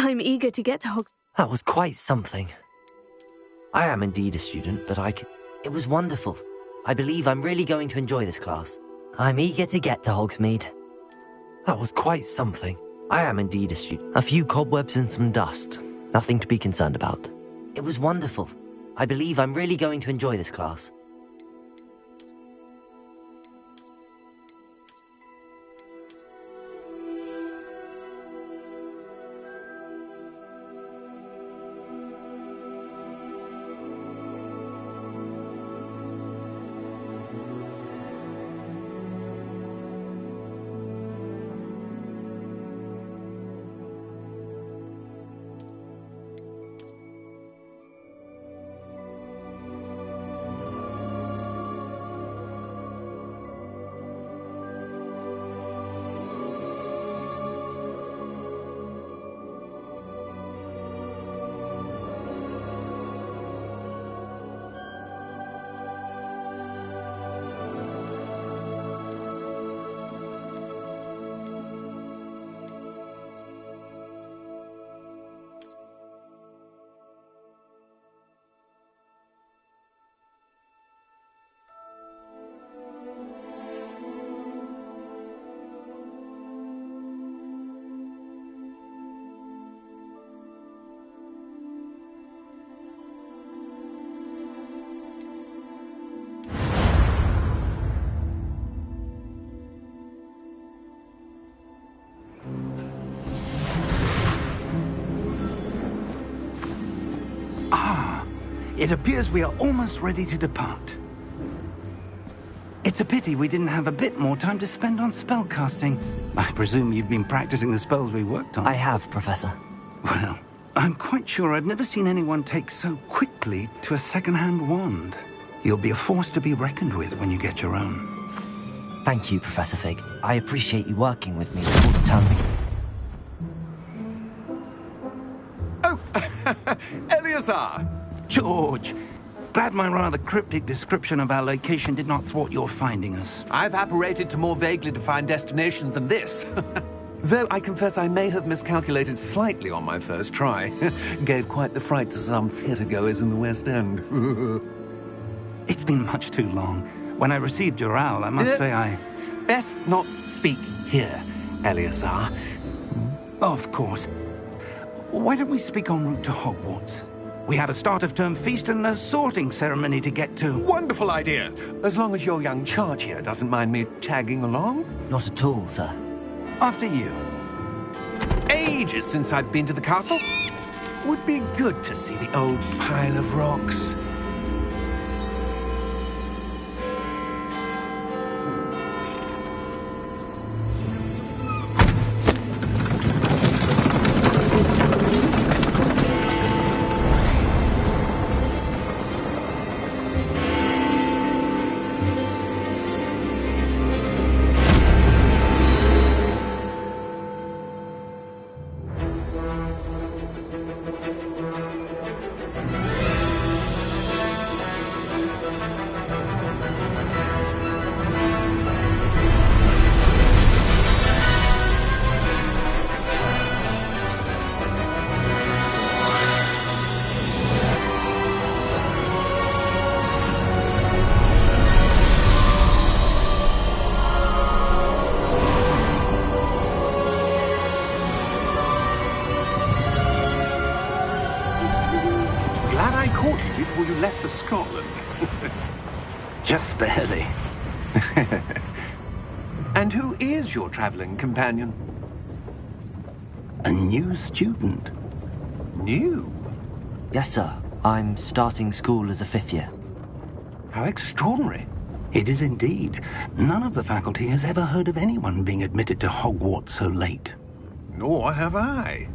I'm eager to get to Hogwarts. That was quite something. I am indeed a student, but it was wonderful. I believe I'm really going to enjoy this class. I'm eager to get to Hogsmeade. That was quite something. I am indeed a student. A few cobwebs and some dust. Nothing to be concerned about. It was wonderful. I believe I'm really going to enjoy this class. It appears we are almost ready to depart. It's a pity we didn't have a bit more time to spend on spellcasting. I presume you've been practicing the spells we worked on. I have, Professor. Well, I'm quite sure I've never seen anyone take so quickly to a second-hand wand. You'll be a force to be reckoned with when you get your own. Thank you, Professor Fig. I appreciate you working with me before the term begins. Oh, Eleazar! George! Glad my rather cryptic description of our location did not thwart your finding us. I've apparated to more vaguely defined destinations than this. Though I confess I may have miscalculated slightly on my first try. Gave quite the fright to some theatre-goers in the West End. It's been much too long. When I received your owl, I must say I... Best not speak here, Eleazar. Of course. Why don't we speak en route to Hogwarts? We have a start-of-term feast and a sorting ceremony to get to. Wonderful idea! As long as your young charge here doesn't mind me tagging along. Not at all, sir. After you. Ages since I've been to the castle. Would be good to see the old pile of rocks. Before you left for Scotland. Just barely. And who is your traveling companion? A new student. New? Yes, sir. I'm starting school as a 5th year. How extraordinary. It is indeed. None of the faculty has ever heard of anyone being admitted to Hogwarts so late. Nor have I.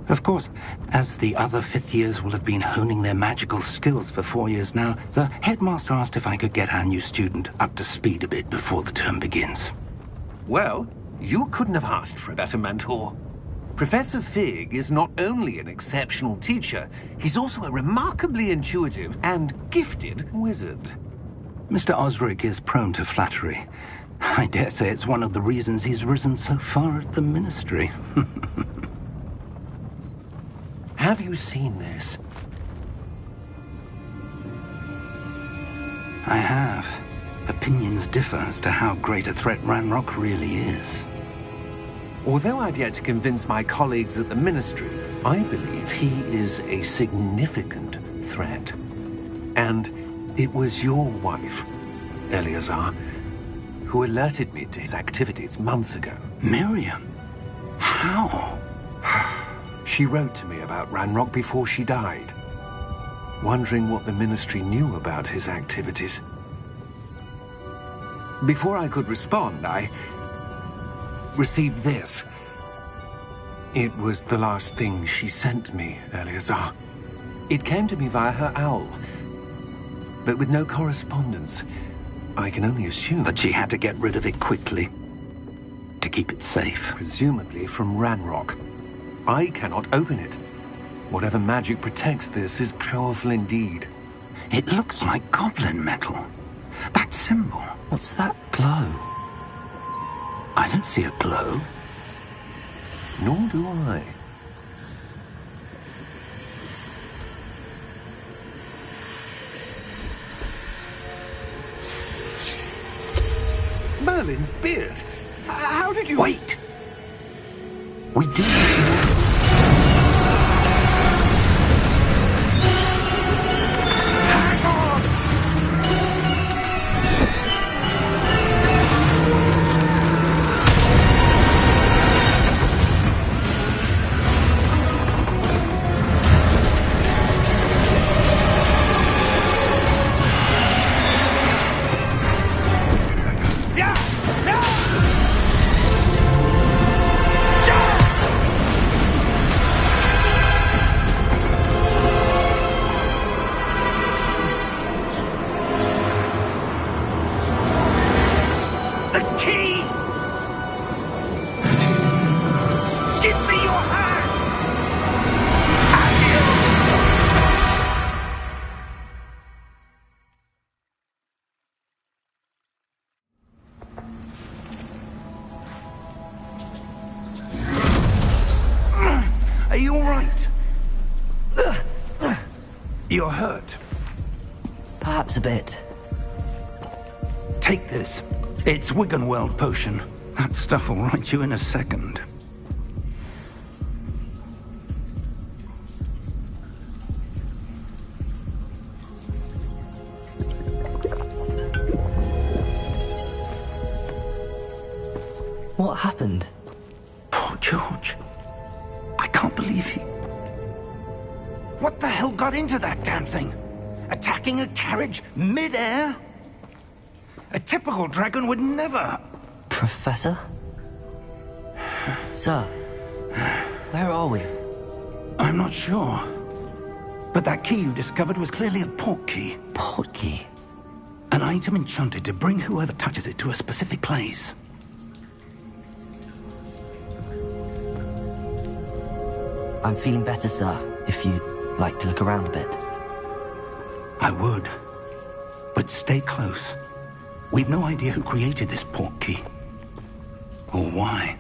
Of course, as the other 5th years will have been honing their magical skills for 4 years now, the headmaster asked if I could get our new student up to speed a bit before the term begins. Well, you couldn't have asked for a better mentor. Professor Fig is not only an exceptional teacher, he's also a remarkably intuitive and gifted wizard. Mr. Osric is prone to flattery. I dare say it's one of the reasons he's risen so far at the Ministry. Have you seen this? I have. Opinions differ as to how great a threat Ranrock really is. Although I've yet to convince my colleagues at the Ministry, I believe he is a significant threat. And it was your wife, Eleazar, who alerted me to his activities months ago. Miriam? How? She wrote to me about Ranrock before she died, wondering what the Ministry knew about his activities. Before I could respond, I received this. It was the last thing she sent me, Eleazar. It came to me via her owl, but with no correspondence. I can only assume That she had to get rid of it quickly, to keep it safe. presumably from Ranrock. I cannot open it. Whatever magic protects this is powerful indeed. It looks like goblin metal. That symbol. What's that glow? I don't see a glow. Nor do I. Merlin's beard! How did you... Wait! We do. Hang on! Yeah! Yeah! The key! Give me your hand! Are you all right? You're hurt. Perhaps a bit. Take this. It's Wiggenweld potion. That stuff will right you in a second. What happened? Poor George. I can't believe he... What the hell got into that damn thing? Attacking a carriage mid-air? A typical dragon would never... Professor? Sir, where are we? I'm not sure. But that key you discovered was clearly a port key. Port key? An item enchanted to bring whoever touches it to a specific place. I'm feeling better, sir, if you'd like to look around a bit. I would. But stay close. We've no idea who created this port key. Or why.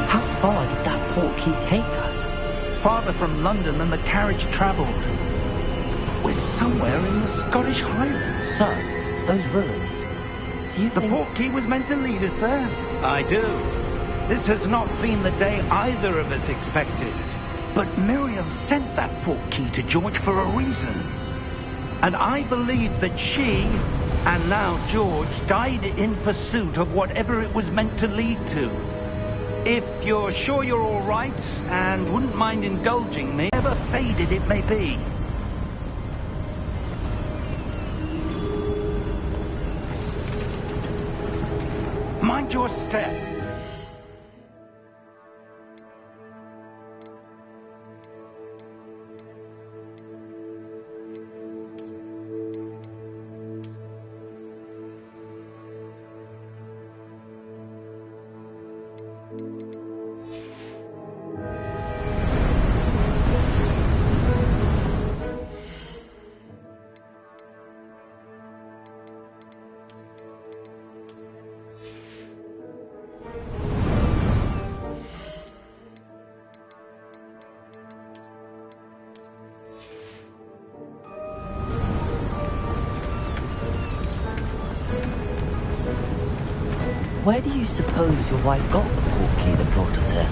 How far did that port key take us? Farther from London than the carriage travelled. We're somewhere in the Scottish Highlands. Sir, those ruins. Do you The think... port key was meant to lead us there. I do. This has not been the day either of us expected. But Miriam sent that port key to George for a reason. And I believe that she, and now George, died in pursuit of whatever it was meant to lead to. If you're sure you're all right, and wouldn't mind indulging me, however faded it may be. Mind your step. Where do you suppose your wife got the portkey that brought us here?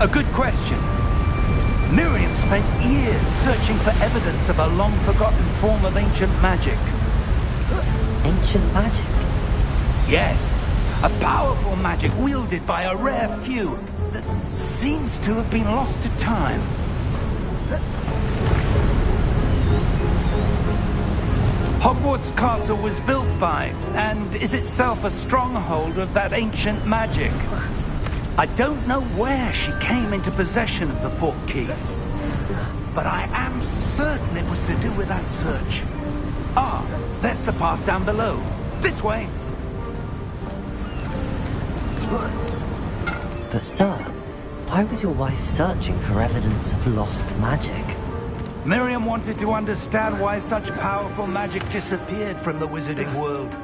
A good question. Miriam spent years searching for evidence of a long-forgotten form of ancient magic. Ancient magic? Yes, a powerful magic wielded by a rare few that seems to have been lost to time. Hogwarts Castle was built by, and is itself a stronghold of that ancient magic. I don't know where she came into possession of the portkey, but I am certain it was to do with that search. Ah, there's the path down below. This way. But sir, why was your wife searching for evidence of lost magic? Miriam wanted to understand why such powerful magic disappeared from the wizarding world.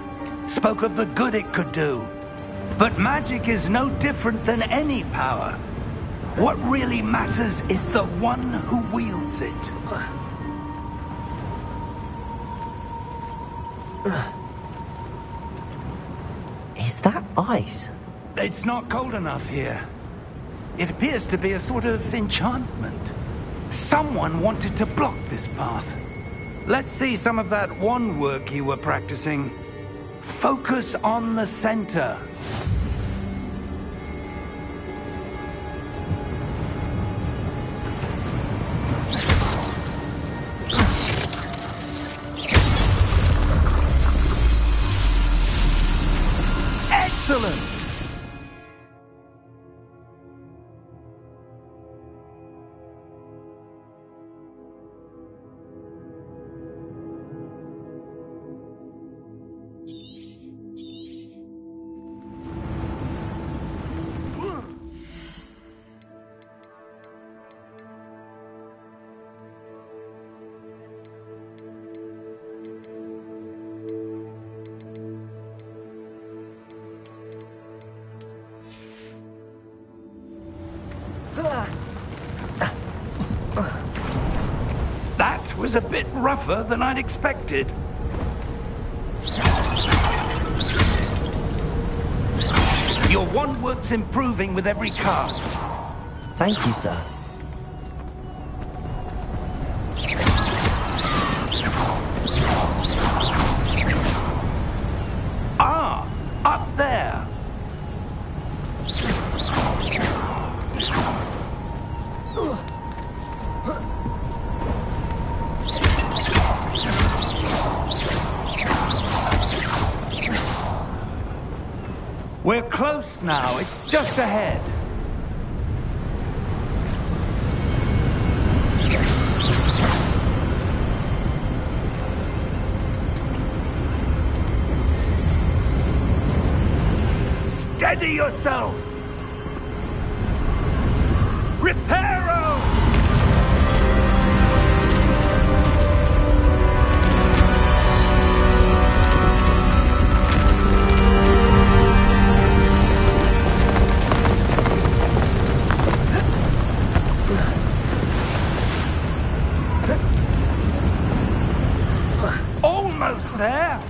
Spoke of the good it could do. But magic is no different than any power. What really matters is the one who wields it. Is that ice? It's not cold enough here. It appears to be a sort of enchantment. Someone wanted to block this path. Let's see some of that wand work you were practicing. Focus on the center. Excellent! That was a bit rougher than I'd expected. Your wand work's improving with every cast. Thank you, sir. Ah, up there. We're close now. It's just ahead. Steady yourself! Reparo! Almost there!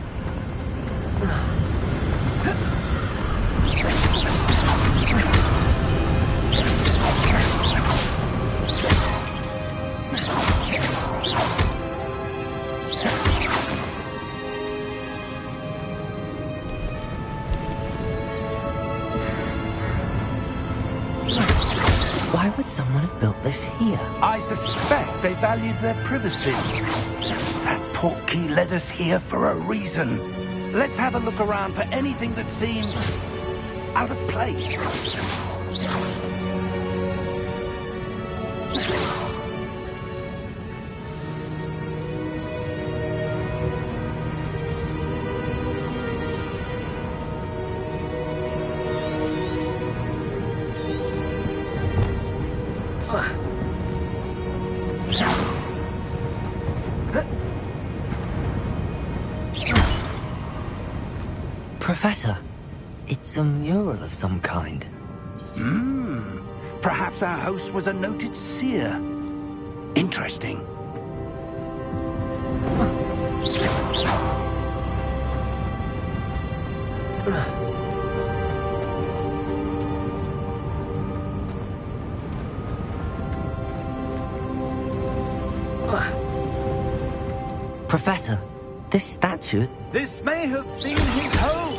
Why would someone have built this here? I suspect they valued their privacy. That portkey led us here for a reason. Let's have a look around for anything that seems out of place. Professor, it's a mural of some kind. Perhaps our host was a noted seer. Interesting. Professor, this statue... This may have been his home.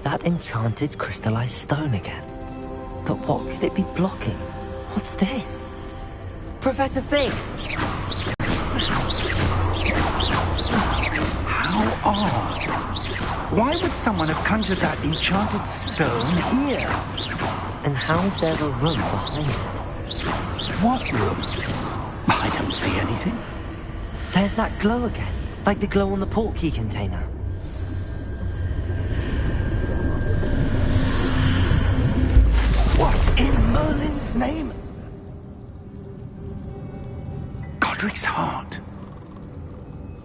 That enchanted crystallized stone again. But what could it be blocking? What's this? Professor Fig! How odd. Why would someone have conjured that enchanted stone here? And how is there a room behind it? What room? I don't see anything. There's that glow again, like the glow on the portkey container. What in Merlin's name? Godric's heart.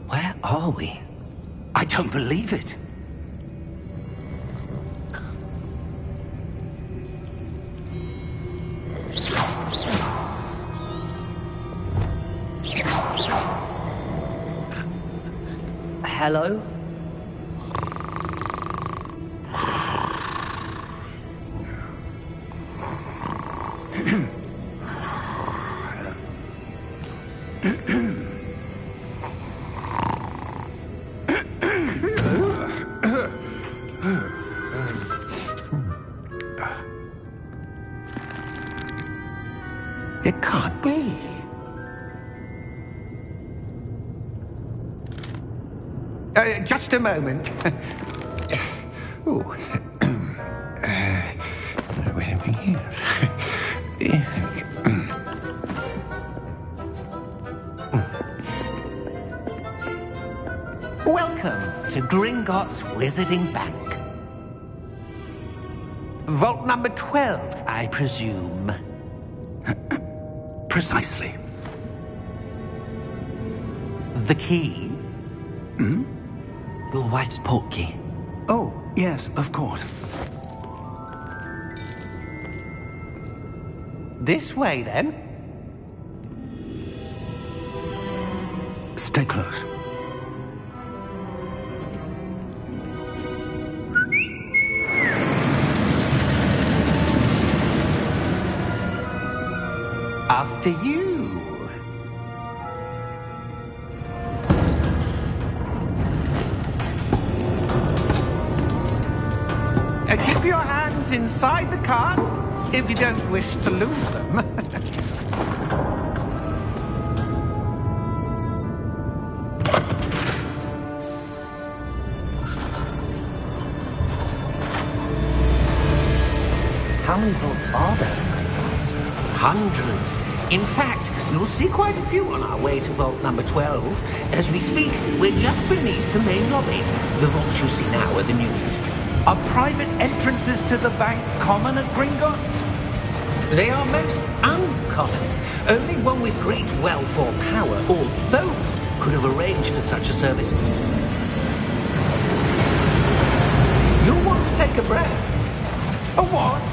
Where are we? I don't believe it. Hello? It can't be. Just a moment. Oh. Where are we here? Welcome to Gringotts Wizarding Bank. Vault number 12, I presume. Precisely. The key? Your wife's portkey. Oh, yes, of course. This way, then. Stay close. After you. Keep your hands inside the cart if you don't wish to lose them. How many vaults are there in Gringotts? Hundreds. In fact, you'll see quite a few on our way to vault number 12. As we speak, we're just beneath the main lobby. The vaults you see now are the newest. Are private entrances to the bank common at Gringotts? They are most uncommon. Only one with great wealth or power, or both, could have arranged for such a service. You'll want to take a breath. A what?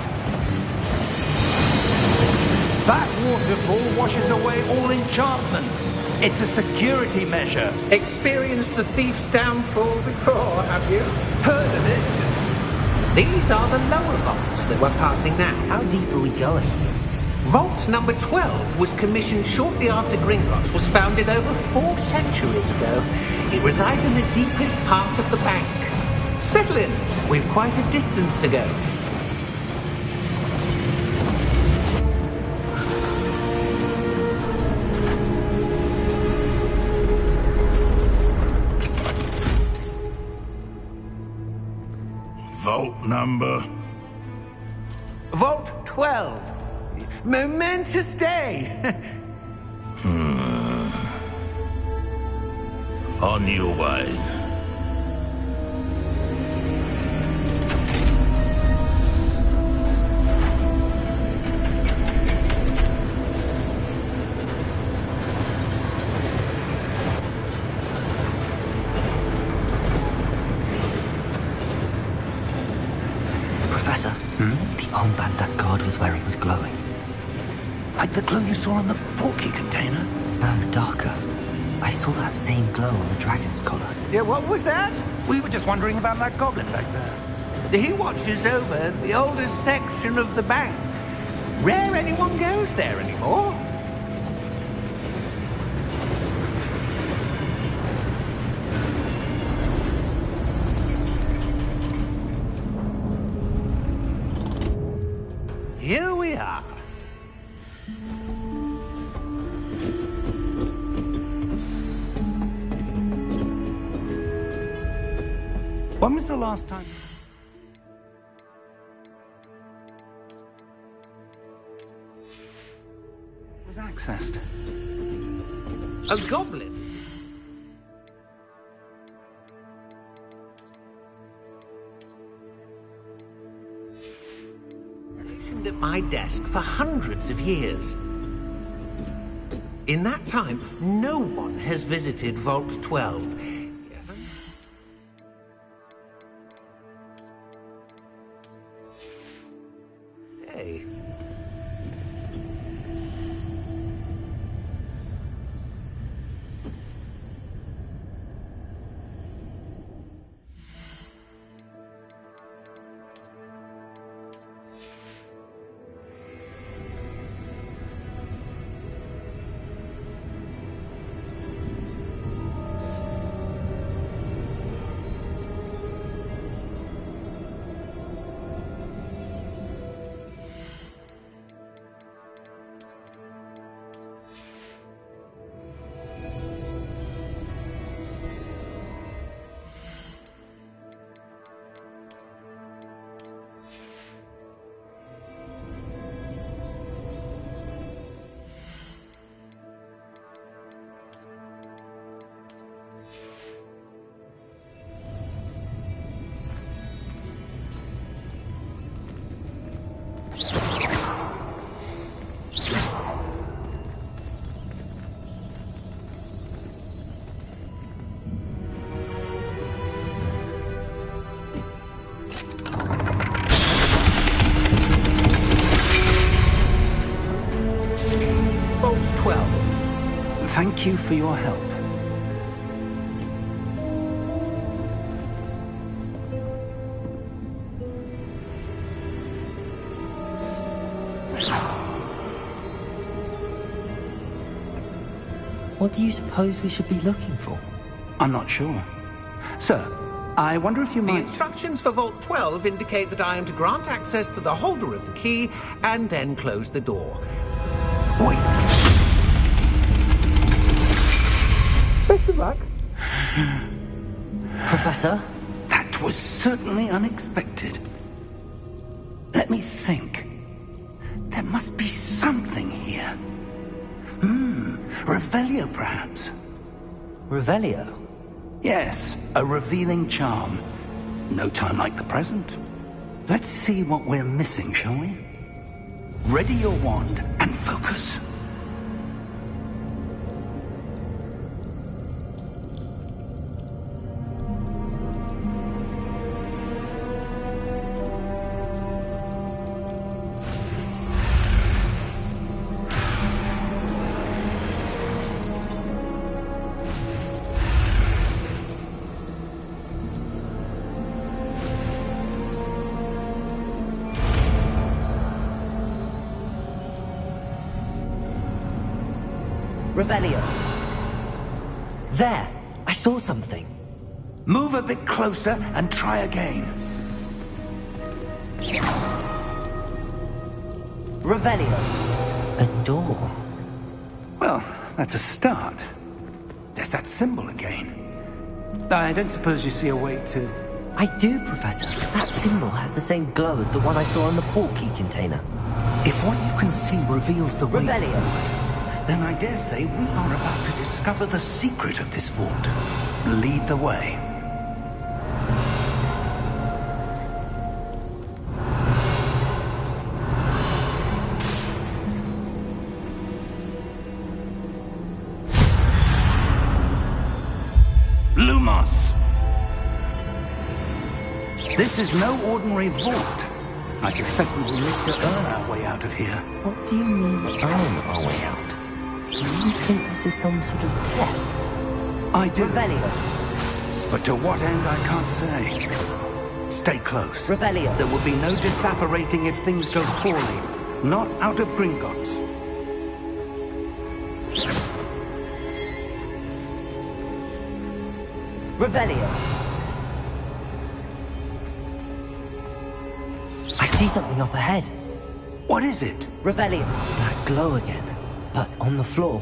That waterfall washes away all enchantments. It's a security measure. Experienced the thief's downfall before, have you? Heard of it? These are the lower vaults that we're passing now. How deep are we going? Vault number 12 was commissioned shortly after Gringotts was founded over 4 centuries ago. It resides in the deepest part of the bank. Settle in. We've quite a distance to go. Vault number? Vault 12. Momentous day. On your way. Professor, the armband that guard was wearing was glowing. Like the glow you saw on the portkey container? No, darker. I saw that same glow on the dragon's collar. Yeah, what was that? We were just wondering about that goblin back there. He watches over the oldest section of the bank. Rare anyone goes there anymore. Here we are. When was the last time? Was accessed? A goblin? Stationed at my desk for hundreds of years. In that time, no one has visited Vault 12. Hey. Vault 12. Thank you for your help. What do you suppose we should be looking for? I'm not sure. Sir, I wonder if you The might... instructions for Vault 12 indicate that I am to grant access to the holder of the key and then close the door. Wait. Best of luck. Professor? That was certainly unexpected. Let me think. There must be something here. Revelio, perhaps? Revelio? Yes, a revealing charm. No time like the present. Let's see what we're missing, shall we? Ready your wand and focus. Revelio. There! I saw something. Move a bit closer and try again. Revelio. A door. Well, that's a start. There's that symbol again. I don't suppose you see a way to... I do, Professor. That symbol has the same glow as the one I saw in the port key container. If what you can see reveals the way Revelio. forward, then I dare say we are about to discover the secret of this vault. Lead the way. Lumos! This is no ordinary vault. I suspect we will need to earn our way out of here. What do you mean, earn our way out? Do you think this is some sort of test? I do. Revelio. But to what end, I can't say. Stay close. Revelio. There will be no disapparating if things go poorly. Not out of Gringotts. Revelio. I see something up ahead. What is it? Revelio. That glow again, but on the floor.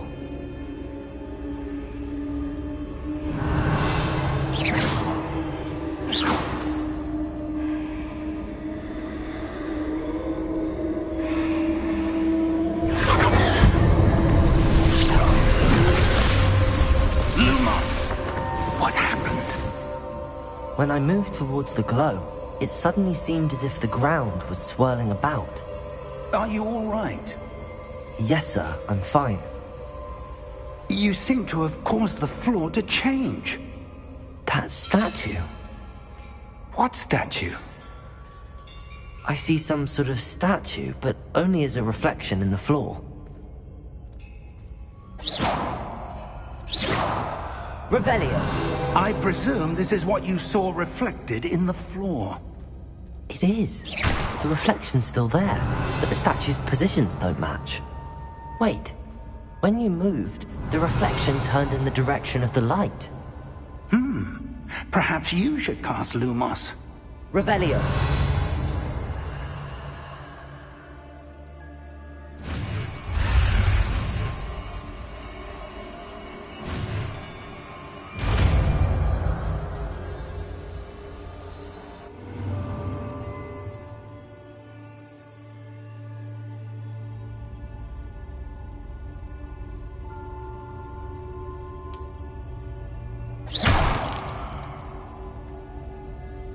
When I moved towards the glow, it suddenly seemed as if the ground was swirling about. Are you all right? Yes, sir, I'm fine. You seem to have caused the floor to change. That statue. What statue? I see some sort of statue, but only as a reflection in the floor. Revelio. I presume this is what you saw reflected in the floor. It is. The reflection's still there, but the statue's positions don't match. Wait. When you moved, the reflection turned in the direction of the light. Perhaps you should cast Lumos. Revelio.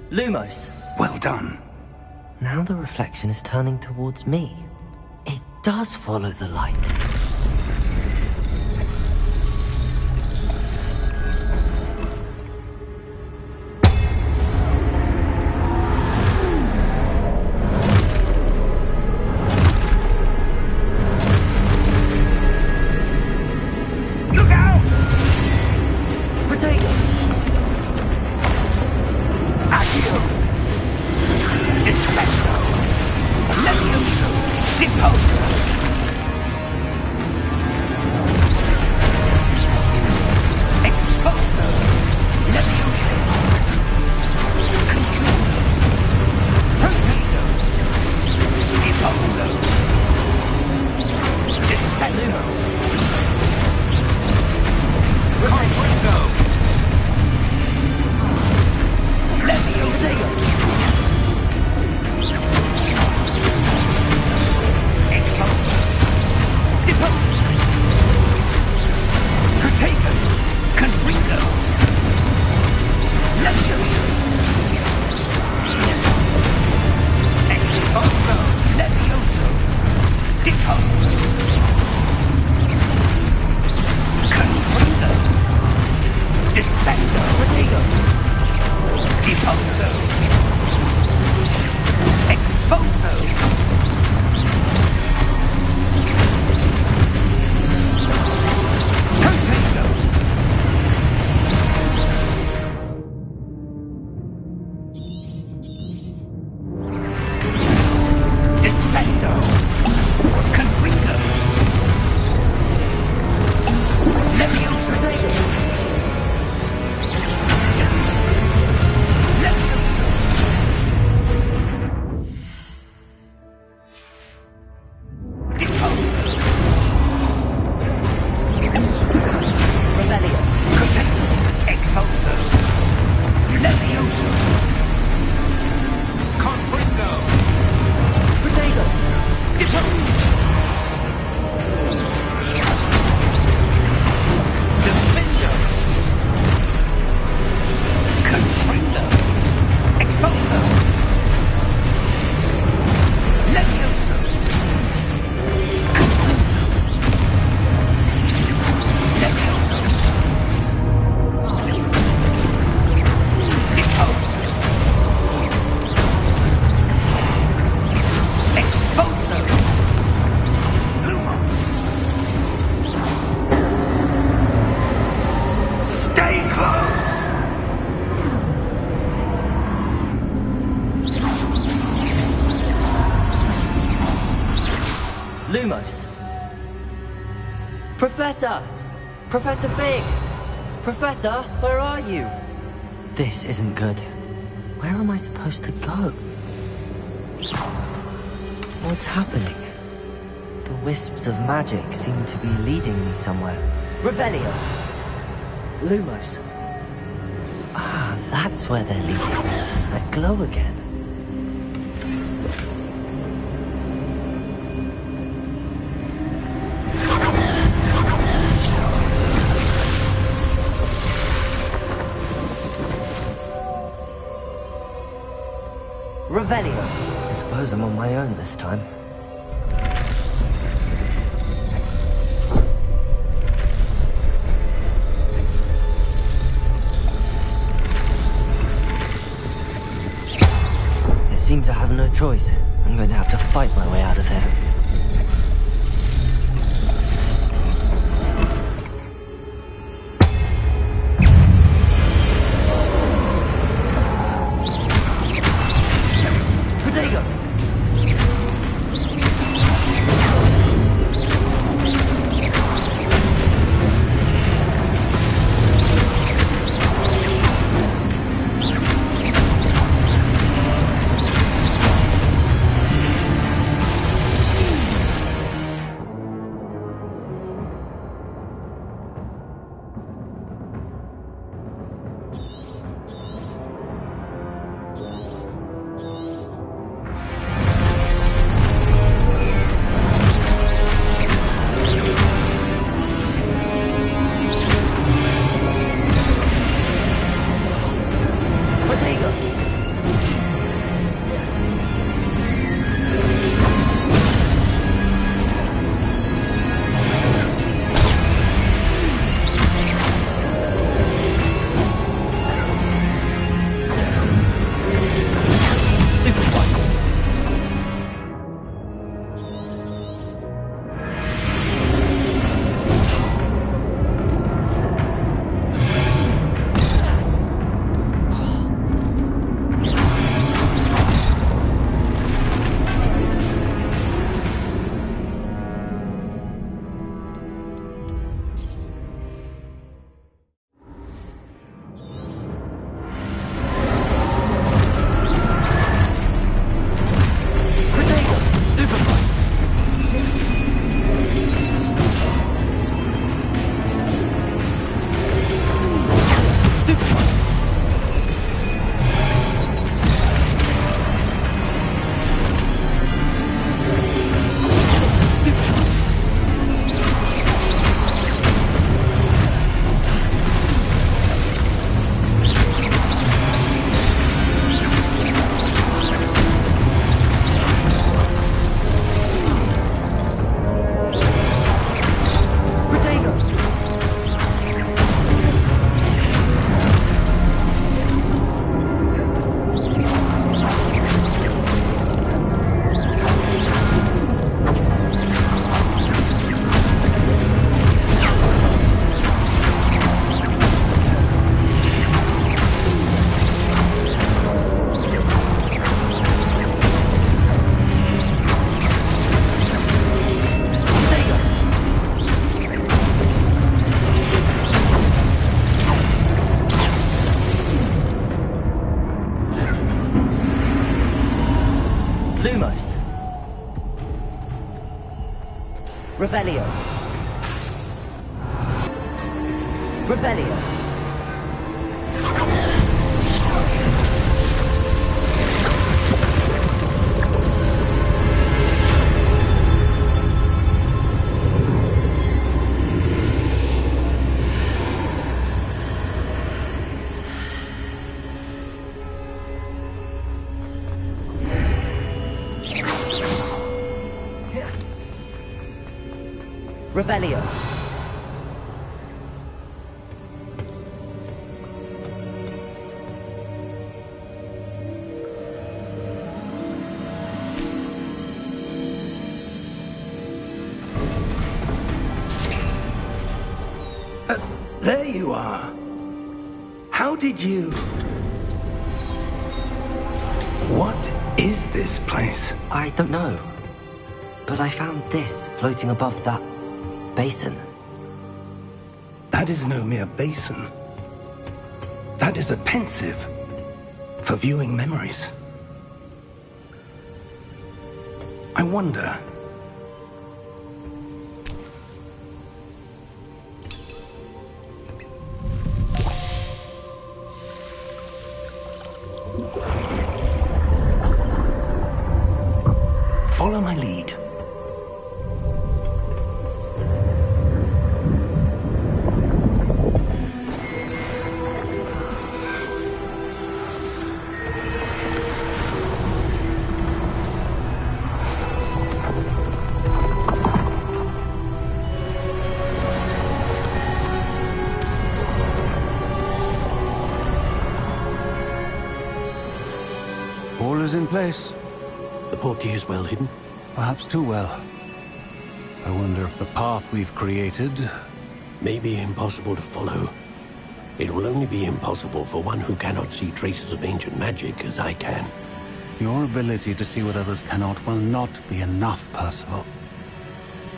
Lumos. Well done. Now the reflection is turning towards me. It does follow the light. Look out! Potato! Accio! Disfecto! Levioso! Deposo! Exposo! Levioso! Confuso! Protedo! Deposo! Descendo! Conquito! Levioso! Exposo! Lumos. Professor! Professor Fig! Professor, where are you? This isn't good. Where am I supposed to go? What's happening? The wisps of magic seem to be leading me somewhere. Revelio! Lumos. Ah, that's where they're leading me. That glow again. Revelio. I suppose I'm on my own this time. It seems I have no choice. I'm going to have to fight my way out of here. Lumos. Revelio. Revelio. Revelio. There you are. How did you... What is this place? I don't know. But I found this floating above that basin. That is no mere basin. That is a pensive for viewing memories. I wonder... Follow my lead. All is in place. The portkey is well hidden? Perhaps too well. I wonder if the path we've created... May be impossible to follow. It will only be impossible for one who cannot see traces of ancient magic as I can. Your ability to see what others cannot will not be enough, Percival.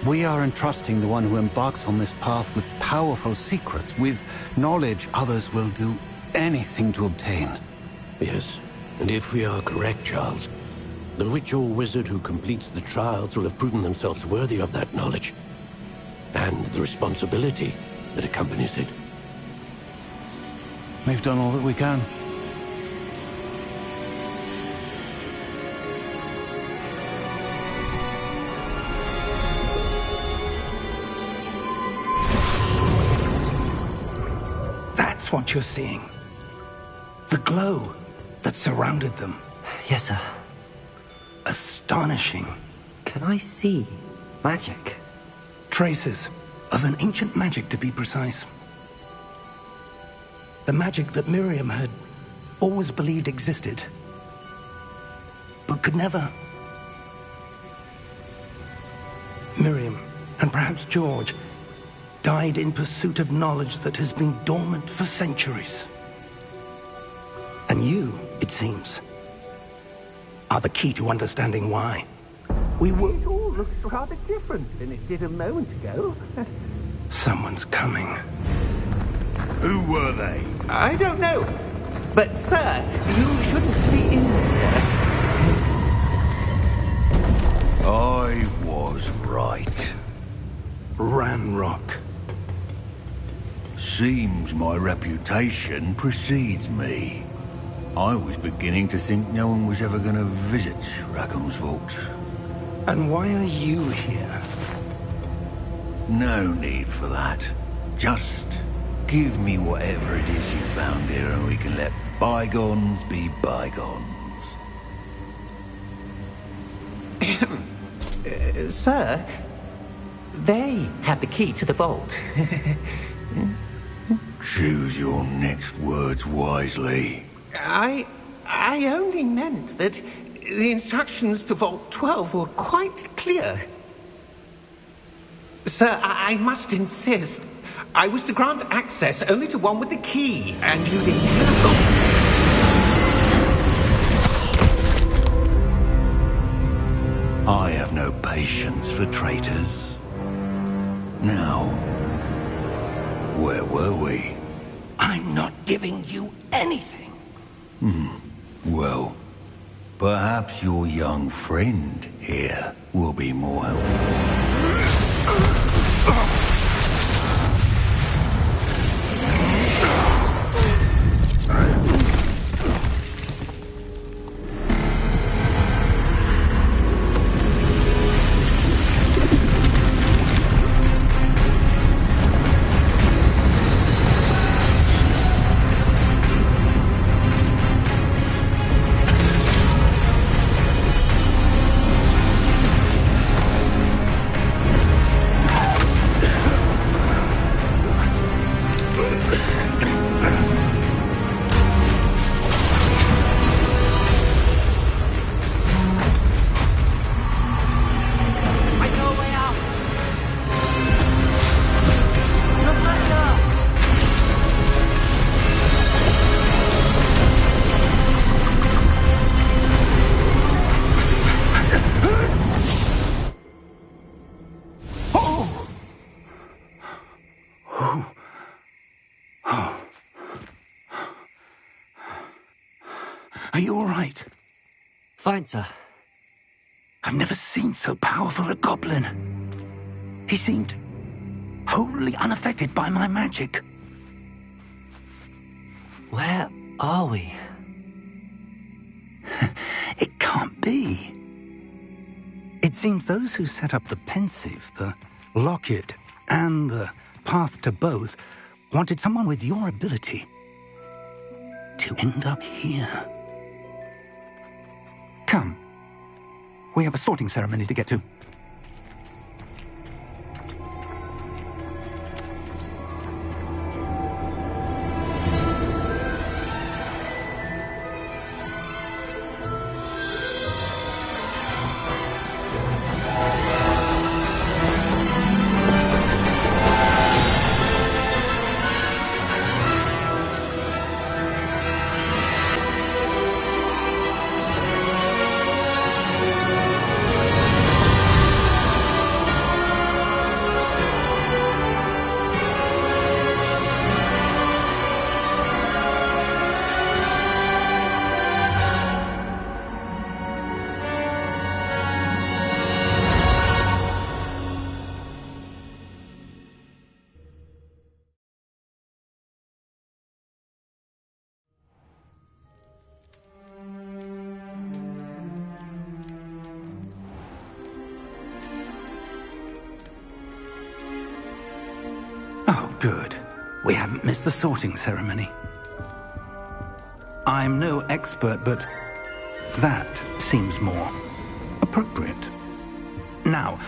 We are entrusting the one who embarks on this path with powerful secrets, with knowledge others will do anything to obtain. Yes, and if we are correct, Charles, the witch or wizard who completes the trials will have proven themselves worthy of that knowledge, and the responsibility that accompanies it. We've done all that we can. That's what you're seeing. The glow that surrounded them. Yes, sir. Astonishing. Can I see magic? Traces of an ancient magic, to be precise. The magic that Miriam had always believed existed, but could never. Miriam, and perhaps George, died in pursuit of knowledge that has been dormant for centuries. And you, it seems, are the key to understanding why. We were... It all looks rather different than it did a moment ago. Someone's coming. Who were they? I don't know. But, sir, you shouldn't be in here. I was right. Ranrock. Seems my reputation precedes me. I was beginning to think no one was ever going to visit Rackham's vault. And why are you here? No need for that. Just give me whatever it is you found here and we can let bygones be bygones. Sir, they have the key to the vault. Choose your next words wisely. I only meant that the instructions to Vault 12 were quite clear. Sir, I must insist. I was to grant access only to one with the key, and you didn't have I have no patience for traitors. Now, where were we? I'm not giving you anything. Well, perhaps your young friend here will be more helpful. Are you all right? Fine, sir. I've never seen so powerful a goblin. He seemed wholly unaffected by my magic. Where are we? It can't be. It seems those who set up the pensive, the locket, and the path to both wanted someone with your ability to end up here. Come. We have a sorting ceremony to get to. Oh, good. We haven't missed the sorting ceremony. I'm no expert, but that seems more appropriate. Now,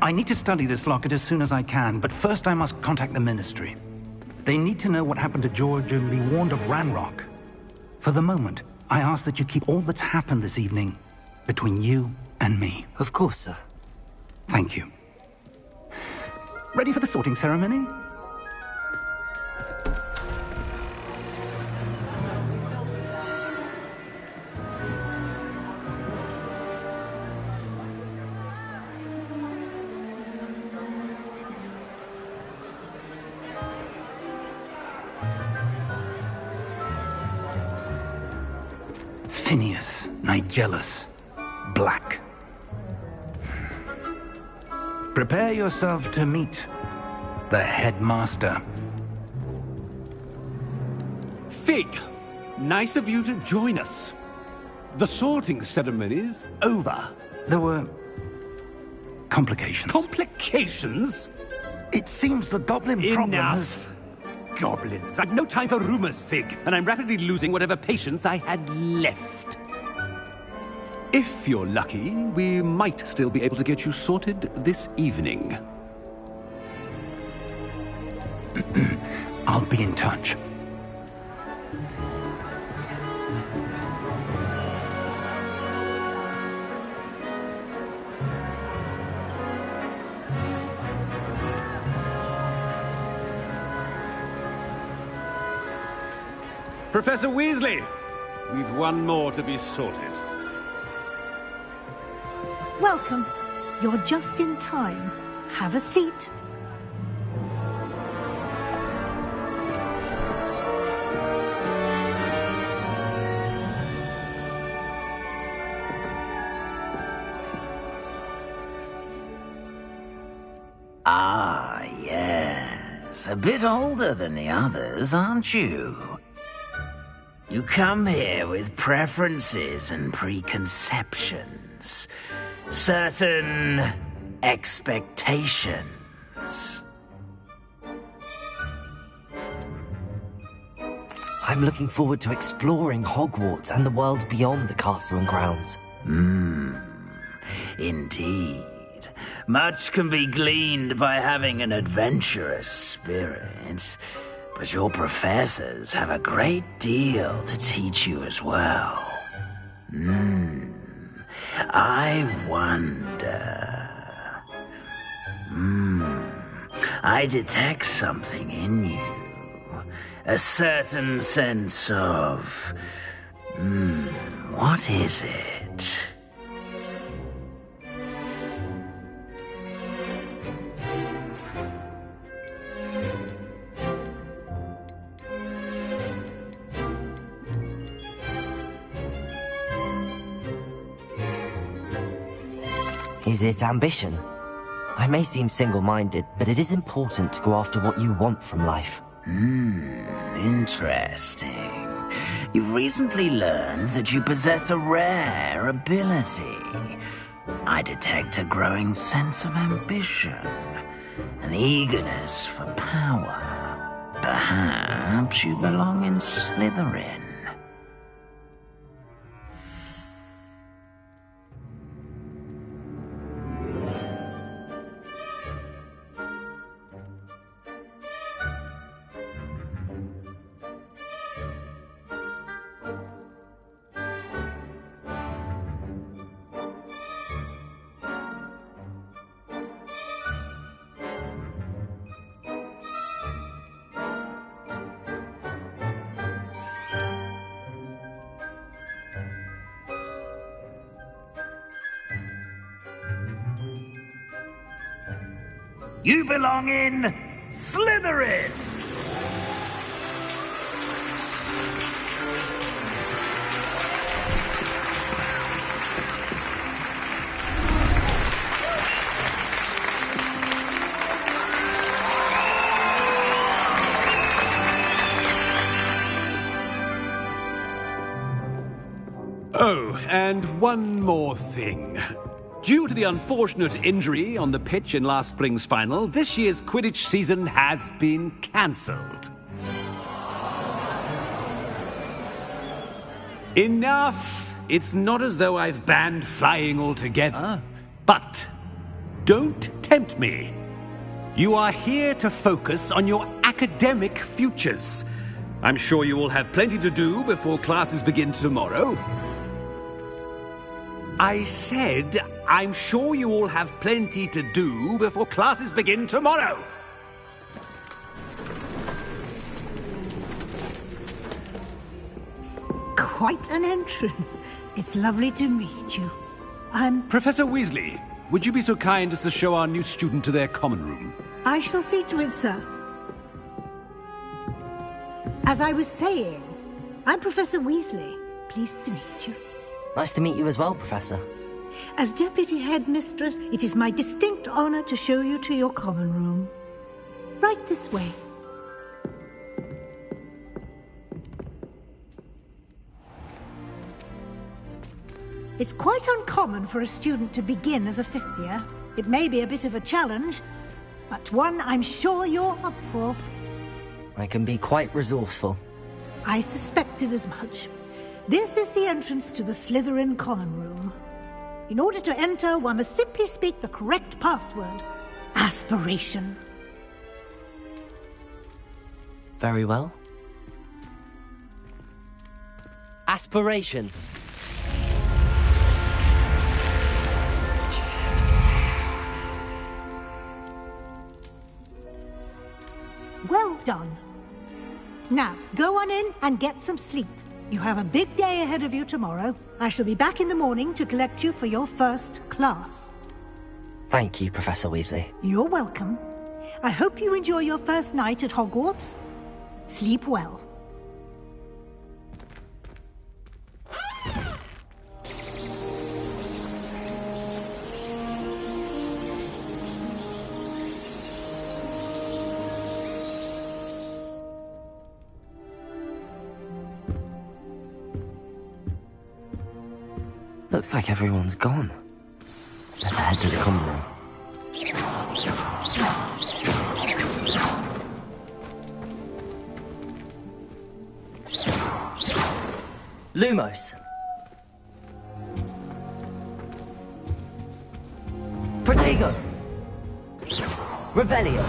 I need to study this locket as soon as I can, but first I must contact the Ministry. They need to know what happened to George and be warned of Ranrock. For the moment, I ask that you keep all that's happened this evening between you and me. Of course, sir. Thank you. Ready for the sorting ceremony? Phineas, Nigellus, Black. Prepare yourself to meet the headmaster. Fig, nice of you to join us. The sorting ceremony's over. There were complications. Complications? It seems the goblin problem has... Enough. Goblins. I've no time for rumors, Fig, and I'm rapidly losing whatever patience I had left. If you're lucky, we might still be able to get you sorted this evening. I'll be in touch. Professor Weasley, we've one more to be sorted. Welcome. You're just in time. Have a seat. Ah, yes. A bit older than the others, aren't you? You come here with preferences and preconceptions. Certain expectations. I'm looking forward to exploring Hogwarts and the world beyond the castle and grounds. Indeed. Much can be gleaned by having an adventurous spirit, but your professors have a great deal to teach you as well. I wonder... I detect something in you. A certain sense of... what is it? Is it ambition? I may seem single-minded, but it is important to go after what you want from life. Interesting. You've recently learned that you possess a rare ability. I detect a growing sense of ambition, an eagerness for power. Perhaps you belong in Slytherin. You belong in Slytherin! Oh, and one more thing. Due to the unfortunate injury on the pitch in last spring's final, this year's Quidditch season has been cancelled. Enough! It's not as though I've banned flying altogether. But don't tempt me. You are here to focus on your academic futures. I'm sure you will have plenty to do before classes begin tomorrow. I said, I'm sure you all have plenty to do before classes begin tomorrow. Quite an entrance. It's lovely to meet you. I'm... Professor Weasley, would you be so kind as to show our new student to their common room? I shall see to it, sir. As I was saying, I'm Professor Weasley. Pleased to meet you. Nice to meet you as well, Professor. As Deputy Headmistress, it is my distinct honor to show you to your common room. Right this way. It's quite uncommon for a student to begin as a fifth year. It may be a bit of a challenge, but one I'm sure you're up for. I can be quite resourceful. I suspected as much. This is the entrance to the Slytherin common room. In order to enter, one must simply speak the correct password. Aspiration. Very well. Aspiration. Well done. Now, go on in and get some sleep. You have a big day ahead of you tomorrow. I shall be back in the morning to collect you for your first class. Thank you, Professor Weasley. You're welcome. I hope you enjoy your first night at Hogwarts. Sleep well. Looks like everyone's gone. Let's head to the common room. Lumos. Protego. Revelio.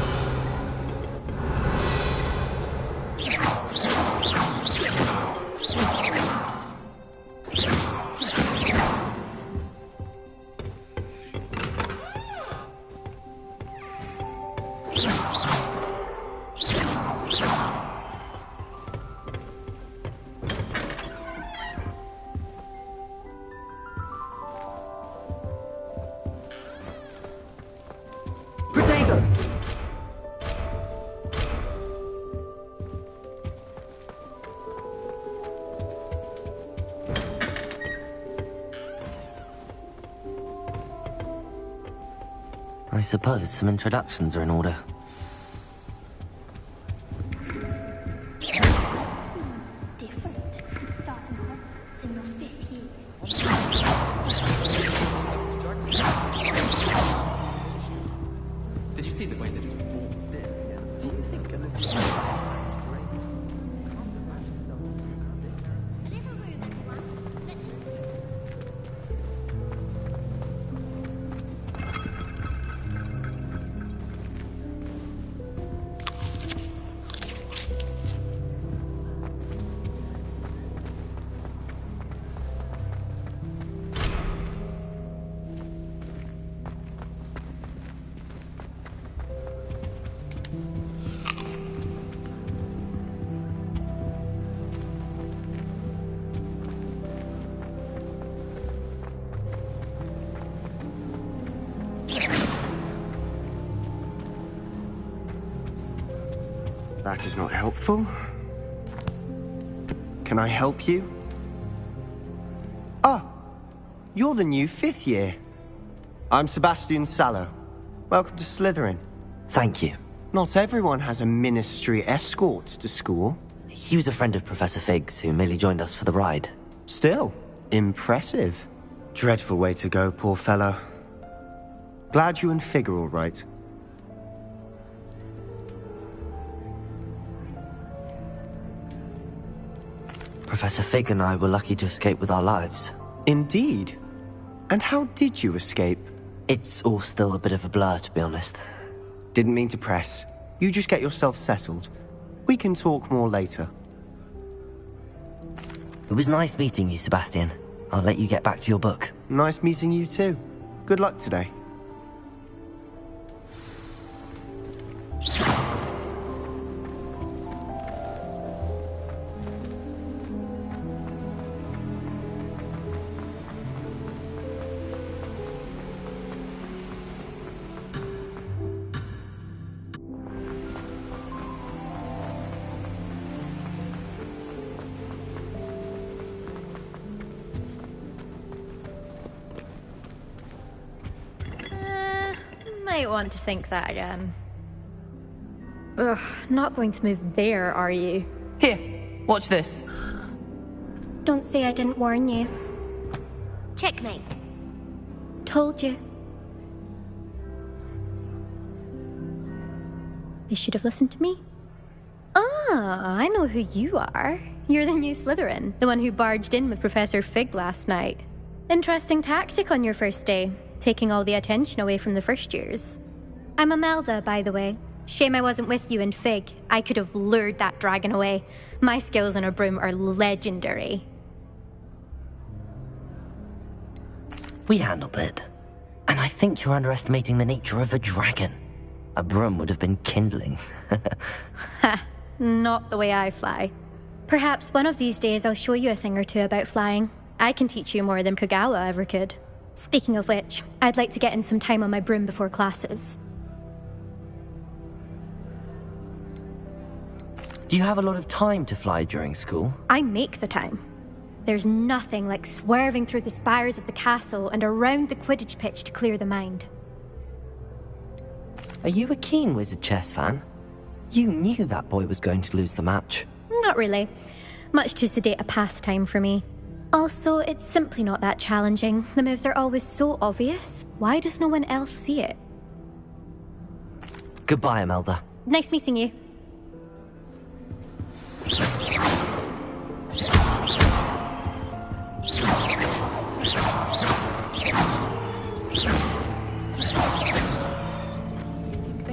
I suppose some introductions are in order. Different. Starting Hogwarts in your 5th year. Did you see the way that it's walked there? Do you think a little... That is not helpful. Can I help you? Ah, you're the new 5th year. I'm Sebastian Sallow. Welcome to Slytherin. Thank you. Not everyone has a ministry escort to school. He was a friend of Professor Fig's who merely joined us for the ride. Still, impressive. Dreadful way to go, poor fellow. Glad you and Fig are all right. Professor Fig and I were lucky to escape with our lives. Indeed. And how did you escape? It's all still a bit of a blur, to be honest. Didn't mean to press. You just get yourself settled. We can talk more later. It was nice meeting you, Sebastian. I'll let you get back to your book. Nice meeting you too. Good luck today. Might want to think that again. Ugh, not going to move there, are you? Here, watch this. Don't say I didn't warn you. Checkmate. Told you. They should have listened to me. Ah, I know who you are. You're the new Slytherin, the one who barged in with Professor Fig last night. Interesting tactic on your first day, taking all the attention away from the first years. I'm Imelda, by the way. Shame I wasn't with you in Fig. I could have lured that dragon away. My skills on a broom are legendary. We handled it. And I think you're underestimating the nature of a dragon. A broom would have been kindling. Ha, not the way I fly. Perhaps one of these days I'll show you a thing or two about flying. I can teach you more than Kogawa ever could. Speaking of which, I'd like to get in some time on my broom before classes. Do you have a lot of time to fly during school? I make the time. There's nothing like swerving through the spires of the castle and around the Quidditch pitch to clear the mind. Are you a keen Wizard chess fan? You knew that boy was going to lose the match. Not really. Much too sedate a pastime for me. Also, it's simply not that challenging. The moves are always so obvious. Why does no one else see it? Goodbye, Imelda. Nice meeting you. They're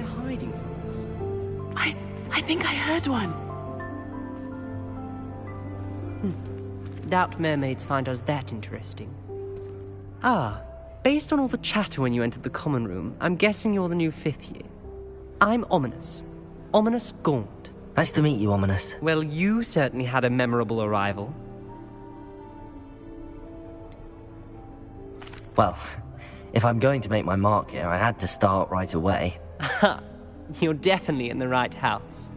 hiding from us. I think I heard one. Doubt mermaids find us that interesting. Ah, based on all the chatter when you entered the common room, I'm guessing you're the new 5th year. I'm Ominous. Ominous Gaunt. Nice to meet you, Ominous. Well, you certainly had a memorable arrival. Well, if I'm going to make my mark here, I had to start right away. Ha! You're definitely in the right house.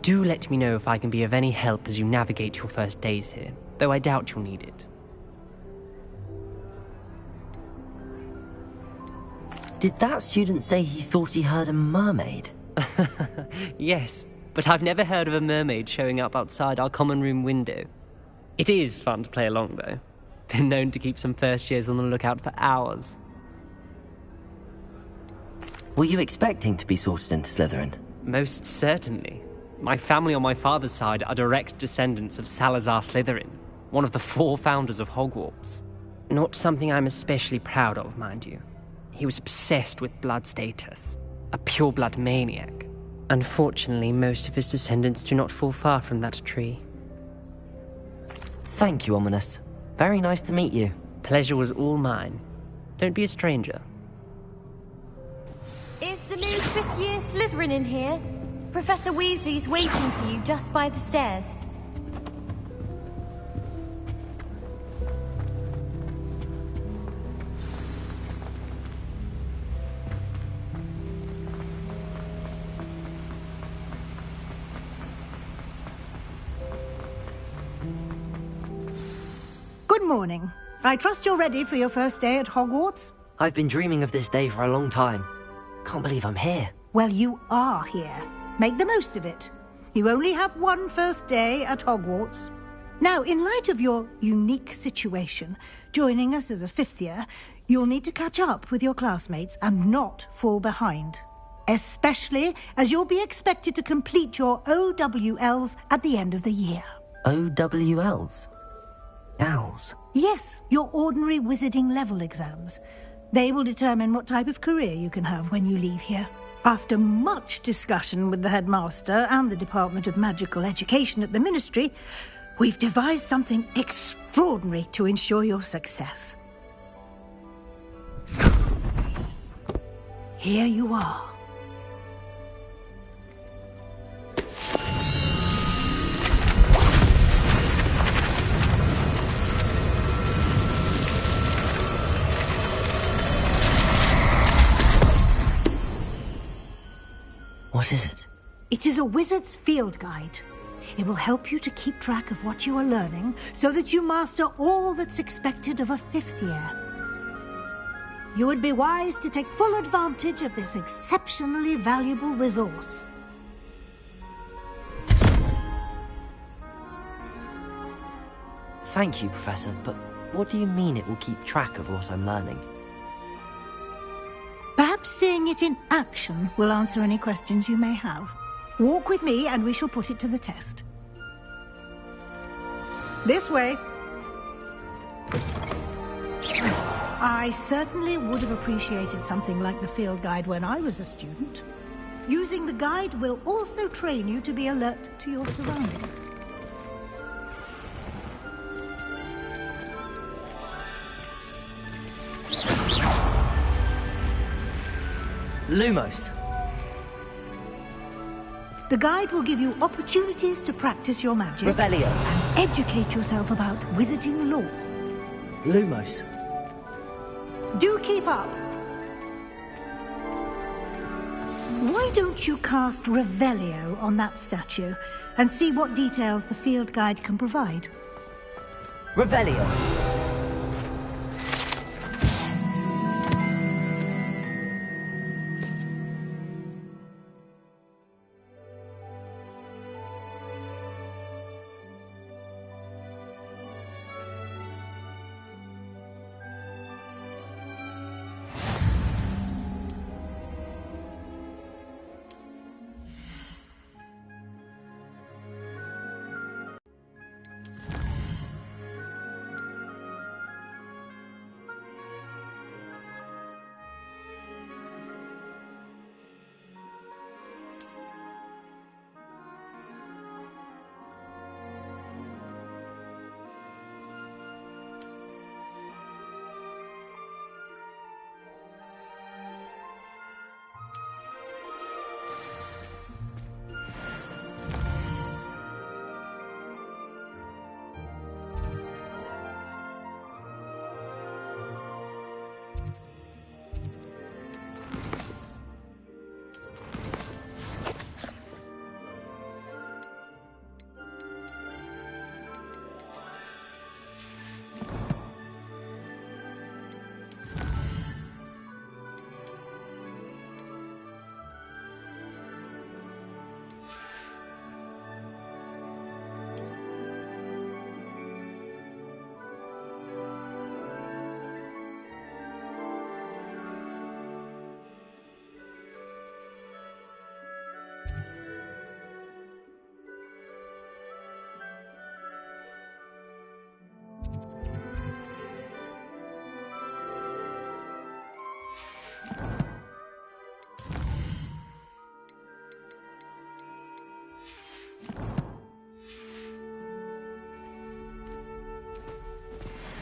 Do let me know if I can be of any help as you navigate your first days here, though I doubt you'll need it. Did that student say he thought he heard a mermaid? Yes, but I've never heard of a mermaid showing up outside our common room window. It is fun to play along, though. Been known to keep some first years on the lookout for hours. Were you expecting to be sorted into Slytherin? Most certainly. My family on my father's side are direct descendants of Salazar Slytherin, one of the 4 founders of Hogwarts. Not something I'm especially proud of, mind you. He was obsessed with blood status, a pure-blood maniac. Unfortunately, most of his descendants do not fall far from that tree. Thank you, Ominous. Very nice to meet you. Pleasure was all mine. Don't be a stranger. Is the new 5th year Slytherin in here? Professor Weasley's waiting for you just by the stairs. Good morning. I trust you're ready for your first day at Hogwarts? I've been dreaming of this day for a long time. Can't believe I'm here. Well, you are here. Make the most of it. You only have one first day at Hogwarts. Now, in light of your unique situation, joining us as a 5th year, you'll need to catch up with your classmates and not fall behind. Especially as you'll be expected to complete your OWLs at the end of the year. OWLs? Owls? Yes, your ordinary wizarding level exams. They will determine what type of career you can have when you leave here. After much discussion with the headmaster and the Department of Magical Education at the Ministry, we've devised something extraordinary to ensure your success. Here you are. What is it? It is a wizard's field guide. It will help you to keep track of what you are learning so that you master all that's expected of a 5th year. You would be wise to take full advantage of this exceptionally valuable resource. Thank you, Professor, but what do you mean it will keep track of what I'm learning? Perhaps seeing it in action will answer any questions you may have. Walk with me and we shall put it to the test. This way. I certainly would have appreciated something like the field guide when I was a student. Using the guide will also train you to be alert to your surroundings. Lumos. The guide will give you opportunities to practice your magic. Revelio. And educate yourself about wizarding lore. Lumos. Do keep up. Why don't you cast Revelio on that statue and see what details the field guide can provide? Revelio.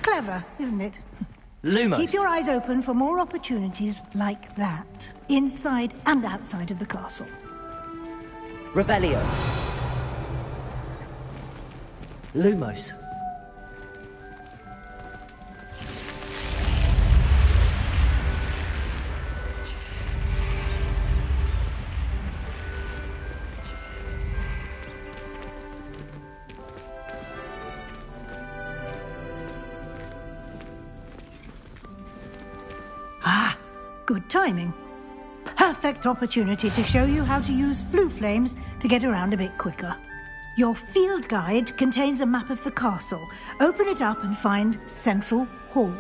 Clever, isn't it? Lumos. Keep your eyes open for more opportunities like that, inside and outside of the castle. Revelio. Lumos. Good timing. Perfect opportunity to show you how to use flue flames to get around a bit quicker. Your field guide contains a map of the castle. Open it up and find Central Hall.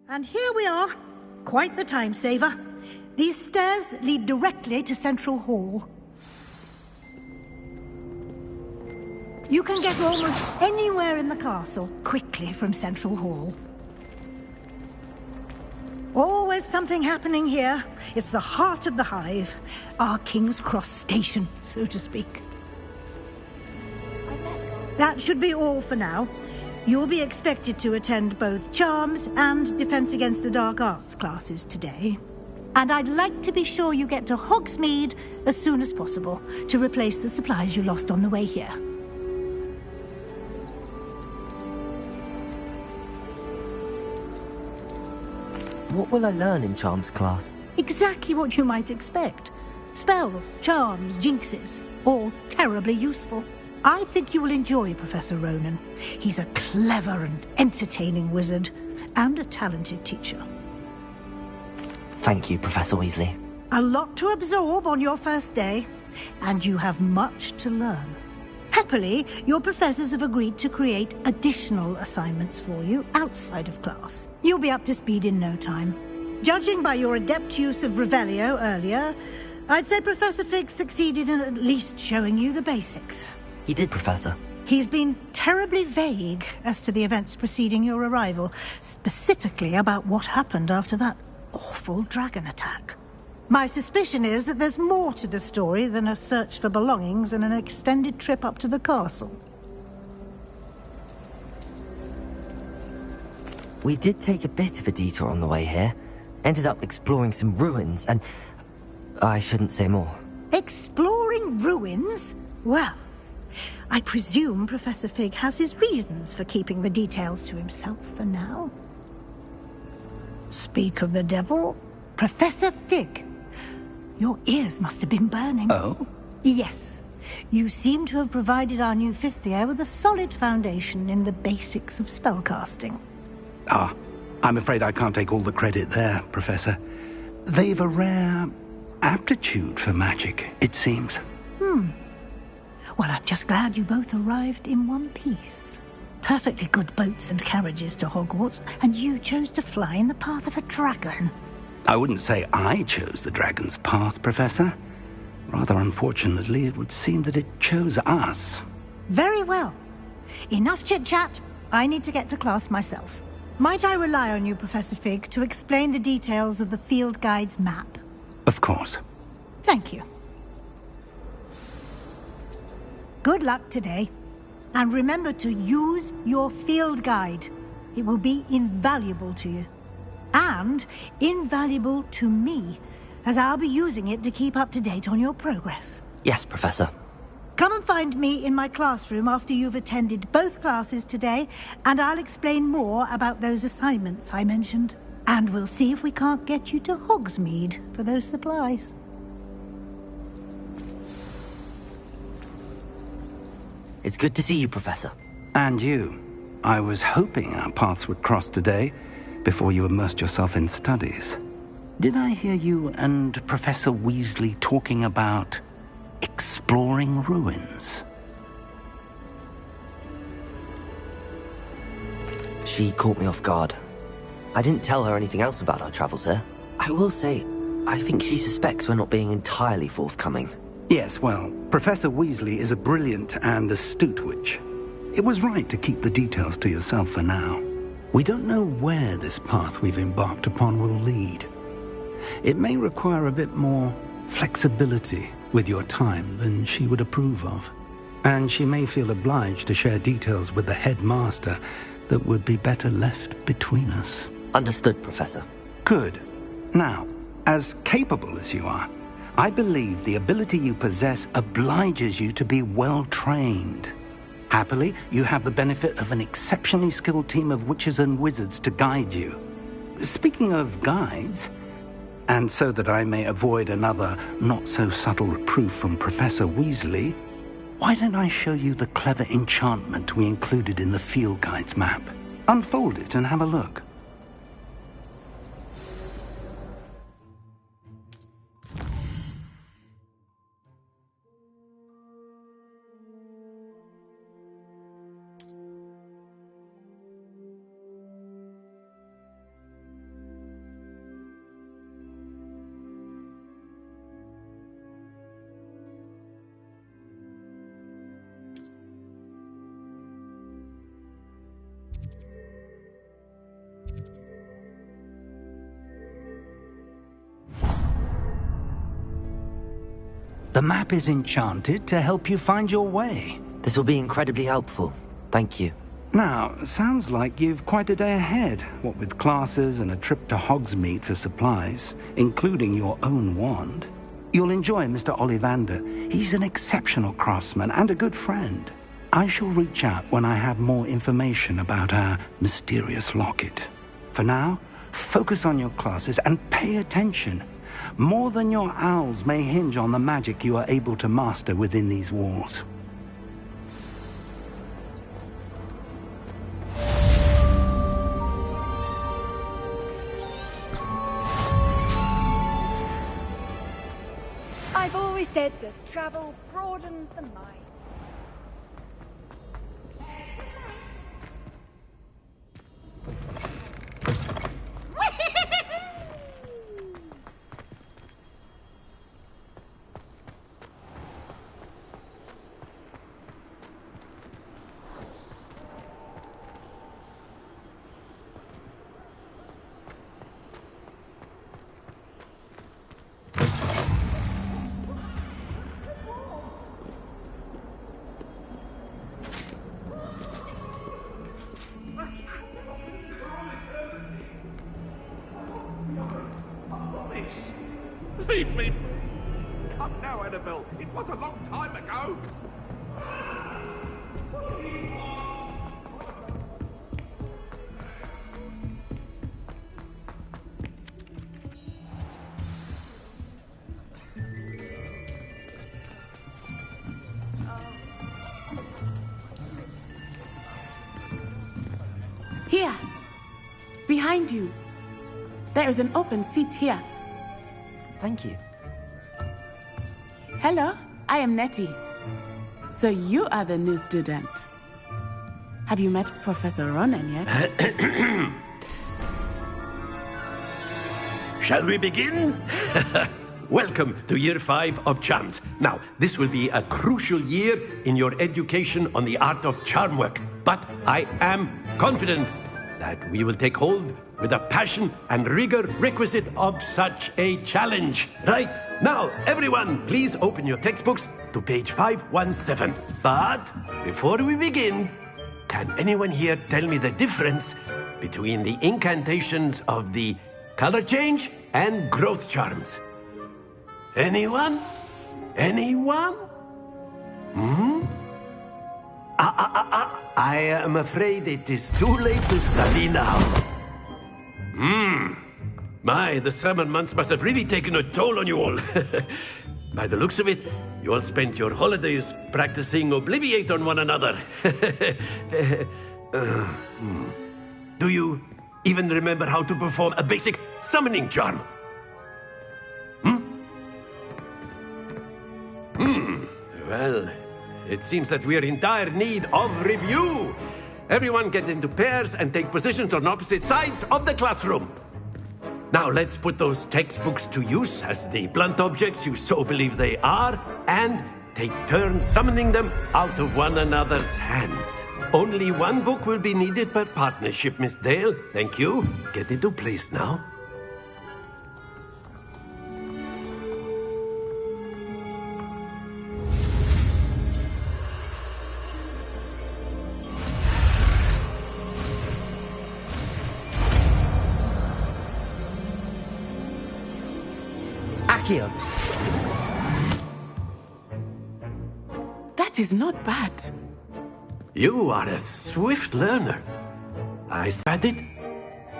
And here we are. Quite the time saver. These stairs lead directly to Central Hall. You can get almost anywhere in the castle quickly from Central Hall. Always something happening here. It's the heart of the hive. Our King's Cross station, so to speak. That should be all for now. You'll be expected to attend both Charms and Defense Against the Dark Arts classes today. And I'd like to be sure you get to Hogsmeade as soon as possible to replace the supplies you lost on the way here. What will I learn in Charms class? Exactly what you might expect. Spells, charms, jinxes, all terribly useful. I think you will enjoy Professor Ronan. He's a clever and entertaining wizard, and a talented teacher. Thank you, Professor Weasley. A lot to absorb on your first day, and you have much to learn. Happily, your professors have agreed to create additional assignments for you outside of class. You'll be up to speed in no time. Judging by your adept use of Revelio earlier, I'd say Professor Fig succeeded in at least showing you the basics. He did, Professor. He's been terribly vague as to the events preceding your arrival, specifically about what happened after that awful dragon attack. My suspicion is that there's more to the story than a search for belongings and an extended trip up to the castle. We did take a bit of a detour on the way here. Ended up exploring some ruins and... I shouldn't say more. Exploring ruins? Well, I presume Professor Fig has his reasons for keeping the details to himself for now. Speak of the devil, Professor Fig. Your ears must have been burning. Oh? Yes. You seem to have provided our new fifth year with a solid foundation in the basics of spellcasting. Ah, I'm afraid I can't take all the credit there, Professor. They've a rare aptitude for magic, it seems. Well, I'm just glad you both arrived in one piece. Perfectly good boats and carriages to Hogwarts, and you chose to fly in the path of a dragon. I wouldn't say I chose the dragon's path, Professor. Rather unfortunately, it would seem that it chose us. Very well. Enough chit-chat. I need to get to class myself. Might I rely on you, Professor Fig, to explain the details of the field guide's map? Of course. Thank you. Good luck today. And remember to use your field guide. It will be invaluable to you. And invaluable to me, as I'll be using it to keep up to date on your progress. Yes, Professor. Come and find me in my classroom after you've attended both classes today, and I'll explain more about those assignments I mentioned. And we'll see if we can't get you to Hogsmeade for those supplies. It's good to see you, Professor. And you. I was hoping our paths would cross today, before you immersed yourself in studies. Did I hear you and Professor Weasley talking about exploring ruins? She caught me off guard. I didn't tell her anything else about our travels here. I will say, I think she suspects we're not being entirely forthcoming. Yes, well, Professor Weasley is a brilliant and astute witch. It was right to keep the details to yourself for now. We don't know where this path we've embarked upon will lead. It may require a bit more flexibility with your time than she would approve of. And she may feel obliged to share details with the headmaster that would be better left between us. Understood, Professor. Good. Now, as capable as you are, I believe the ability you possess obliges you to be well trained. Happily, you have the benefit of an exceptionally skilled team of witches and wizards to guide you. Speaking of guides, and so that I may avoid another not-so-subtle reproof from Professor Weasley, why don't I show you the clever enchantment we included in the field guide's map? Unfold it and have a look. The map is enchanted to help you find your way. This will be incredibly helpful. Thank you. Now, sounds like you've quite a day ahead, what with classes and a trip to Hogsmeade for supplies, including your own wand. You'll enjoy Mr. Ollivander. He's an exceptional craftsman and a good friend. I shall reach out when I have more information about our mysterious locket. For now, focus on your classes and pay attention. More than your owls may hinge on the magic you are able to master within these walls. I've always said that travel broadens the mind. Leave me! Come now, Annabelle. It was a long time ago. Here. Behind you. There is an open seat here. Thank you. Hello, I am Nettie. So you are the new student. Have you met Professor Ronan yet? Shall we begin? Welcome to Year 5 of Charms. Now, this will be a crucial year in your education on the art of charm work. But I am confident that we will take hold with the passion and rigor requisite of such a challenge. Right, now, everyone, please open your textbooks to page 517. But before we begin, can anyone here tell me the difference between the incantations of the color change and growth charms. Anyone? Anyone? I am afraid it is too late to study now. My, the summer months must have really taken a toll on you all. By the looks of it, you all spent your holidays practicing Obliviate on one another. Do you even remember how to perform a basic summoning charm? Well, it seems that we are in dire need of review. Everyone get into pairs and take positions on opposite sides of the classroom. Now let's put those textbooks to use as the blunt objects you so believe they are, and take turns summoning them out of one another's hands. Only one book will be needed per partnership, Miss Dale. Thank you. Get into place now. Accio! That is not bad. You are a swift learner. I said it.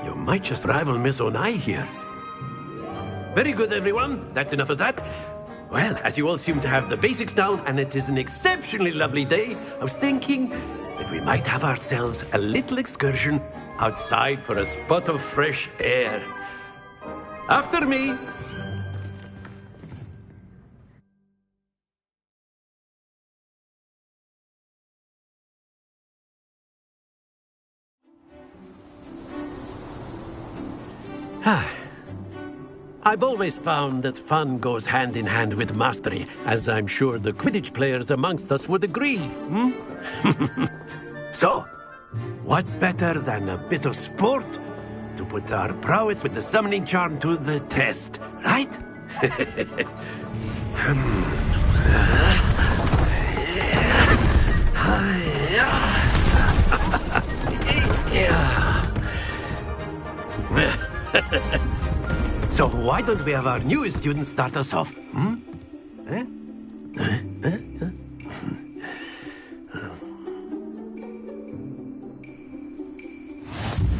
You might just rival Miss Onai here. Very good, everyone. That's enough of that. Well, as you all seem to have the basics down, and it is an exceptionally lovely day, I was thinking that we might have ourselves a little excursion outside for a spot of fresh air. After me. I've always found that fun goes hand in hand with mastery, as I'm sure the Quidditch players amongst us would agree. So, what better than a bit of sport to put our prowess with the summoning charm to the test, right? So why don't we have our newest student start us off?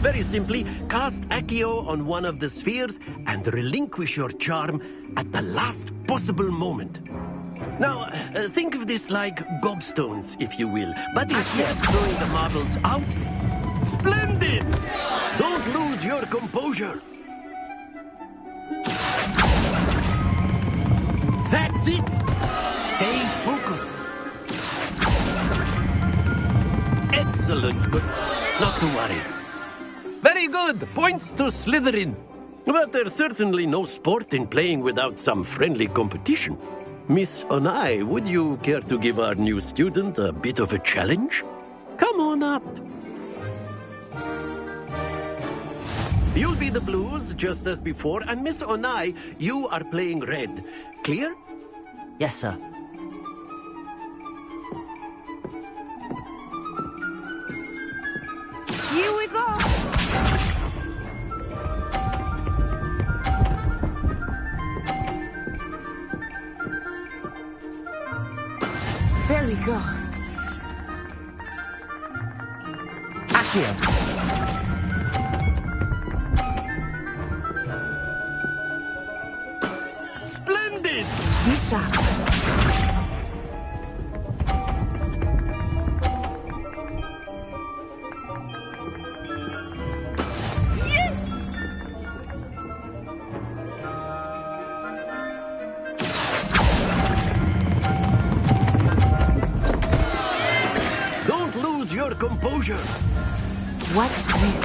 Very simply, cast Accio on one of the spheres and relinquish your charm at the last possible moment. Now, think of this like gobstones, if you will, but instead of throwing the marbles out, splendid! Don't lose your composure. That's it! Stay focused. Excellent, but not to worry. Very good! Points to Slytherin. But there's certainly no sport in playing without some friendly competition. Miss Onai, would you care to give our new student a bit of a challenge? Come on up. You'll be the blues, just as before, and Miss Onai, you are playing red. Clear? Yes, sir. Here we go! There we go. Accio! Splendid! Be sharp. Yes! Don't lose your composure. Watch this.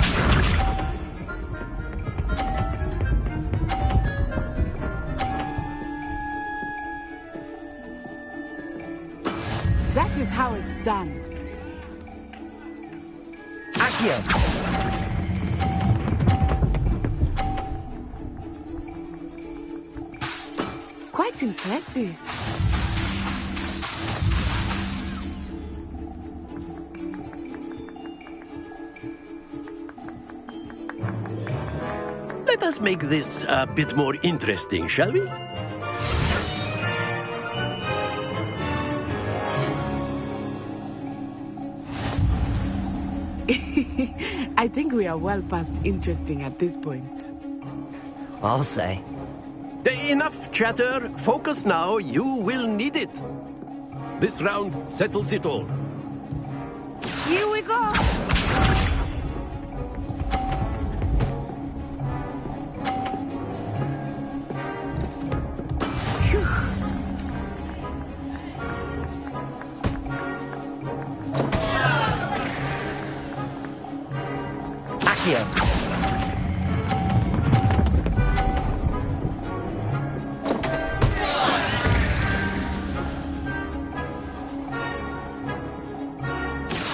That is how it's done. Accio! Quite impressive. Let us make this a bit more interesting, shall we? I think we are well past interesting at this point. I'll say. Enough chatter. Focus now. You will need it. This round settles it all. Here we go! Accio.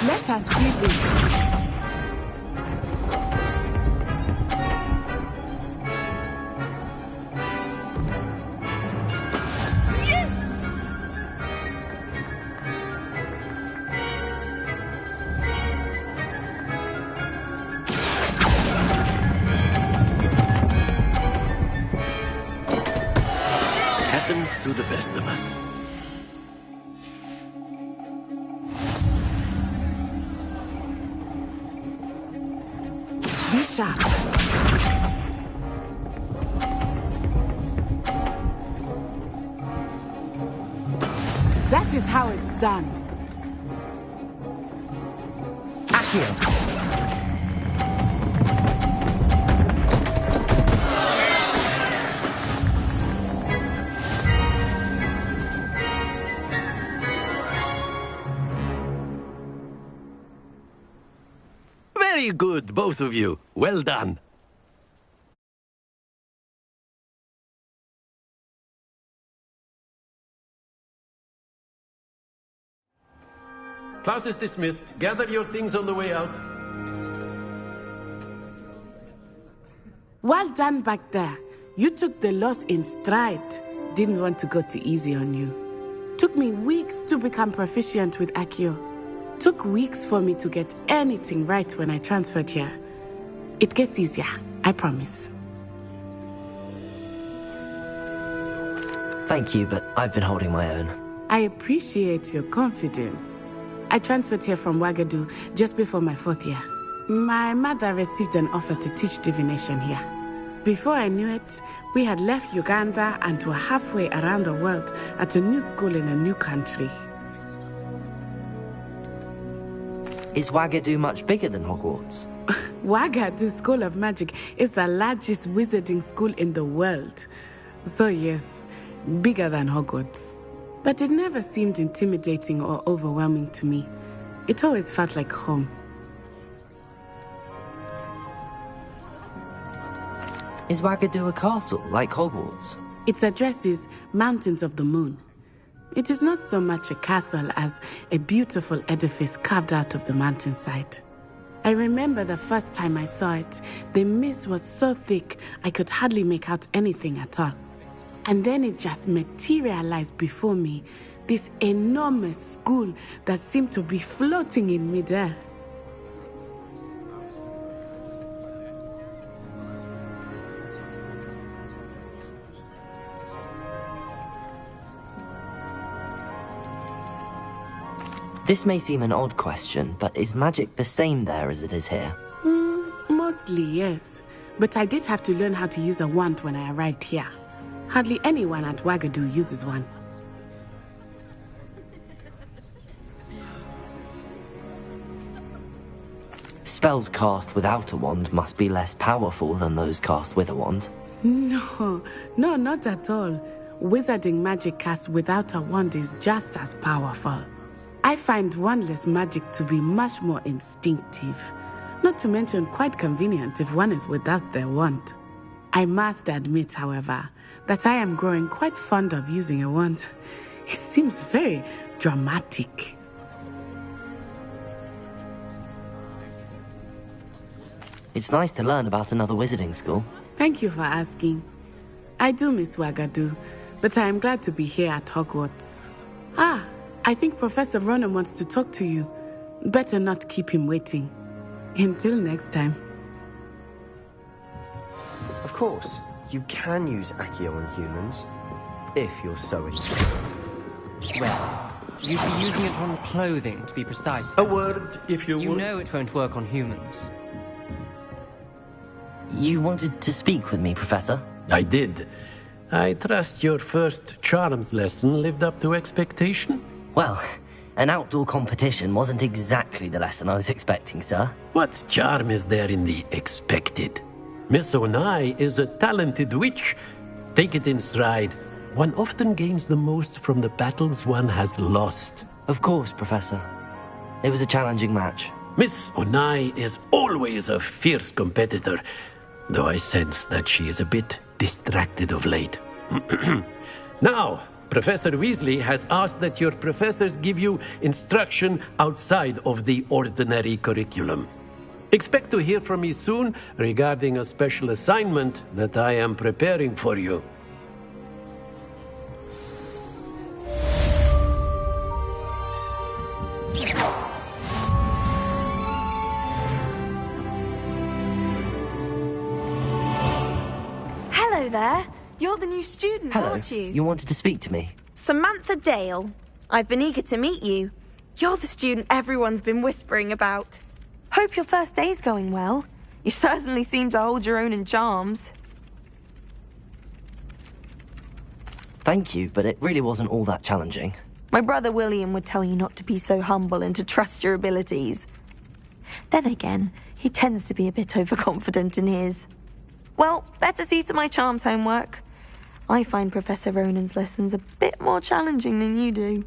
Let us see this. Happens to the best of us. Be sharp. That is how it's done. Accio. Very good, both of you. Well done. Class is dismissed. Gather your things on the way out. Well done back there. You took the loss in stride. Didn't want to go too easy on you. Took me weeks to become proficient with Accio. Took weeks for me to get anything right when I transferred here. It gets easier, I promise. Thank you, but I've been holding my own. I appreciate your confidence. I transferred here from Wagadu just before my 4th year. My mother received an offer to teach divination here. Before I knew it, we had left Uganda and were halfway around the world at a new school in a new country. Is Wagadu much bigger than Hogwarts? Wagadu School of Magic is the largest wizarding school in the world. So yes, bigger than Hogwarts. But it never seemed intimidating or overwhelming to me. It always felt like home. Is Wagadu a castle, like Hogwarts? Its address is Mountains of the Moon. It is not so much a castle as a beautiful edifice carved out of the mountainside. I remember the first time I saw it, the mist was so thick I could hardly make out anything at all. And then it just materialized before me, this enormous school that seemed to be floating in midair. This may seem an odd question, but is magic the same there as it is here? Mostly, yes. But I did have to learn how to use a wand when I arrived here. Hardly anyone at Wagadu uses one. Spells cast without a wand must be less powerful than those cast with a wand. No, not at all. Wizarding magic cast without a wand is just as powerful. I find wandless magic to be much more instinctive. Not to mention quite convenient if one is without their wand. I must admit, however, that I am growing quite fond of using a wand. It seems very dramatic. It's nice to learn about another wizarding school. Thank you for asking. I do miss Wagadu, but I am glad to be here at Hogwarts. I think Professor Ronan wants to talk to you. Better not keep him waiting. Until next time. Of Of course, you can use Accio on humans, if you're so interested. Well, you'd be using it on clothing, to be precise. A word, if you would. You know it won't work on humans. You wanted to speak with me, Professor? I did. I trust your first charms lesson lived up to expectation? Well, an outdoor competition wasn't exactly the lesson I was expecting, sir. What charm is there in the expected? Miss Onai is a talented witch. Take it in stride. One often gains the most from the battles one has lost. Of course, Professor. It was a challenging match. Miss Onai is always a fierce competitor, though I sense that she is a bit distracted of late. Now, Professor Weasley has asked that your professors give you instruction outside of the ordinary curriculum. Expect to hear from me soon regarding a special assignment that I am preparing for you. Hello there. You're the new student, Hello. aren't you? You wanted to speak to me? Samantha Dale. I've been eager to meet you. You're the student everyone's been whispering about. Hope your first day's going well. You certainly seem to hold your own in charms. Thank you, but it really wasn't all that challenging. My brother William would tell you not to be so humble and to trust your abilities. Then again, he tends to be a bit overconfident in his. Well, better see to my charms homework. I find Professor Ronan's lessons a bit more challenging than you do.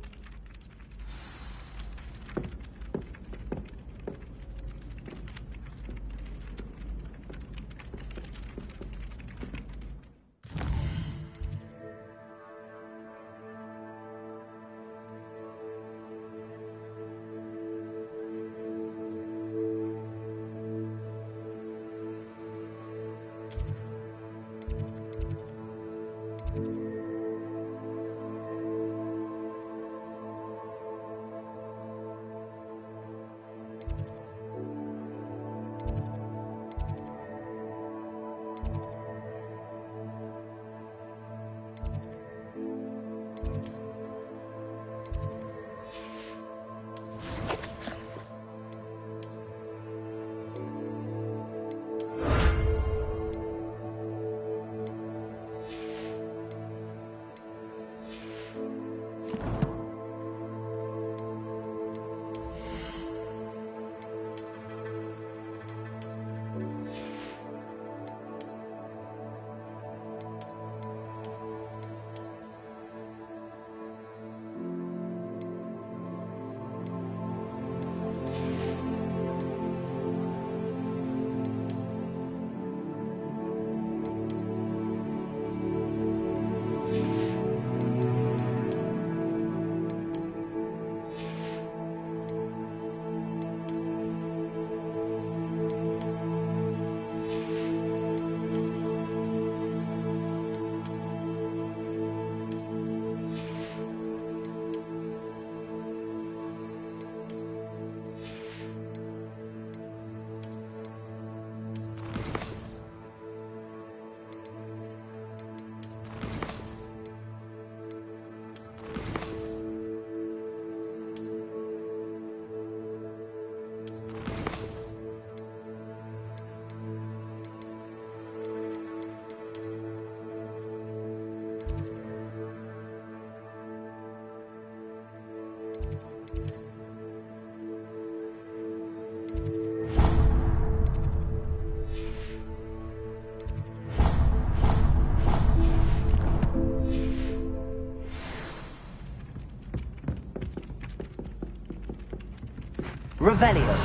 Revelio.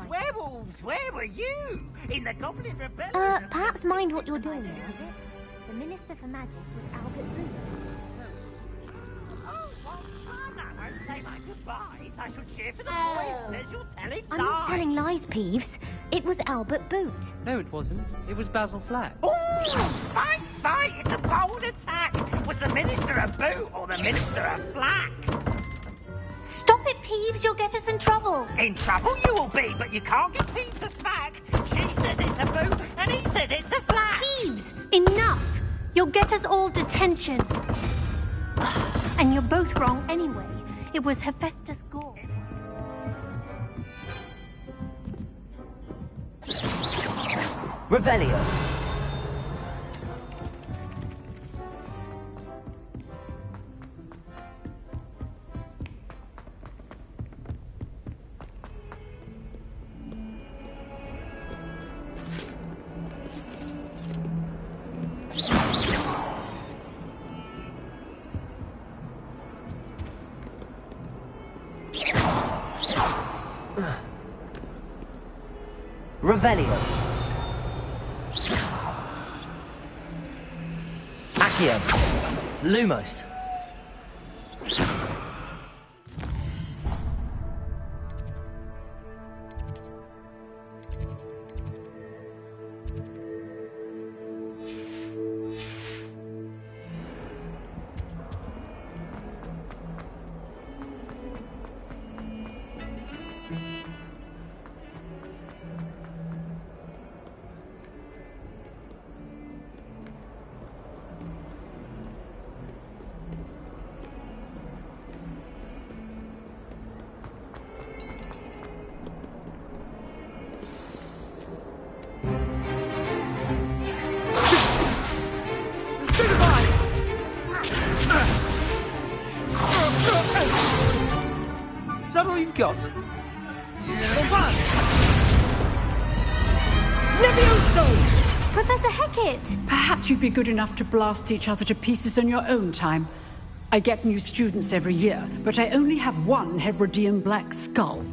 Werewolves, where were you? In the Goblin Rebellion? Perhaps mind what you're doing there, Albert. The Minister for Magic was Albert Booth. Oh, what fun! I won't say my goodbyes. I shall cheer for the boy. Says you're telling lies. I'm not telling lies, Peeves. It was Albert Boot. No, it wasn't. It was Basil Flack. Oh, fight! It's a bold attack. Was the Minister a boot or the Minister a flack? Stop it, Peeves. You'll get us in trouble. In trouble you will be, but you can't get Peeves a smack. She says it's a boot, and he says it's a flat. Thieves! Enough! You'll get us all detention. And you're both wrong anyway. It was Hephaestus Gore. Revelio. Revelio. Accio. Lumos. Is that all you've got? Levioso! Professor Hecat! Perhaps you'd be good enough to blast each other to pieces in your own time. I get new students every year, but I only have one Hebridean black skull.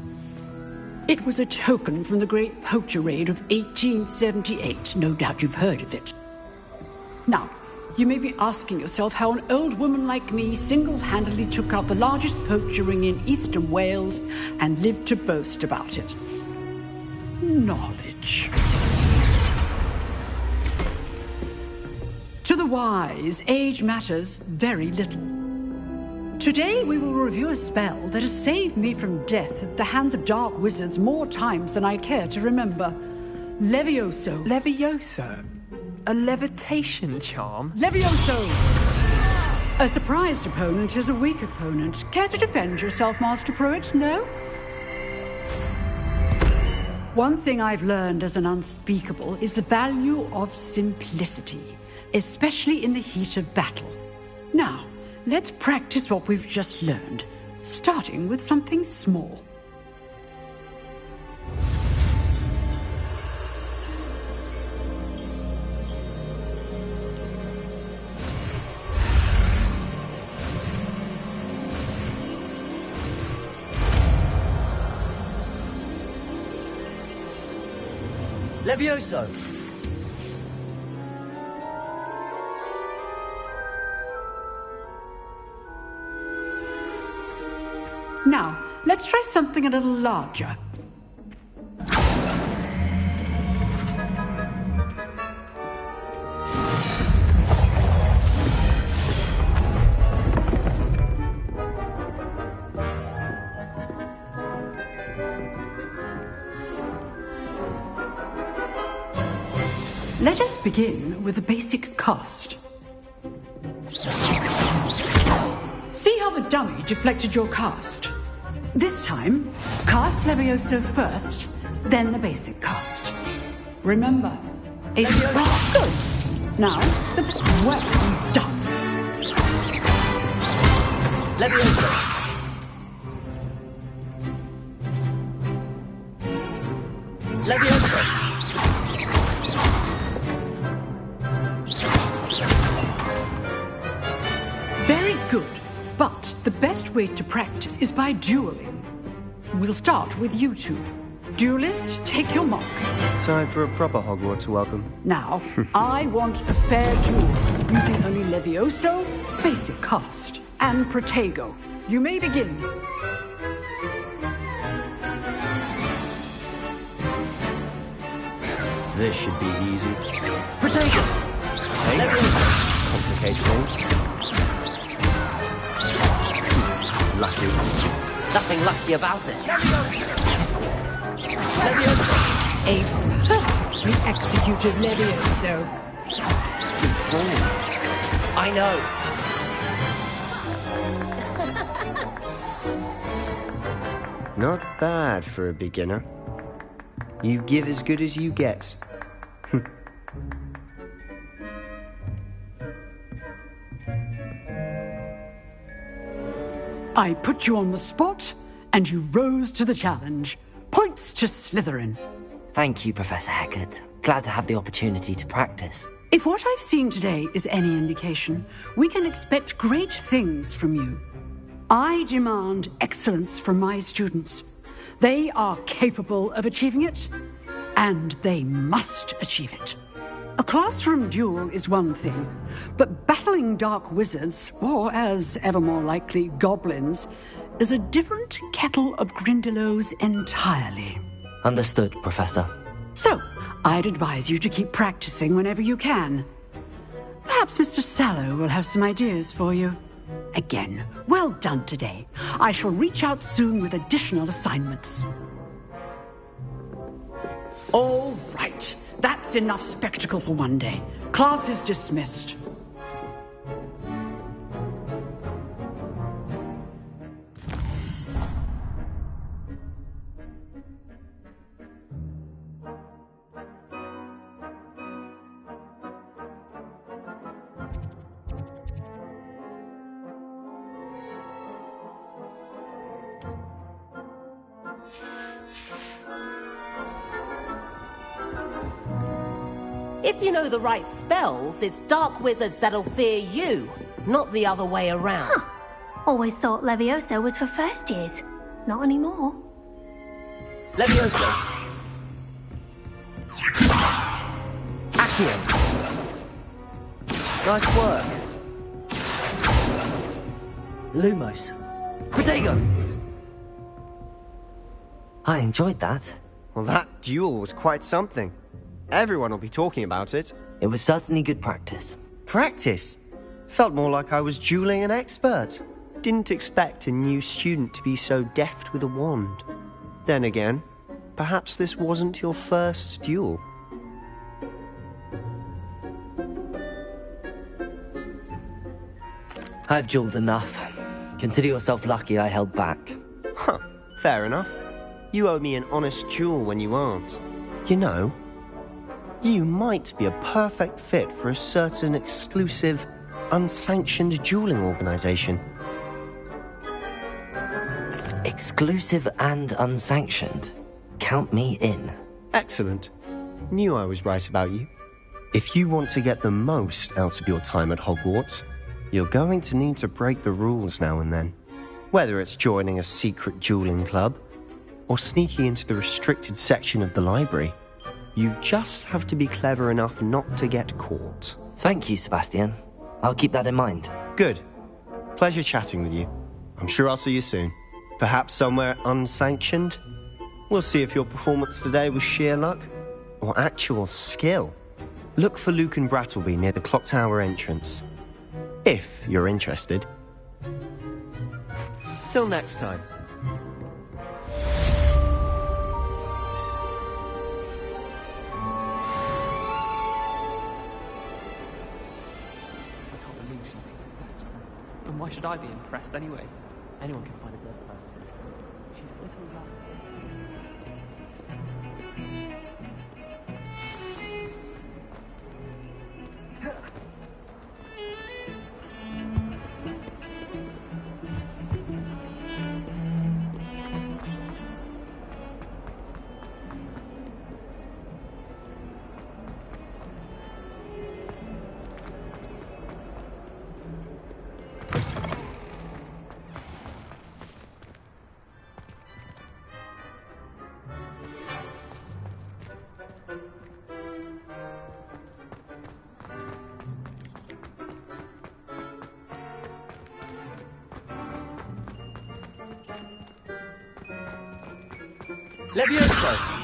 It was a token from the Great Poacher Raid of 1878. No doubt you've heard of it. Now, you may be asking yourself how an old woman like me single-handedly took out the largest poacher ring in eastern Wales and lived to boast about it. Knowledge. To the wise, age matters very little. Today we will review a spell that has saved me from death at the hands of dark wizards more times than I care to remember. Levioso. Levioso? A levitation charm? Levioso! A surprised opponent is a weak opponent. Care to defend yourself, Master Pruitt? No? One thing I've learned as an unspeakable is the value of simplicity, especially in the heat of battle. Now, let's practice what we've just learned, starting with something small. Levioso! Now, let's try something a little larger. Let us begin with a basic cast. See how the dummy deflected your cast? This time, cast Levioso first, then the basic cast. Remember, good. Now, well done. Levioso. Levioso. Very good, but the best way to practice is by dueling. We'll start with you two. Duelists, take your marks. Time for a proper Hogwarts welcome. Now, I want a fair duel, using only Levioso, basic cast, and Protego. You may begin. This should be easy. Protego! Complicates things. Lucky. Nothing lucky about it. A perfect We executed Levioso. I know. Not bad for a beginner. You give as good as you get. I put you on the spot, and you rose to the challenge. Points to Slytherin. Thank you, Professor Hecat. Glad to have the opportunity to practice. If what I've seen today is any indication, we can expect great things from you. I demand excellence from my students. They are capable of achieving it, and they must achieve it. A classroom duel is one thing, but battling dark wizards, or as ever more likely, goblins, is a different kettle of Grindylows entirely. Understood, Professor. So, I'd advise you to keep practicing whenever you can. Perhaps Mr. Sallow will have some ideas for you. Again, well done today. I shall reach out soon with additional assignments. All right. That's enough spectacle for one day. Class is dismissed. If you know the right spells, it's dark wizards that'll fear you, not the other way around. Huh. Always thought Levioso was for first years. Not anymore. Levioso! Accio! Nice work. Lumos. Protego! I enjoyed that. Well, that duel was quite something. Everyone will be talking about it. It was certainly good practice. Practice? Felt more like I was dueling an expert. Didn't expect a new student to be so deft with a wand. Then again, perhaps this wasn't your first duel. I've dueled enough. Consider yourself lucky I held back. Huh, fair enough. You owe me an honest duel when you aren't. You know, you might be a perfect fit for a certain exclusive, unsanctioned dueling organization. Exclusive and unsanctioned. Count me in. Excellent. Knew I was right about you. If you want to get the most out of your time at Hogwarts, you're going to need to break the rules now and then. Whether it's joining a secret dueling club, or sneaking into the restricted section of the library, you just have to be clever enough not to get caught. Thank you, Sebastian. I'll keep that in mind. Good. Pleasure chatting with you. I'm sure I'll see you soon. Perhaps somewhere unsanctioned? We'll see if your performance today was sheer luck or actual skill. Look for Luke and Brattleby near the clock tower entrance. If you're interested. Till next time. And why should I be impressed anyway? Anyone can find a dead plant. She's a little rat. Levioso!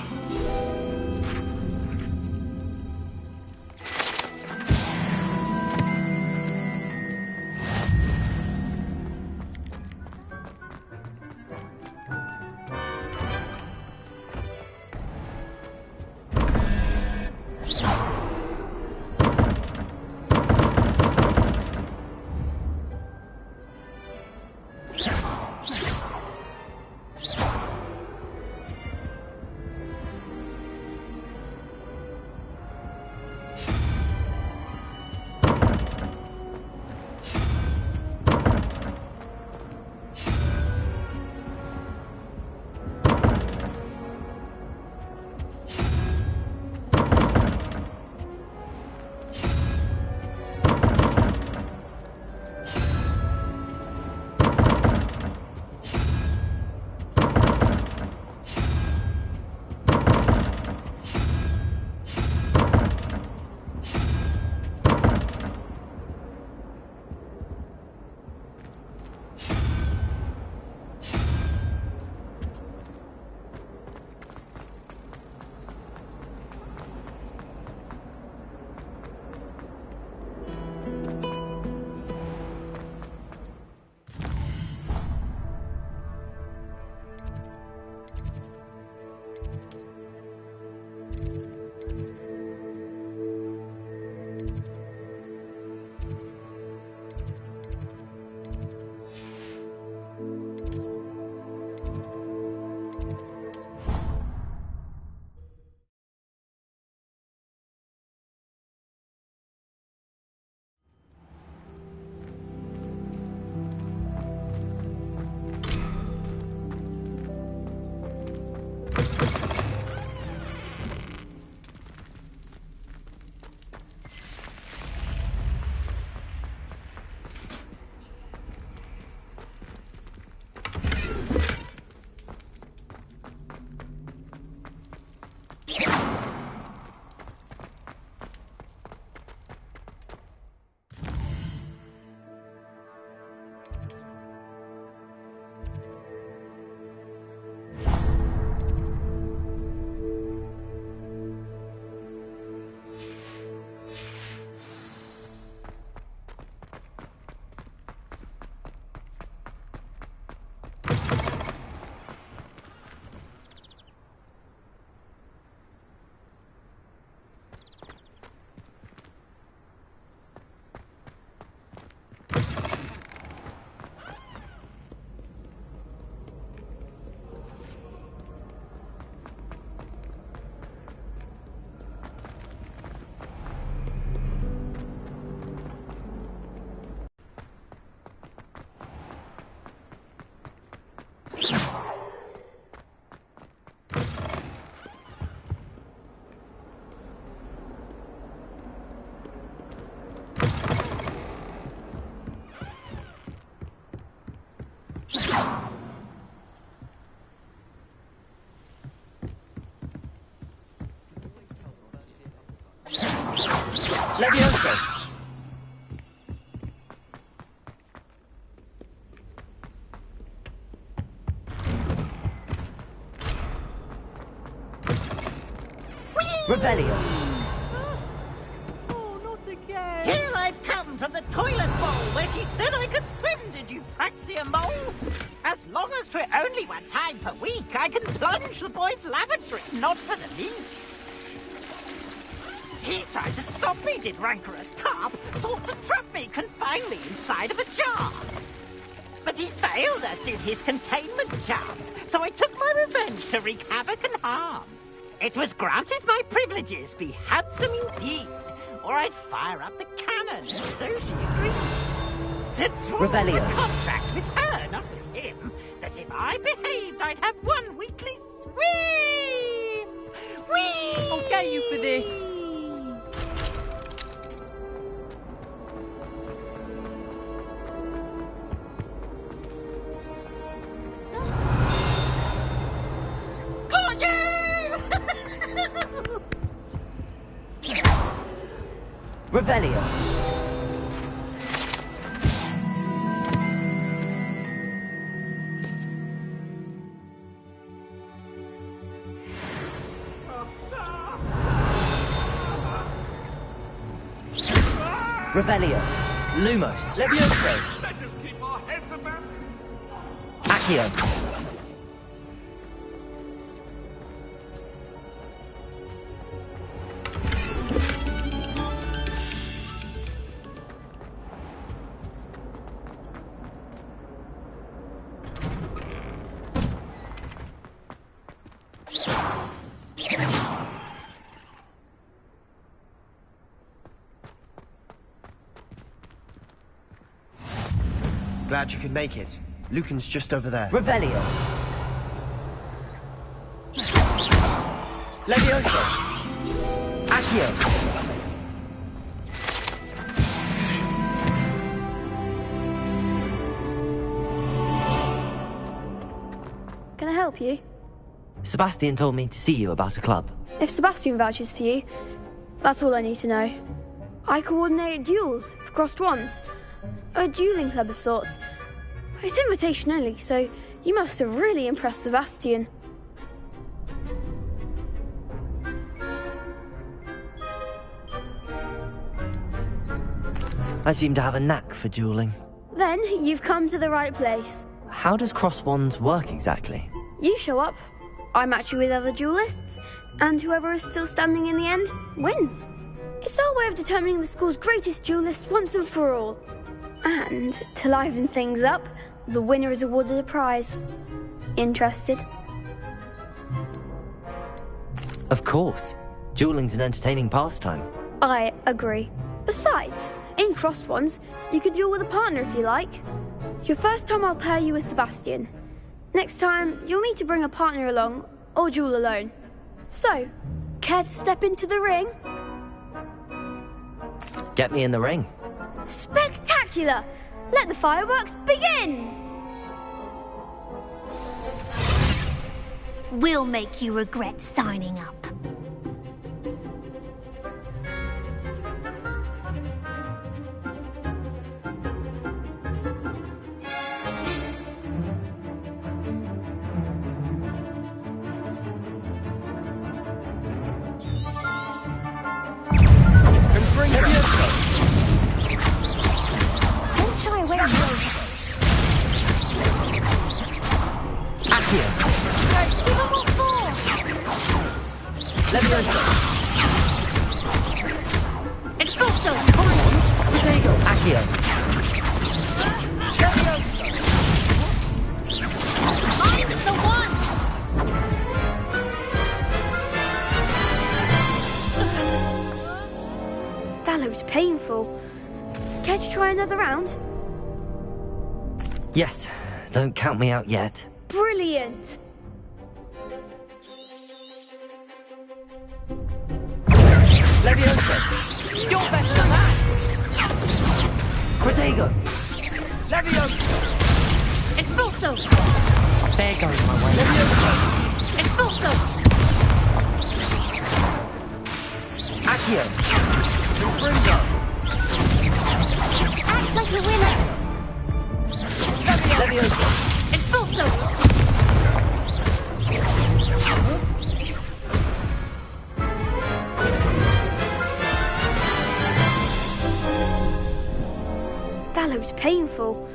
Levioso! Revelio! Oh, not again! Here I've come from the toilet bowl where she said I could swim, did you praxia mole? As long as 'twere only one time per week, I can plunge the boy's lavatory, not for the leak. He tried to stop me, did rancorous carp, sought to trap me, confine me inside of a jar. But he failed, as did his containment charms, so I took my revenge to wreak havoc and harm. It was granted my privileges be handsome indeed, or I'd fire up the cannon, and so she agreed. To draw Revelio. a contract with her, not with him, that if I behaved, I'd have one weekly swim. Whee! I'll get you for this. Got you! Revelio! Revelio! Lumos! Levioso! Let's just keep our heads about it. Accio! Glad you could make it. Lucan's just over there. Revelio! Levioso! Accio! Can I help you? Sebastian told me to see you about a club. If Sebastian vouches for you, that's all I need to know. I coordinate duels for crossed wands. A dueling club of sorts. It's invitation only, so you must have really impressed Sebastian. I seem to have a knack for dueling. Then you've come to the right place. How does cross wands work exactly? You show up, I match you with other duelists, and whoever is still standing in the end wins. It's our way of determining the school's greatest duelist once and for all. And to liven things up, the winner is awarded a prize. Interested? Of course. Dueling's an entertaining pastime. I agree. Besides, in crossed ones, you could duel with a partner if you like. Your first time I'll pair you with Sebastian. Next time, you'll need to bring a partner along, or duel alone. So, care to step into the ring? Get me in the ring. Spectacular! Let the fireworks begin! We'll make you regret signing up. Don't shy away from me. Accio! Give them what for! Levioso! Expulso! Come on! There you go! Accio! I'm the one! That looks painful. Care to try another round? Yes. Don't count me out yet. Brilliant! Levioso! You're better than that! Protego! Levioso! Expulso! There goes my way. Expulso! Accio! Confringo! looks painful.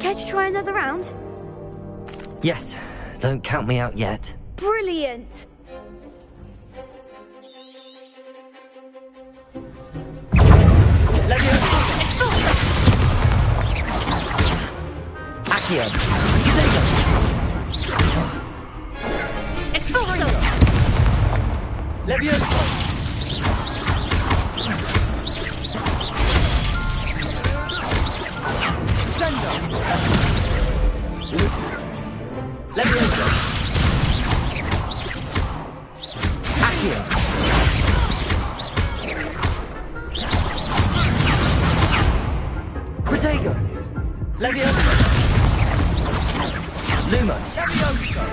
Care to try another round? Yes, don't count me out yet. Brilliant! Accio! Exploring! Levioso! Levioso! Accio! Protego! Levioso! Lumos! Levioso!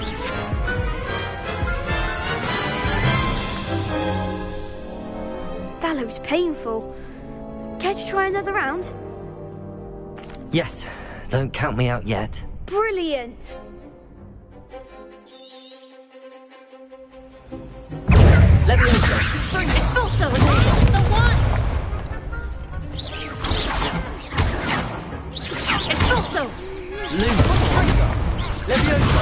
That looks painful. Care to try another round? Yes, don't count me out yet. Brilliant! Levioso! Expulso! The one! Expulso! Lumos! Levioso!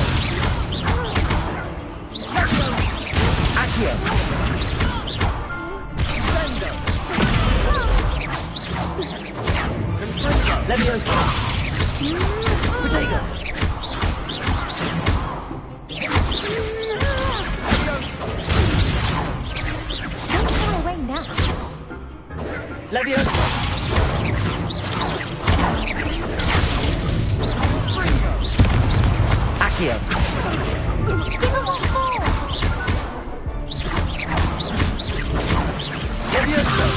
Accio! Levioso! Protego! Don't far away now. Levioso! Accio! Give him one more! Levioso!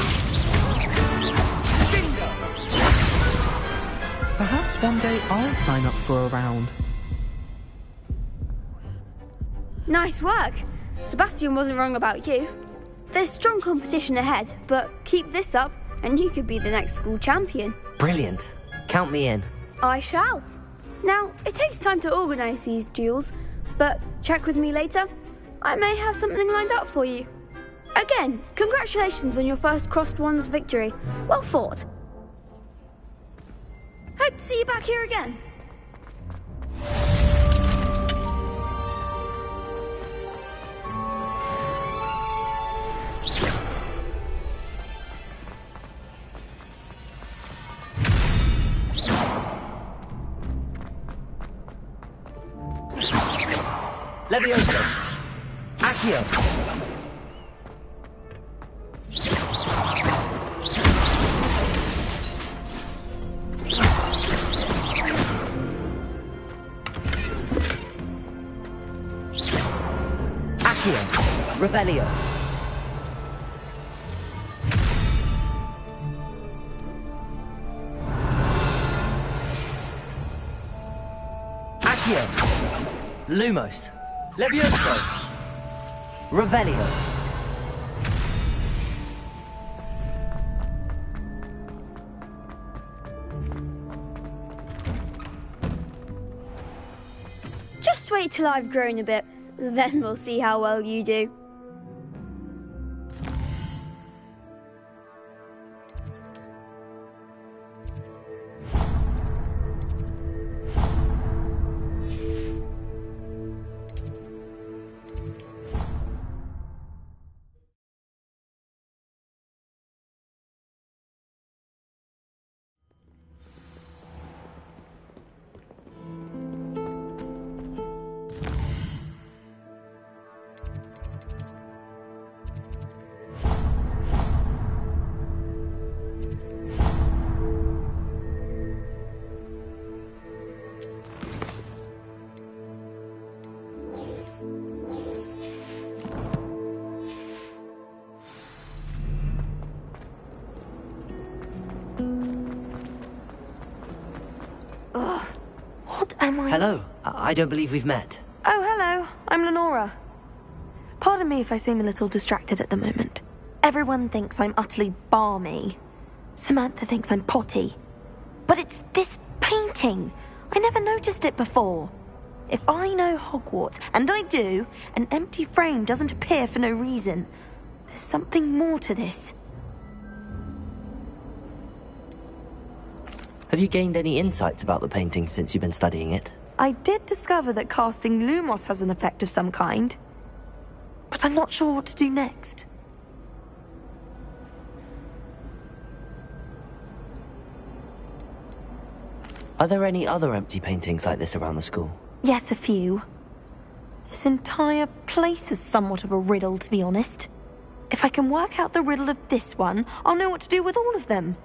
Perhaps one day I'll sign up for a round. Nice work! Sebastian wasn't wrong about you. There's strong competition ahead, but keep this up and you could be the next school champion. Brilliant. Count me in. I shall. Now, it takes time to organise these duels, but check with me later. I may have something lined up for you. Again, congratulations on your first Crossed Wands victory. Well fought. Hope to see you back here again. Levioso! Accio! Accio! Revelio! Accio! Lumos! Levioso! Revelio! Just wait till I've grown a bit, then we'll see how well you do. Hello. I don't believe we've met. Oh, hello. I'm Lenora. Pardon me if I seem a little distracted at the moment. Everyone thinks I'm utterly balmy. Samantha thinks I'm potty. But it's this painting. I never noticed it before. If I know Hogwarts, and I do, an empty frame doesn't appear for no reason. There's something more to this. Have you gained any insights about the painting since you've been studying it? I did discover that casting Lumos has an effect of some kind, but I'm not sure what to do next. Are there any other empty paintings like this around the school? Yes, a few. This entire place is somewhat of a riddle, to be honest. If I can work out the riddle of this one, I'll know what to do with all of them.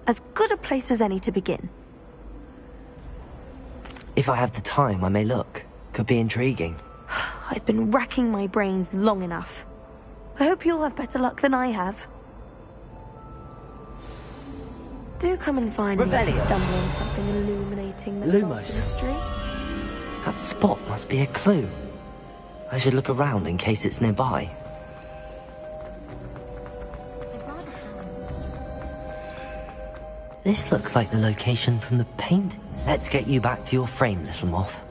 As good a place as any to begin. If I have the time, I may look. Could be intriguing. I've been racking my brains long enough. I hope you'll have better luck than I have. Do come and find me if you stumble on something illuminating the Lumos. mystery. That spot must be a clue. I should look around in case it's nearby. This looks like the location from the paint. Let's get you back to your frame, little moth.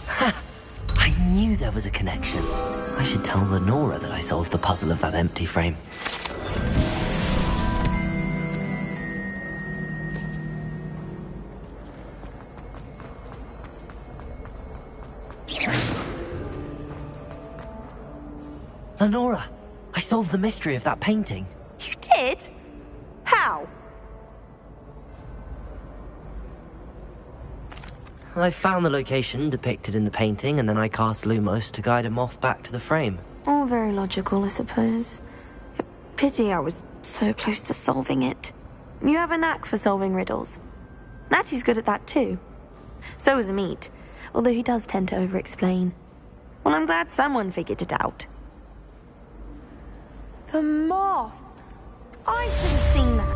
Ha! I knew there was a connection. I should tell Lenora that I solved the puzzle of that empty frame. Lenora, I solved the mystery of that painting. You did? How? I found the location depicted in the painting, and then I cast Lumos to guide a moth back to the frame. All very logical, I suppose. Pity I was so close to solving it. You have a knack for solving riddles. Natty's good at that too. So is Amit, although he does tend to over-explain. Well, I'm glad someone figured it out. The moth! I should have seen that.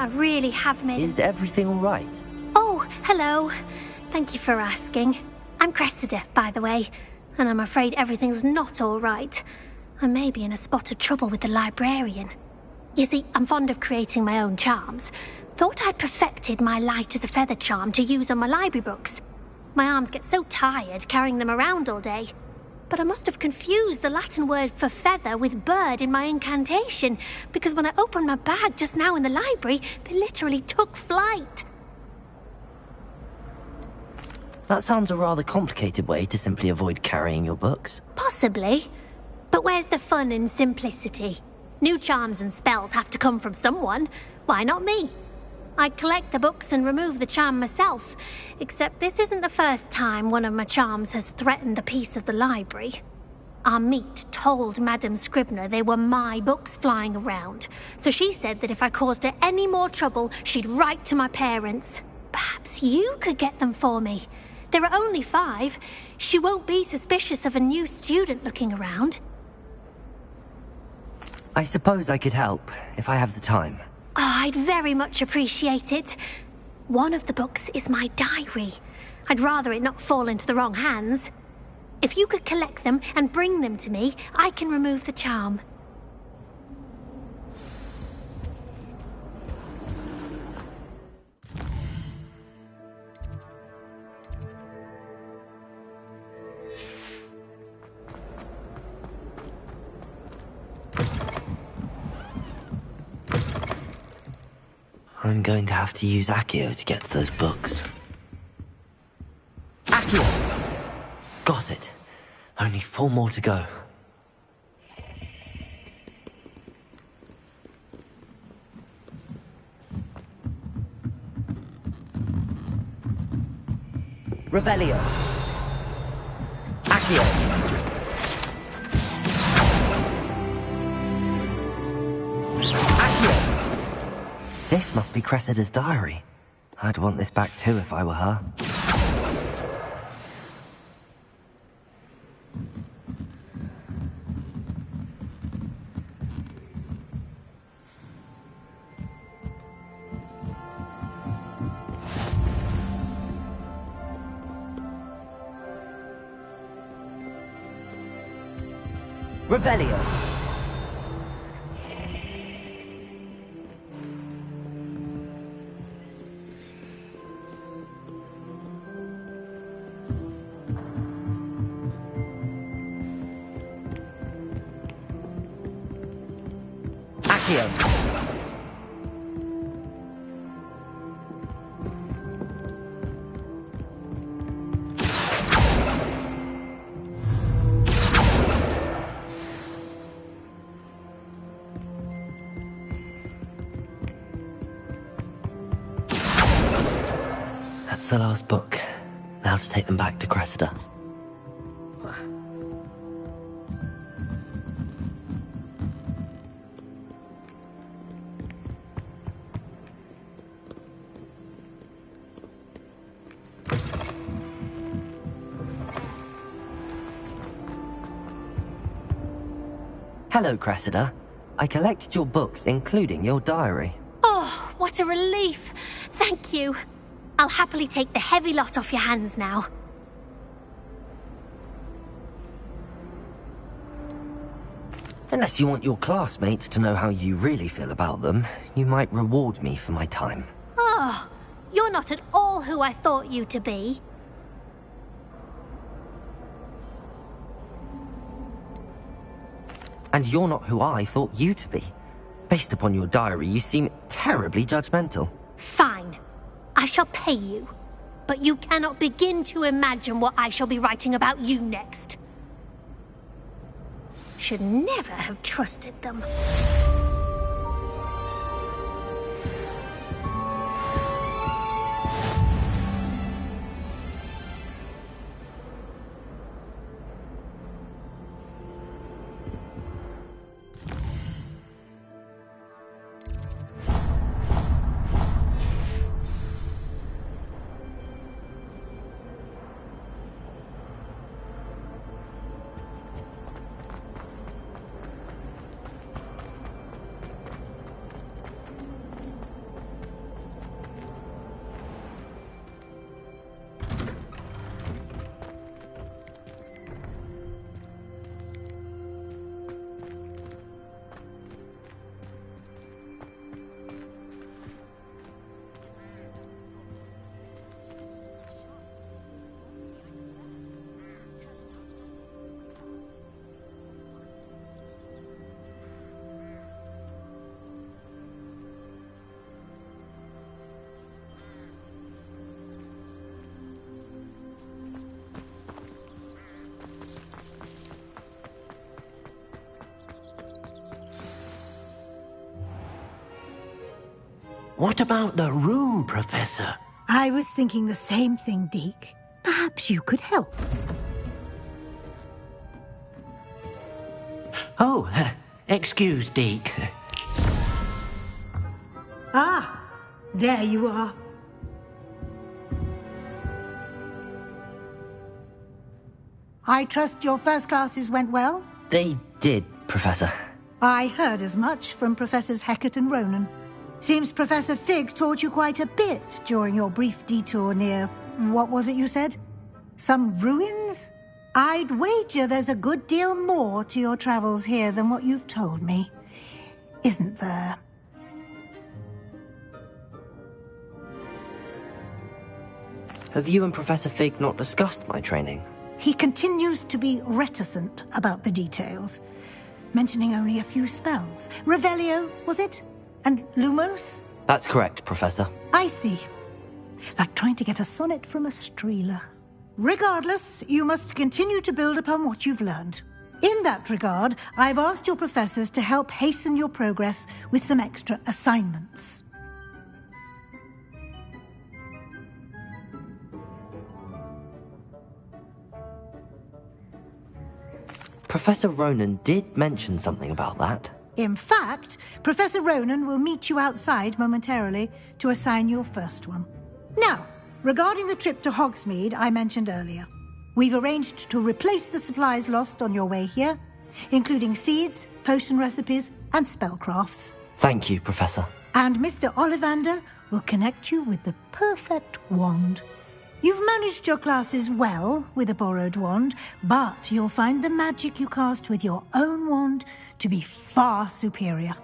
I really have made... Is everything all right? Oh, hello. Thank you for asking. I'm Cressida, by the way, and I'm afraid everything's not all right. I may be in a spot of trouble with the librarian. You see, I'm fond of creating my own charms. Thought I'd perfected my light as a feather charm to use on my library books. My arms get so tired carrying them around all day. But I must have confused the Latin word for feather with bird in my incantation, because when I opened my bag just now in the library, they literally took flight. That sounds a rather complicated way to simply avoid carrying your books. Possibly. But where's the fun in simplicity? New charms and spells have to come from someone. Why not me? I collect the books and remove the charm myself, except this isn't the first time one of my charms has threatened the peace of the library. Our meet told Madame Scribner they were my books flying around, so she said that if I caused her any more trouble, she'd write to my parents. Perhaps you could get them for me. There are only 5. She won't be suspicious of a new student looking around. I suppose I could help, if I have the time. Oh, I'd very much appreciate it. One of the books is my diary. I'd rather it not fall into the wrong hands. If you could collect them and bring them to me, I can remove the charm. I'm going to have to use Accio to get to those books. Accio! Got it. Only 4 more to go. Revelio. Accio. This must be Cressida's diary. I'd want this back too if I were her. Revelio. That's the last book. Now to take them back to Cressida. Hello, Cressida. I collected your books, including your diary. Oh, what a relief. Thank you. I'll happily take the heavy lot off your hands now. Unless you want your classmates to know how you really feel about them, you might reward me for my time. Oh, you're not at all who I thought you to be. And you're not who I thought you to be. Based upon your diary, you seem terribly judgmental. Fine. I shall pay you. But you cannot begin to imagine what I shall be writing about you next. Should never have trusted them. What about the room, Professor? I was thinking the same thing, Deke. Perhaps you could help. Oh, excuse, Deke. Ah, there you are. I trust your first classes went well? They did, Professor. I heard as much from Professors Hecat and Ronan. Seems Professor Fig taught you quite a bit during your brief detour near... what was it you said? Some ruins? I'd wager there's a good deal more to your travels here than what you've told me. Isn't there? Have you and Professor Fig not discussed my training? He continues to be reticent about the details, mentioning only a few spells. Revelio, was it? And Lumos? That's correct, Professor. I see. Like trying to get a sonnet from a streeler. Regardless, you must continue to build upon what you've learned. In that regard, I've asked your professors to help hasten your progress with some extra assignments. Professor Ronan did mention something about that. In fact, Professor Ronan will meet you outside momentarily to assign your first one. Now, regarding the trip to Hogsmeade I mentioned earlier, we've arranged to replace the supplies lost on your way here, including seeds, potion recipes, and spellcrafts. Thank you, Professor. And Mr. Ollivander will connect you with the perfect wand. You've managed your classes well with a borrowed wand, but you'll find the magic you cast with your own wand to be far superior.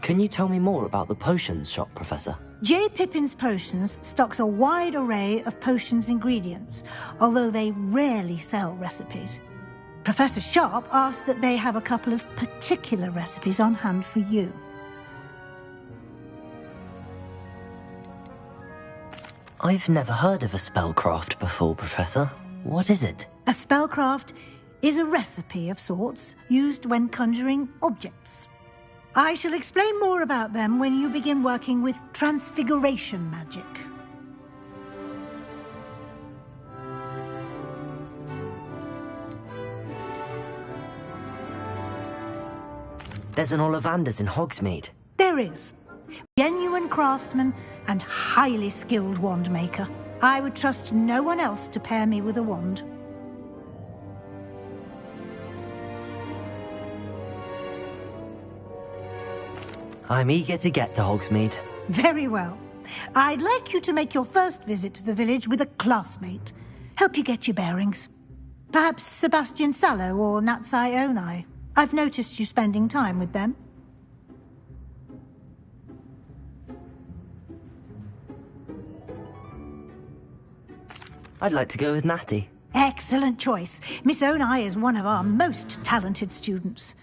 Can you tell me more about the potions shop, Professor? J. Pippin's Potions stocks a wide array of potions ingredients, although they rarely sell recipes. Professor Sharp asked that they have a couple of particular recipes on hand for you. I've never heard of a spellcraft before, Professor. What is it? A spellcraft is a recipe of sorts used when conjuring objects. I shall explain more about them when you begin working with transfiguration magic. There's an Ollivander's in Hogsmeade. There is. Genuine craftsman and highly skilled wand maker. I would trust no one else to pair me with a wand. I'm eager to get to Hogsmeade. Very well. I'd like you to make your first visit to the village with a classmate. Help you get your bearings. Perhaps Sebastian Sallow or Natsai Onai. I've noticed you spending time with them. I'd like to go with Natty. Excellent choice. Miss Onai is one of our most talented students.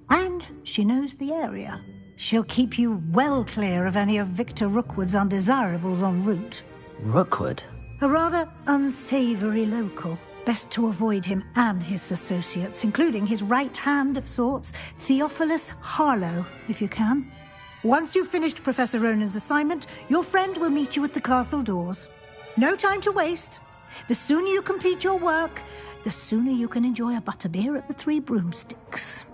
And she knows the area. She'll keep you well clear of any of Victor Rookwood's undesirables en route. Rookwood? A rather unsavory local. Best to avoid him and his associates, including his right hand of sorts, Theophilus Harlow, if you can. Once you've finished Professor Ronan's assignment, your friend will meet you at the castle doors. No time to waste. The sooner you complete your work, the sooner you can enjoy a butterbeer at the Three Broomsticks.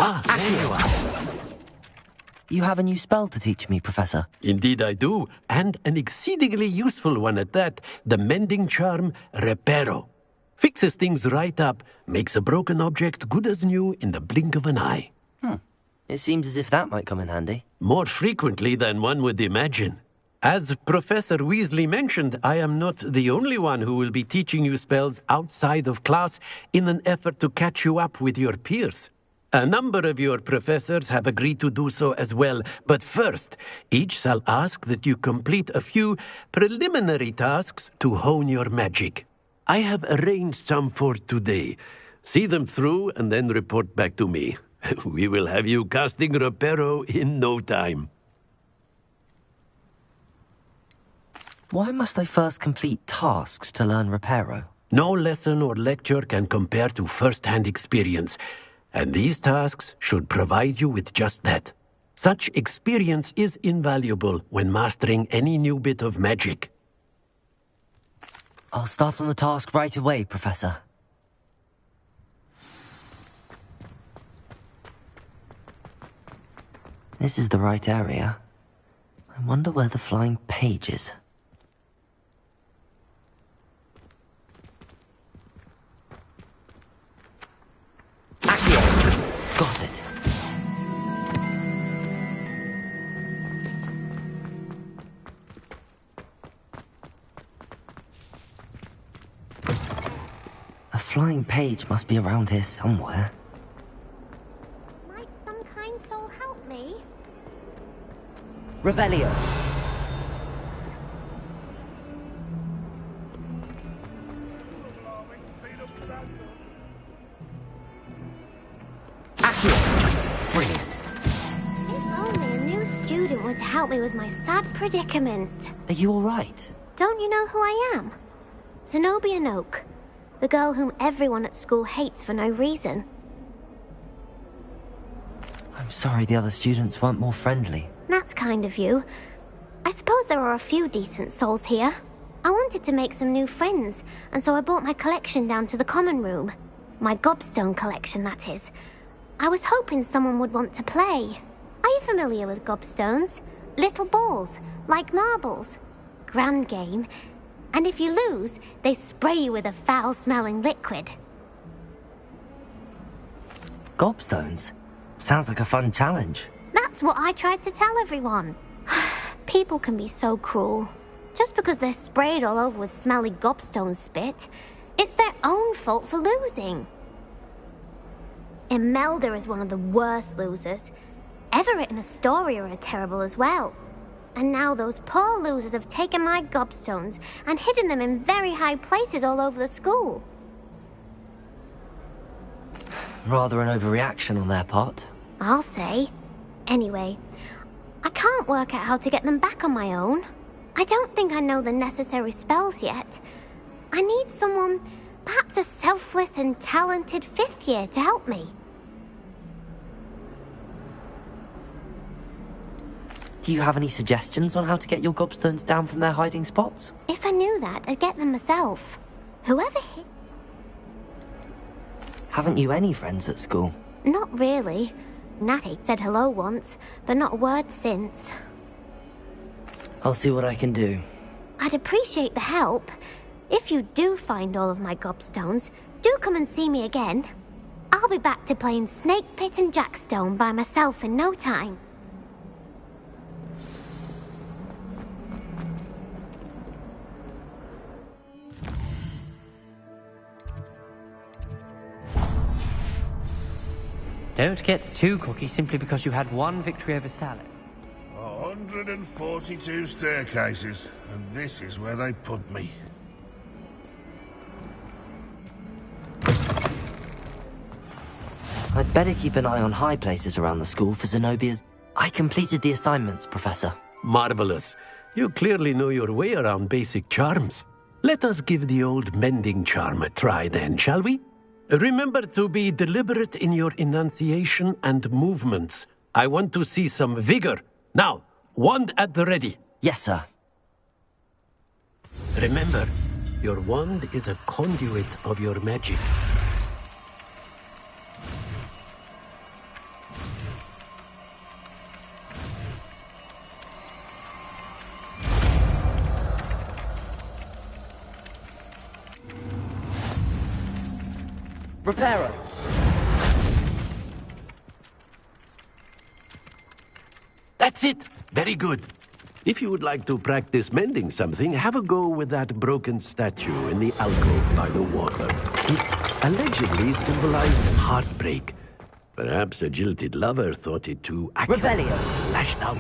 Ah, there you are. You have a new spell to teach me, Professor. Indeed I do, and an exceedingly useful one at that. The mending charm, Reparo. Fixes things right up, makes a broken object good as new in the blink of an eye. It seems as if that might come in handy. More frequently than one would imagine. As Professor Weasley mentioned, I am not the only one who will be teaching you spells outside of class in an effort to catch you up with your peers. A number of your professors have agreed to do so as well, but first, each shall ask that you complete a few preliminary tasks to hone your magic. I have arranged some for today. See them through and then report back to me. We will have you casting Reparo in no time. Why must I first complete tasks to learn Reparo? No lesson or lecture can compare to first-hand experience, and these tasks should provide you with just that. Such experience is invaluable when mastering any new bit of magic. I'll start on the task right away, Professor. This is the right area. I wonder where the flying page is. Accio! Got it. A flying page must be around here somewhere. Might some kind soul help me? Revelio. Accio. Brilliant. If only a new student were to help me with my sad predicament. Are you all right? Don't you know who I am? Zenobia Noak. The girl whom everyone at school hates for no reason. I'm sorry the other students weren't more friendly. That's kind of you. I suppose there are a few decent souls here. I wanted to make some new friends, and so I brought my collection down to the common room. My gobstone collection, that is. I was hoping someone would want to play. Are you familiar with gobstones? Little balls, like marbles. Grand game. And if you lose, they spray you with a foul-smelling liquid. Gobstones? Sounds like a fun challenge. That's what I tried to tell everyone. People can be so cruel. Just because they're sprayed all over with smelly gobstone spit, it's their own fault for losing. Imelda is one of the worst losers. Everett and Astoria are terrible as well. And now those poor losers have taken my gobstones and hidden them in very high places all over the school. Rather an overreaction on their part. I'll say. Anyway, I can't work out how to get them back on my own. I don't think I know the necessary spells yet. I need someone, perhaps a selfless and talented fifth year to help me. Do you have any suggestions on how to get your gobstones down from their hiding spots? If I knew that, I'd get them myself. Whoever hit... Haven't you any friends at school? Not really. Natty said hello once, but not a word since. I'll see what I can do. I'd appreciate the help. If you do find all of my gobstones, do come and see me again. I'll be back to playing Snake Pit and Jackstone by myself in no time. Don't get too cocky simply because you had one victory over Salad. 142 staircases, and this is where they put me. I'd better keep an eye on high places around the school for Zenobia's... I completed the assignments, Professor. Marvelous. You clearly know your way around basic charms. Let us give the old mending charm a try then, shall we? Remember to be deliberate in your enunciation and movements. I want to see some vigor. Now, wand at the ready. Yes, sir. Remember, your wand is a conduit of your magic. Reparo! That's it! Very good. If you would like to practice mending something, have a go with that broken statue in the alcove by the water. It allegedly symbolized heartbreak. Perhaps a jilted lover thought it too accurate. Revelio! Lashed out.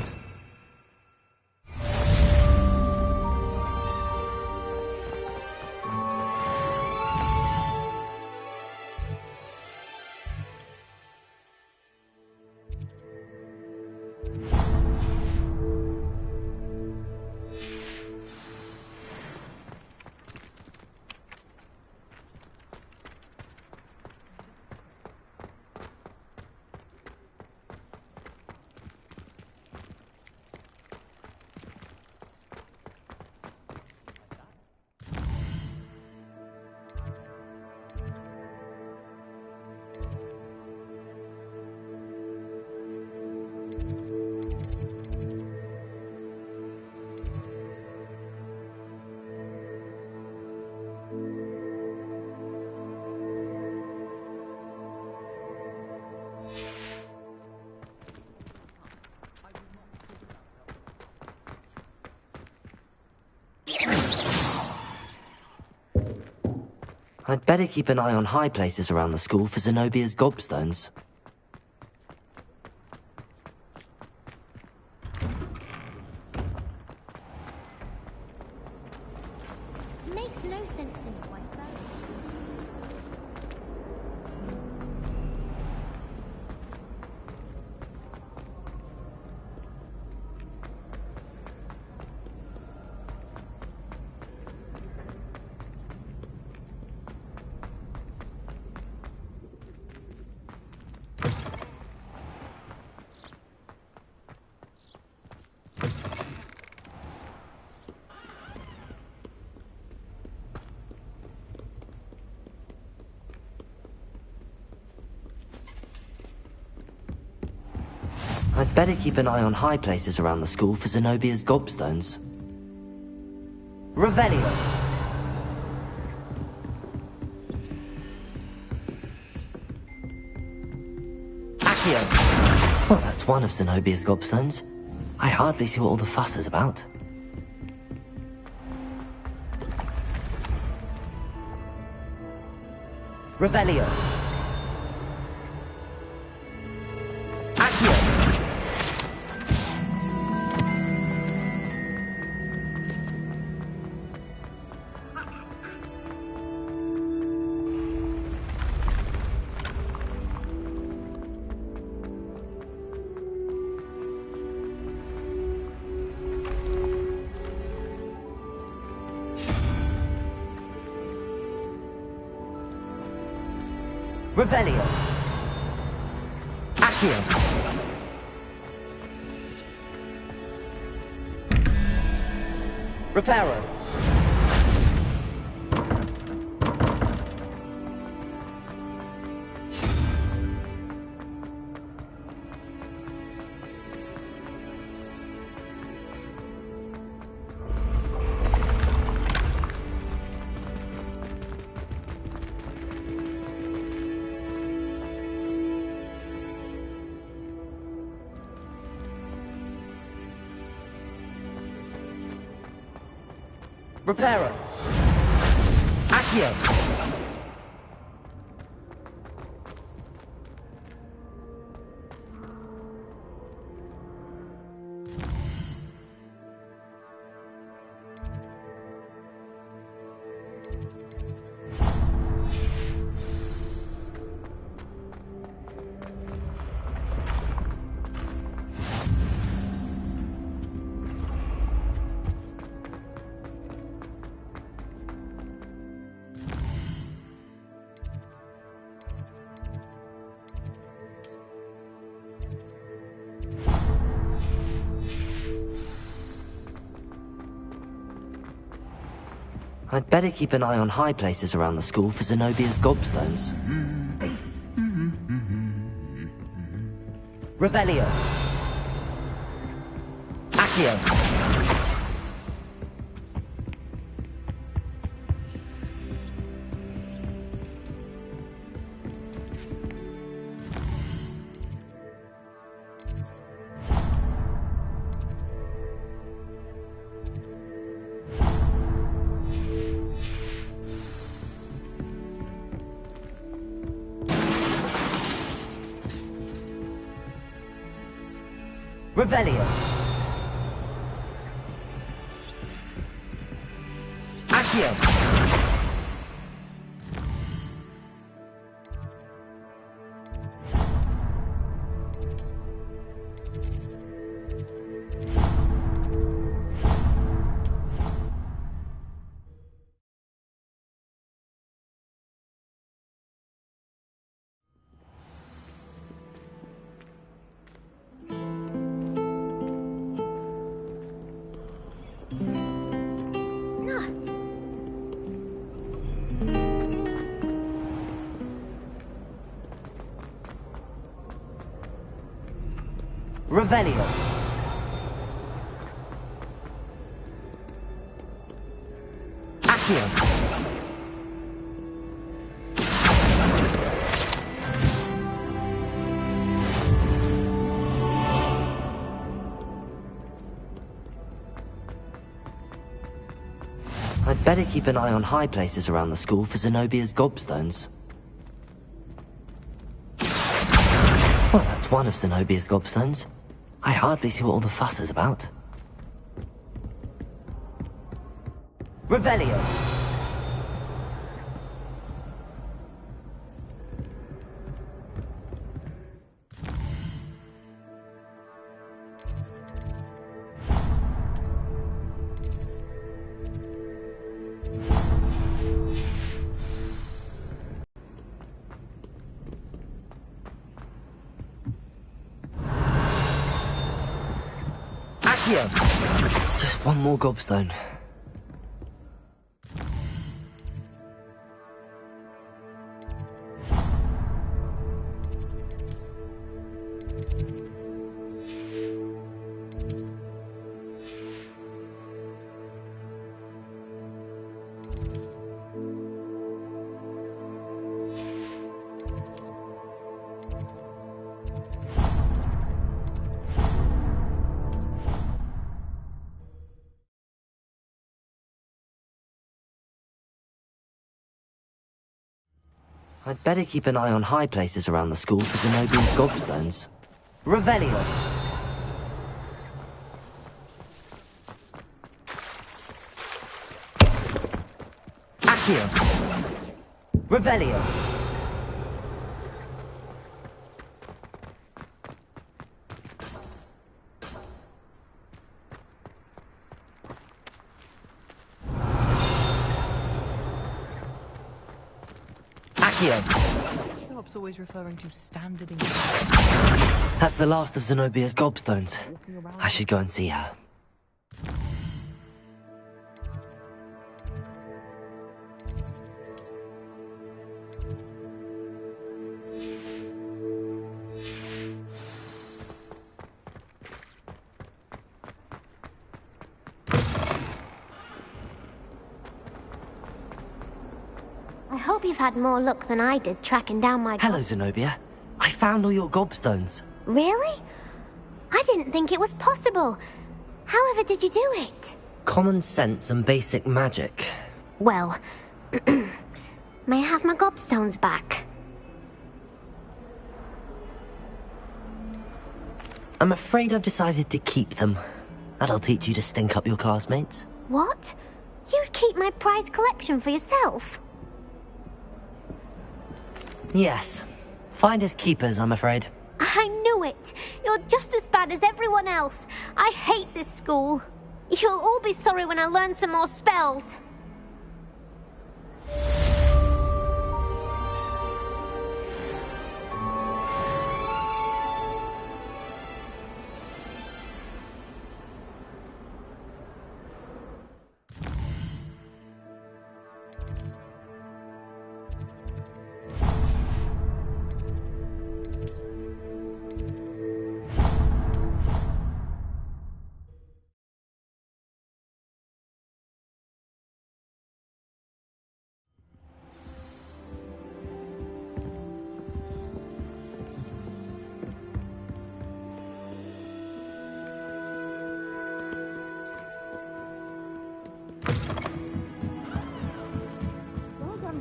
I'd better keep an eye on high places around the school for Zenobia's gobstones. Makes no sense to me, Wanker. I'd better keep an eye on high places around the school for Zenobia's gobstones. Revelio! Accio! Well, that's one of Zenobia's gobstones. I hardly see what all the fuss is about. Revelio! Revelio! Accio! Reparo! Reparo! Accio! I'd better keep an eye on high places around the school for Zenobia's gobstones. Revelio! Accio! Revelio. Accio. Revelio. Accio. I'd better keep an eye on high places around the school for Zenobia's gobstones. Well, that's one of Zenobia's gobstones. I hardly see what all the fuss is about. Revelio. Just one more gobstone. I'd better keep an eye on high places around the school for Zenobia's gobstones. Revelio. Accio. Revelio. Philip's always referring to standard English. That's the last of Zenobia's gobstones. I should go and see her. I hope you've had more luck than I did tracking down my... Hello, Zenobia. I found all your gobstones. Really? I didn't think it was possible. However did you do it? Common sense and basic magic. Well, may I have my gobstones back? I'm afraid I've decided to keep them. That'll teach you to stink up your classmates. What? You'd keep my prized collection for yourself? Yes. Finders keepers, I'm afraid. I knew it! You're just as bad as everyone else. I hate this school. You'll all be sorry when I learn some more spells.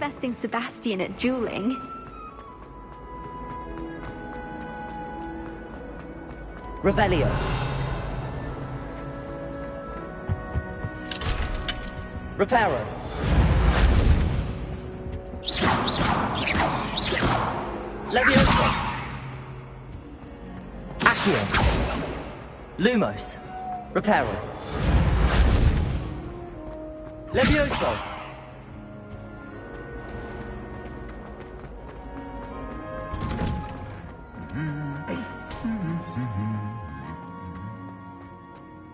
Besting Sebastian at dueling. Revelio. Reparo. Levioso. Accio. Lumos. Reparo. Levioso.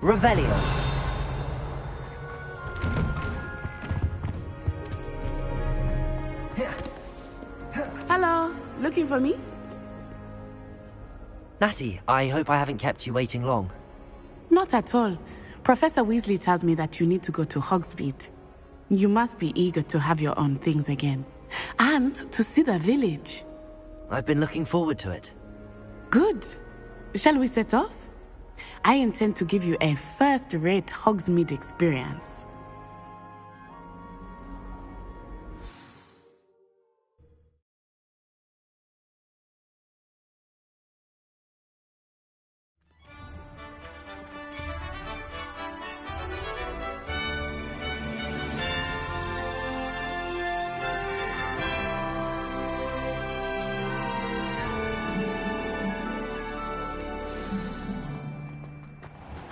Revelio. Hello, looking for me? Natty, I hope I haven't kept you waiting long. Not at all. Professor Weasley tells me that you need to go to Hogsmeade. You must be eager to have your own things again. And to see the village. I've been looking forward to it. Good. Shall we set off? I intend to give you a first-rate Hogsmeade experience.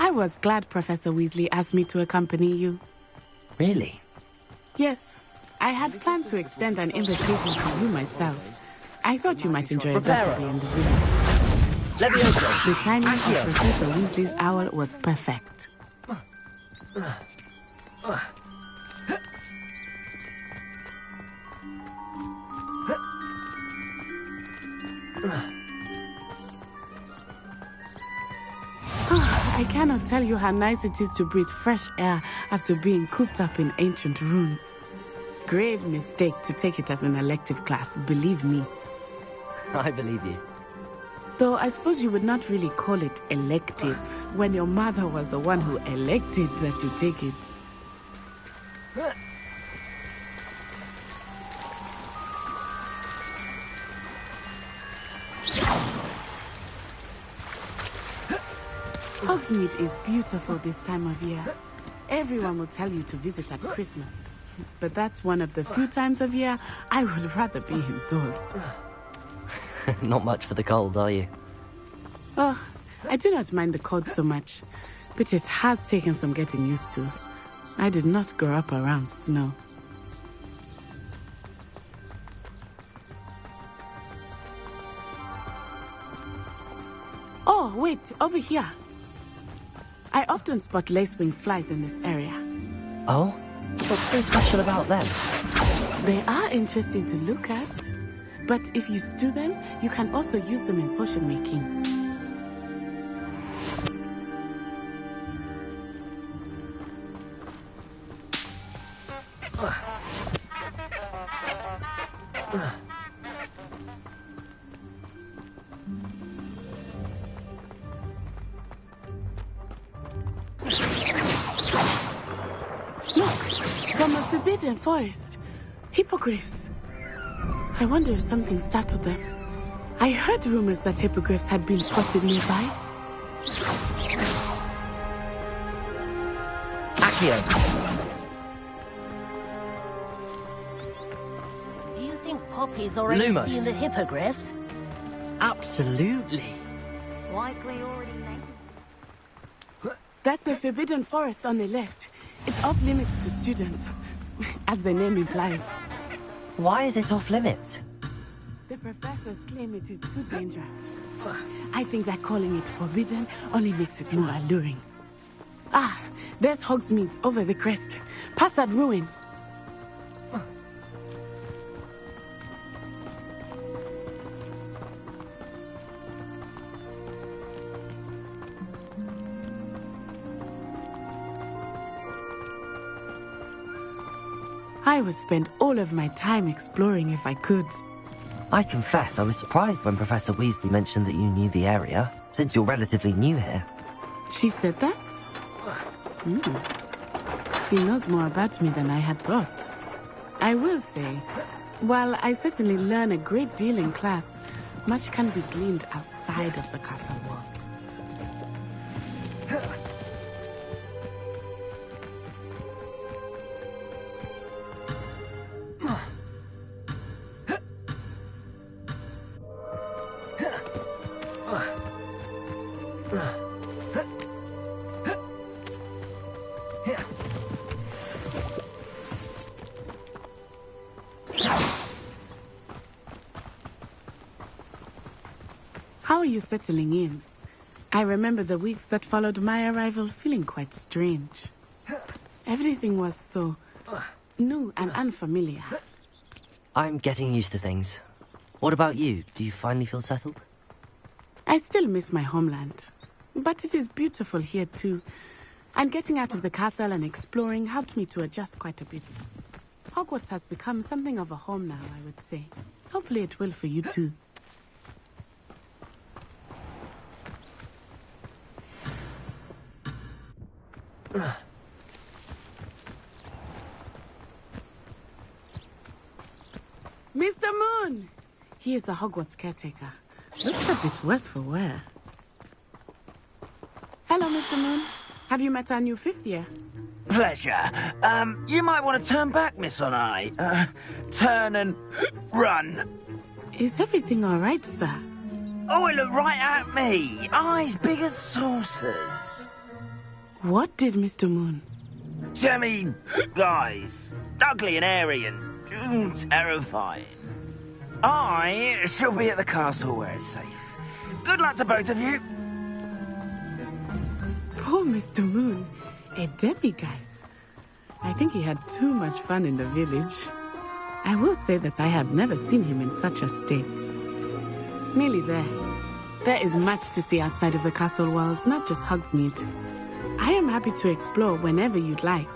I was glad Professor Weasley asked me to accompany you. Really? Yes. I had planned to extend an invitation to you myself. I thought you might enjoy a getaway in the village. Levioso. The timing of Professor Weasley's owl was perfect. I cannot tell you how nice it is to breathe fresh air after being cooped up in ancient rooms. Grave mistake to take it as an elective class, believe me. I believe you. Though I suppose you would not really call it elective when your mother was the one who elected that you take it. Hogsmeade is beautiful this time of year. Everyone will tell you to visit at Christmas. But that's one of the few times of year I would rather be indoors. Not much for the cold, are you? Oh, I do not mind the cold so much, but it has taken some getting used to. I did not grow up around snow. Oh, wait, over here. I often spot lacewing flies in this area. Oh? What's so special about them? They are interesting to look at. But if you stew them, you can also use them in potion making. Forbidden forest. Hippogriffs. I wonder if something startled them. I heard rumors that hippogriffs had been spotted nearby. Accio. Do you think Poppy's already Lumos. seen the hippogriffs? Absolutely. Likely already named. That's the forbidden forest on the left. It's off limits to students, as the name implies. Why is it off limits? The professors claim it is too dangerous. I think that calling it forbidden only makes it more alluring. Ah, there's Hogsmeade over the crest. Past that ruin. I would spend all of my time exploring if I could. I confess I was surprised when Professor Weasley mentioned that you knew the area, since you're relatively new here. She said that? She knows more about me than I had thought. I will say, while I certainly learn a great deal in class, much can be gleaned outside of the castle walls. How are you settling in? I remember the weeks that followed my arrival feeling quite strange. Everything was so new and unfamiliar. I'm getting used to things. What about you? Do you finally feel settled? I still miss my homeland, but it is beautiful here too. And getting out of the castle and exploring helped me to adjust quite a bit. Hogwarts has become something of a home now, I would say. Hopefully it will for you too. Mr. Moon! He is the Hogwarts caretaker. Looks a bit worse for wear. Hello, Mr. Moon. Have you met our new 5th year? Pleasure. You might want to turn back, Miss Onai. Turn and run. Is everything all right, sir? Oh, it looked right at me. Eyes big as saucers. What did Mr. Moon? Jemmy, guys. Ugly and airy and terrifying. I shall be at the castle where it's safe. Good luck to both of you. Poor Mr. Moon. A demi-guise. I think he had too much fun in the village. I will say that I have never seen him in such a state. Nearly there. There is much to see outside of the castle walls, not just Hogsmeade. I am happy to explore whenever you'd like.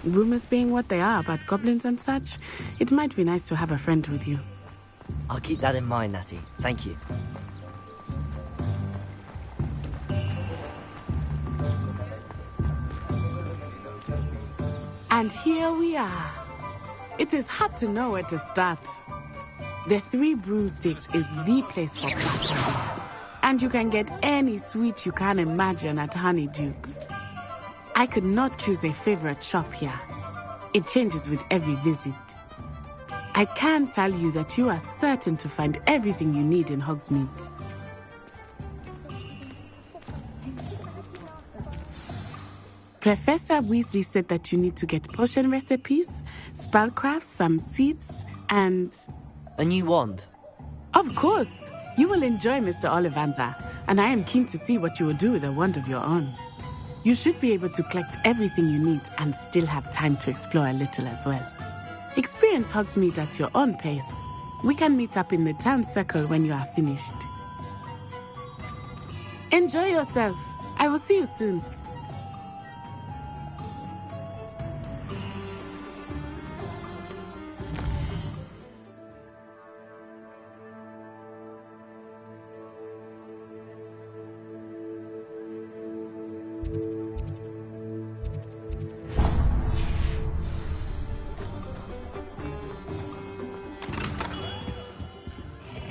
Rumors being what they are about goblins and such, it might be nice to have a friend with you. I'll keep that in mind, Natty. Thank you. And here we are. It is hard to know where to start. The 3 Broomsticks is the place for parties. And you can get any sweet you can imagine at Honeydukes. I could not choose a favorite shop here. It changes with every visit. I can tell you that you are certain to find everything you need in Hogsmeade. Professor Weasley said that you need to get potion recipes, spellcrafts, some seeds, and... A new wand? Of course! You will enjoy Mr. Ollivander, and I am keen to see what you will do with a wand of your own. You should be able to collect everything you need and still have time to explore a little as well. Experience Hogsmeade at your own pace. We can meet up in the town circle when you are finished. Enjoy yourself. I will see you soon.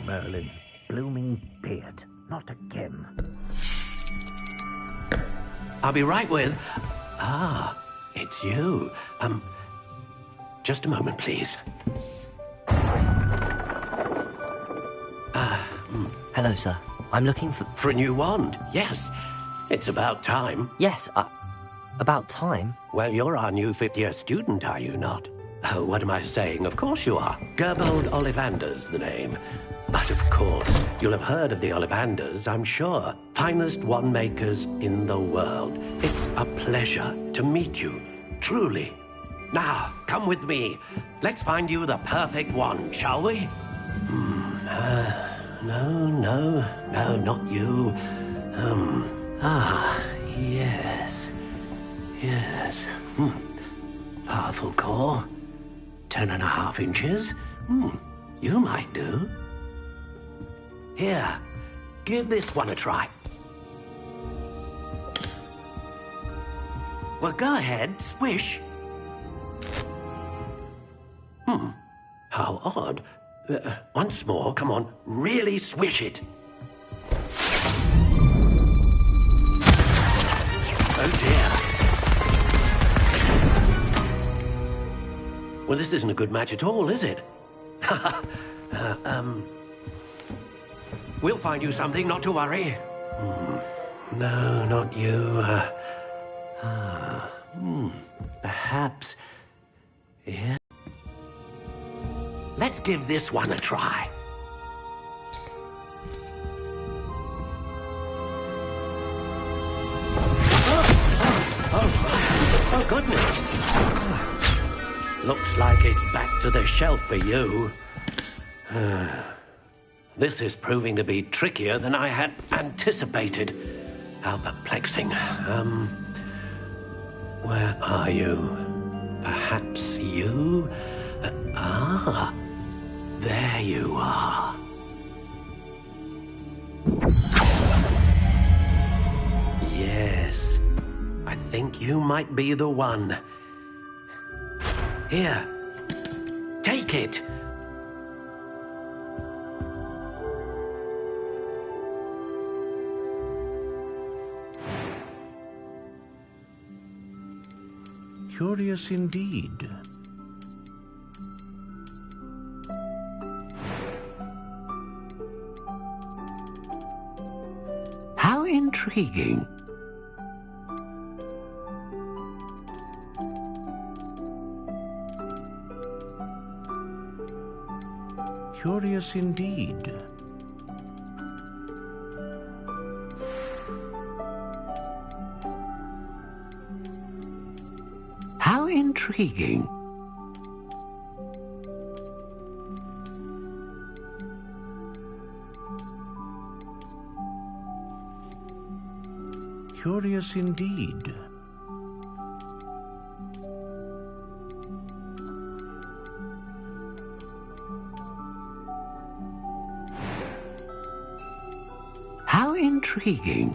Merlin's blooming beard. Not again. I'll be right with... Ah, it's you. Just a moment, please. Hello, sir. I'm looking for... For a new wand, yes. It's about time. Yes, about time? Well, you're our new 5th year student, are you not? Oh, what am I saying? Of course you are. Gerbold Ollivander's the name. But of course, you'll have heard of the Ollivanders, I'm sure. Finest wand makers in the world. It's a pleasure to meet you, truly. Now, come with me. Let's find you the perfect wand, shall we? No, not you. Yes. Powerful core. 10.5 inches. You might do. Here, give this one a try. Well, go ahead, swish. How odd. Once more, come on, really swish it. Oh dear. Well, this isn't a good match at all, is it? We'll find you something, not to worry. No, not you. Perhaps... Yeah. Let's give this one a try. goodness! Looks like it's back to the shelf for you. This is proving to be trickier than I had anticipated. How perplexing. Where are you? Perhaps you? There you are. Yes, I think you might be the one. Here, take it. Curious indeed. How intriguing. Curious indeed. How intriguing. Curious indeed. How intriguing.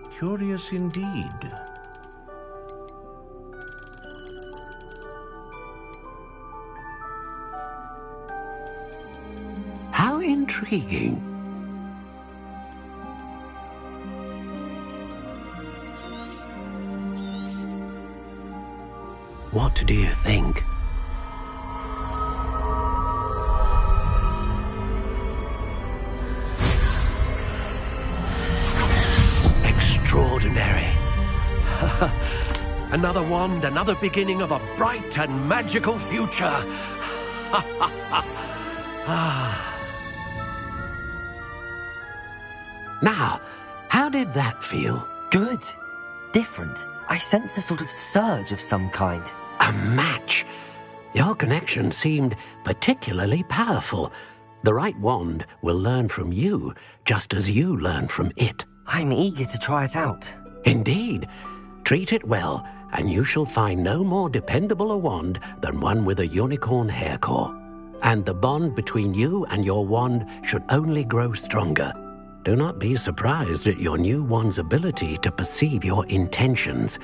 Curious indeed. How intriguing. What do you think? Extraordinary. Another wand, another beginning of a bright and magical future. Now, how did that feel? Good. Different. I sensed a sort of surge of some kind. A match. Your connection seemed particularly powerful. The right wand will learn from you, just as you learn from it. I'm eager to try it out. Indeed. Treat it well, and you shall find no more dependable a wand than one with a unicorn hair core. And the bond between you and your wand should only grow stronger. Do not be surprised at your new wand's ability to perceive your intentions,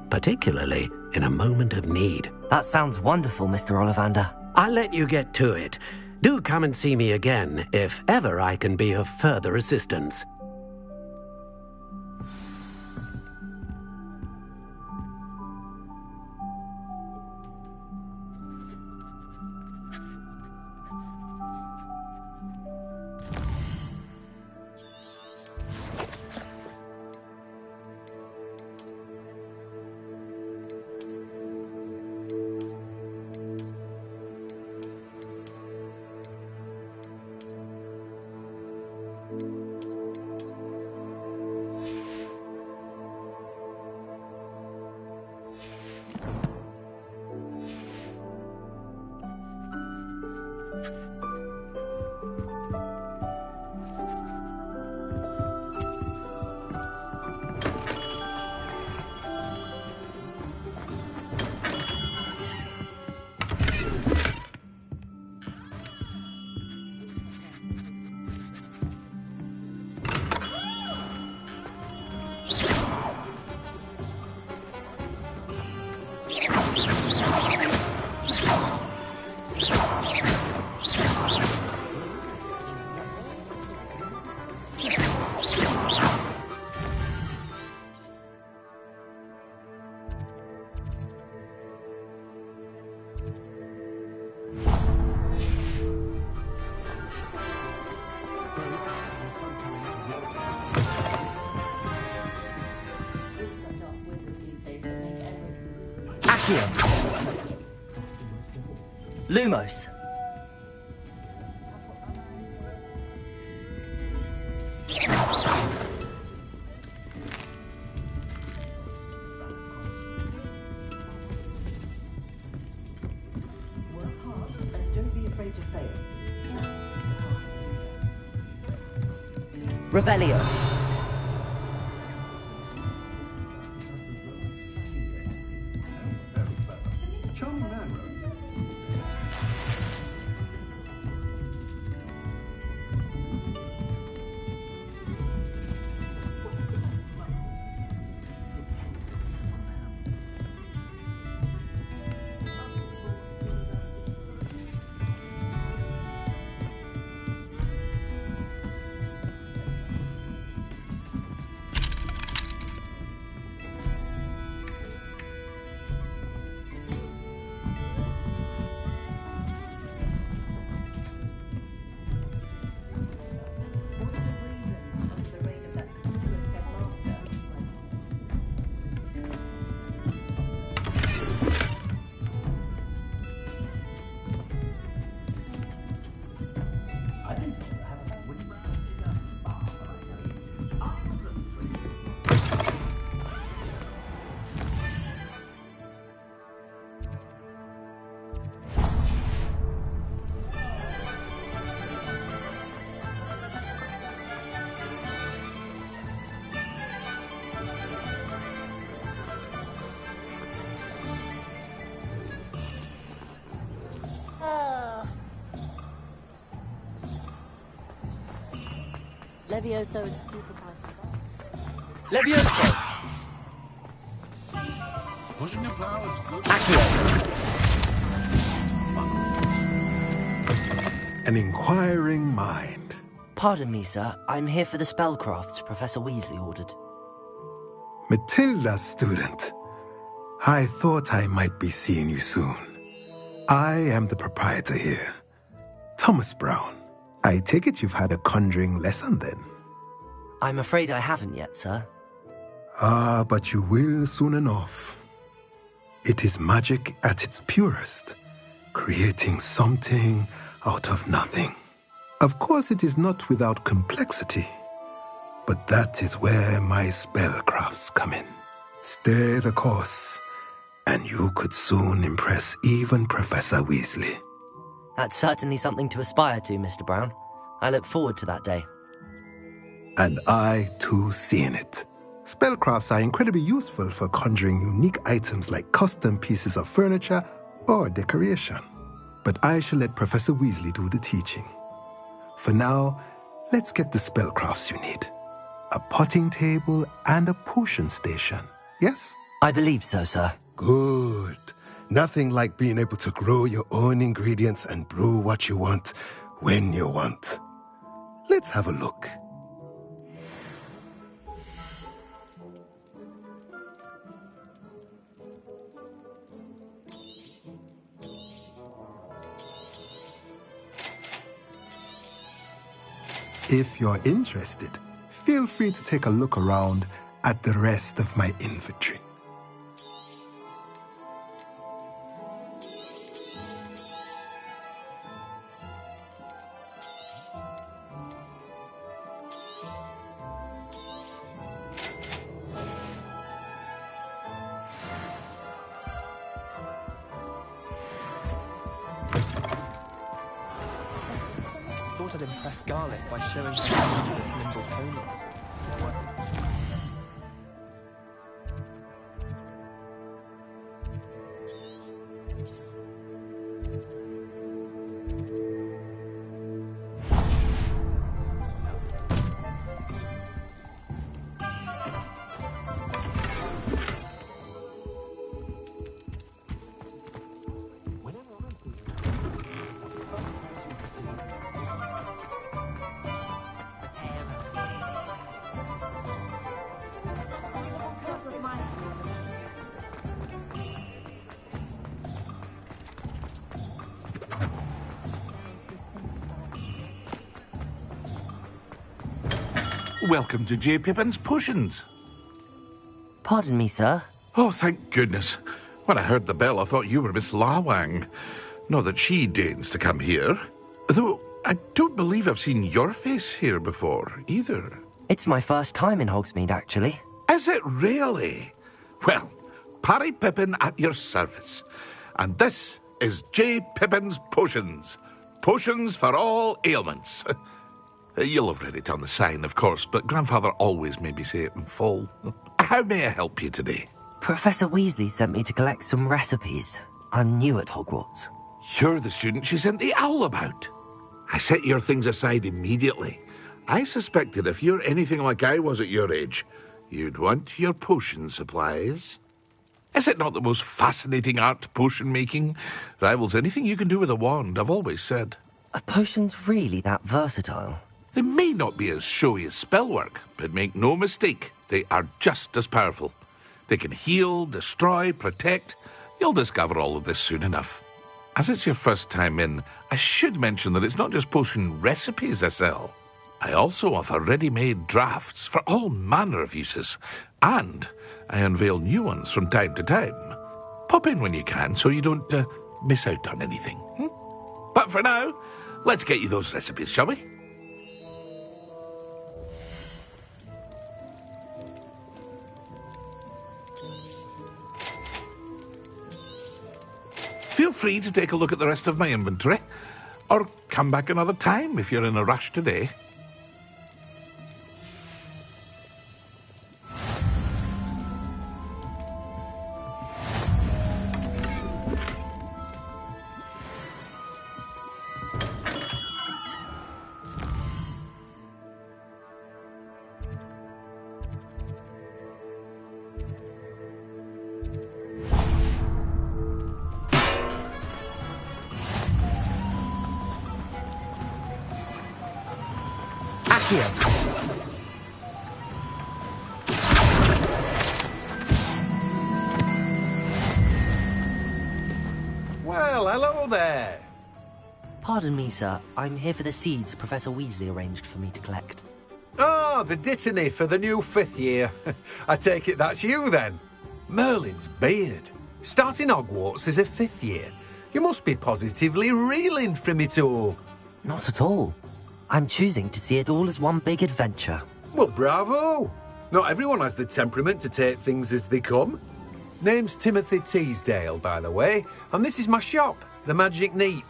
particularly in a moment of need. That sounds wonderful, Mr. Ollivander. I'll let you get to it. Do come and see me again if ever I can be of further assistance. Lumos. Revelio. Levioso. Levioso! Pushing your powers good. An inquiring mind. Pardon me, sir. I'm here for the spellcrafts Professor Weasley ordered. Matilda's student. I thought I might be seeing you soon. I am the proprietor here, Thomas Brown. I take it you've had a conjuring lesson then? I'm afraid I haven't yet, sir. Ah, but you will soon enough. It is magic at its purest, creating something out of nothing. Of course, it is not without complexity, but that is where my spellcrafts come in. Stay the course, and you could soon impress even Professor Weasley. That's certainly something to aspire to, Mr. Brown. I look forward to that day. And I, too, see in it. Spellcrafts are incredibly useful for conjuring unique items like custom pieces of furniture or decoration. But I shall let Professor Weasley do the teaching. For now, let's get the spellcrafts you need. A potting table and a potion station, yes? I believe so, sir. Good. Nothing like being able to grow your own ingredients and brew what you want when you want. Let's have a look. If you're interested, feel free to take a look around at the rest of my inventory. Thought I'd impress Garlic by showing this nimble pony. Welcome to J. Pippin's Potions. Pardon me, sir. Oh, thank goodness. When I heard the bell, I thought you were Miss Lawang. Not that she deigns to come here. Though I don't believe I've seen your face here before, either. It's my first time in Hogsmeade, actually. Is it really? Well, Parry Pippin at your service. And this is J. Pippin's Potions. Potions for all ailments. You'll have read it on the sign, of course, but Grandfather always made me say it in full. How may I help you today? Professor Weasley sent me to collect some recipes. I'm new at Hogwarts. You're the student she sent the owl about. I set your things aside immediately. I suspected if you're anything like I was at your age, you'd want your potion supplies. Is it not the most fascinating art, potion making? Rivals anything you can do with a wand, I've always said. Are potions really that versatile? They may not be as showy as spellwork, but make no mistake, they are just as powerful. They can heal, destroy, protect. You'll discover all of this soon enough. As it's your first time in, I should mention that it's not just potion recipes I sell. I also offer ready-made drafts for all manner of uses, and I unveil new ones from time to time. Pop in when you can so you don't miss out on anything. But for now, let's get you those recipes, shall we? Feel free to take a look at the rest of my inventory, or come back another time if you're in a rush today. Well, hello there. Pardon me, sir. I'm here for the seeds Professor Weasley arranged for me to collect. Ah, the dittany for the new 5th year. I take it that's you, then. Merlin's beard. Starting Hogwarts as a 5th year. You must be positively reeling from it all. Not at all. I'm choosing to see it all as one big adventure. Well, bravo. Not everyone has the temperament to take things as they come. Name's Timothy Teasdale, by the way, and this is my shop, the Magic Neep.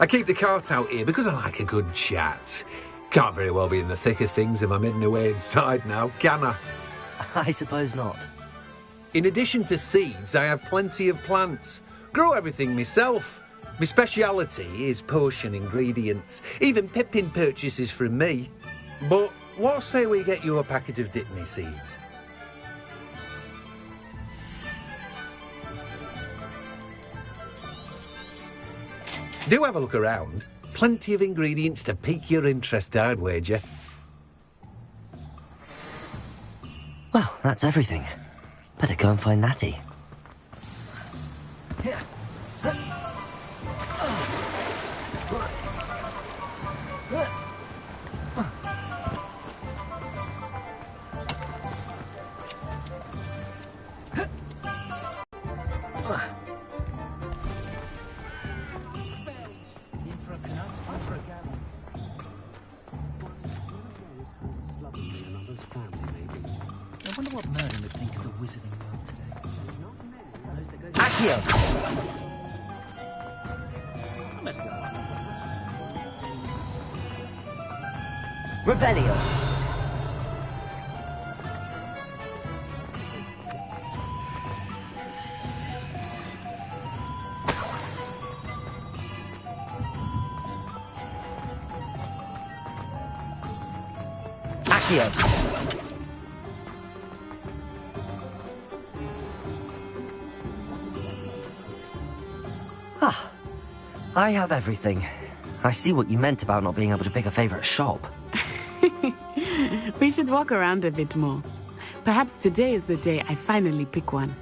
I keep the cart out here because I like a good chat. Can't very well be in the thick of things if I'm hidden away inside now, can I? I suppose not. In addition to seeds, I have plenty of plants. Grow everything myself. My speciality is potion ingredients. Even Pippin purchases from me. But what say we get you a packet of Dittany seeds? Do have a look around. Plenty of ingredients to pique your interest, I'd wager. Well, that's everything. Better go and find Natty. I wonder what Merlin would think of the wizarding world today. Accio! Revelio! Accio! Ah, I have everything. I see what you meant about not being able to pick a favorite shop. We should walk around a bit more. Perhaps today is the day I finally pick one.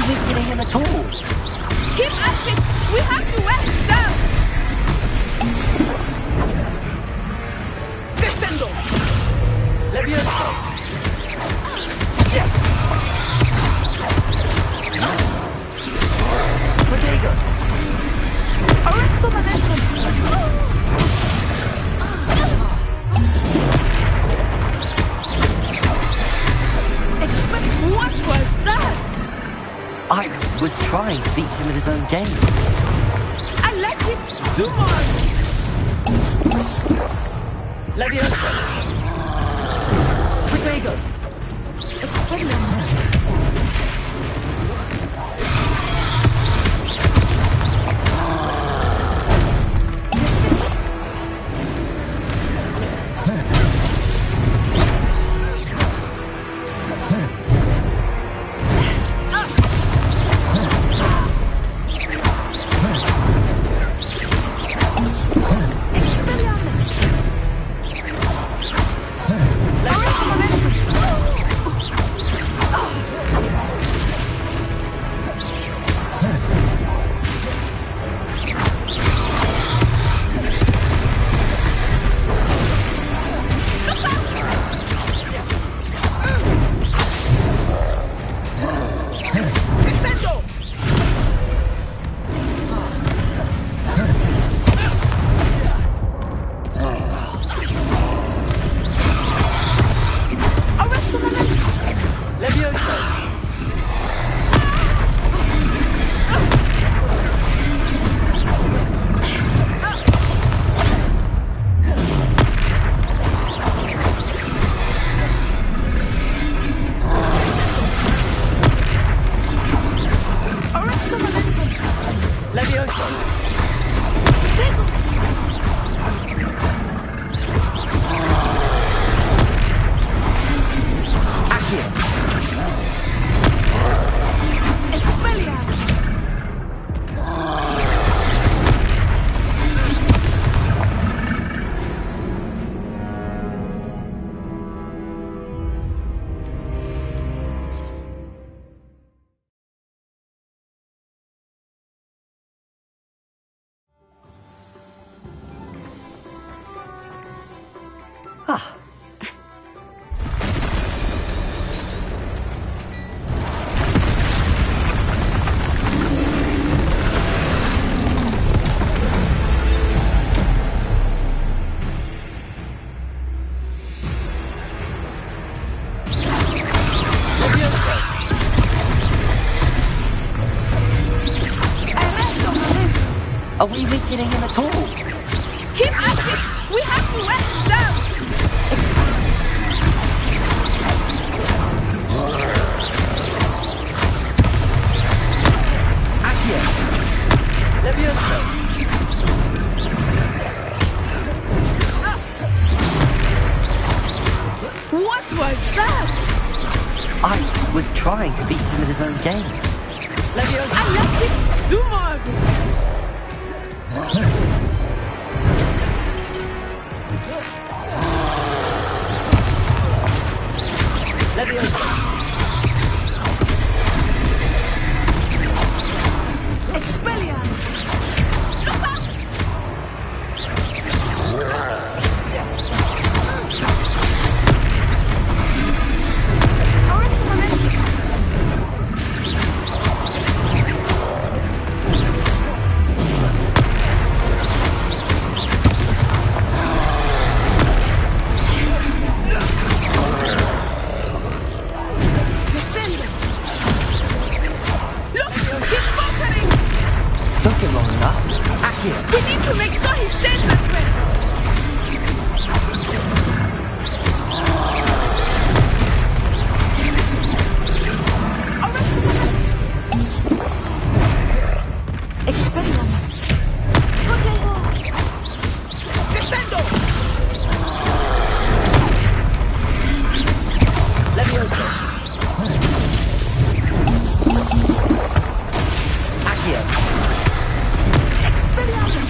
we weakening him at all? Keep at it! We have to wear him down! Descendo! Levioso! Protego! Arresto momentum! What was that? I was trying to beat him at his own game. I like it! Do more! Levioso! Protego! Ah. Are we weakening him at all? Keep at it! We have to let him down! Accio! Levioso! What was that? I was trying to beat him at his own game. Levioso! I like it! Do more of it! Levioso! Expelliarmus! Took him long enough. Accio! We need to make sure he stays that way! Expelliarmus! Descendo! Levioso! Accio! Expelliarmus!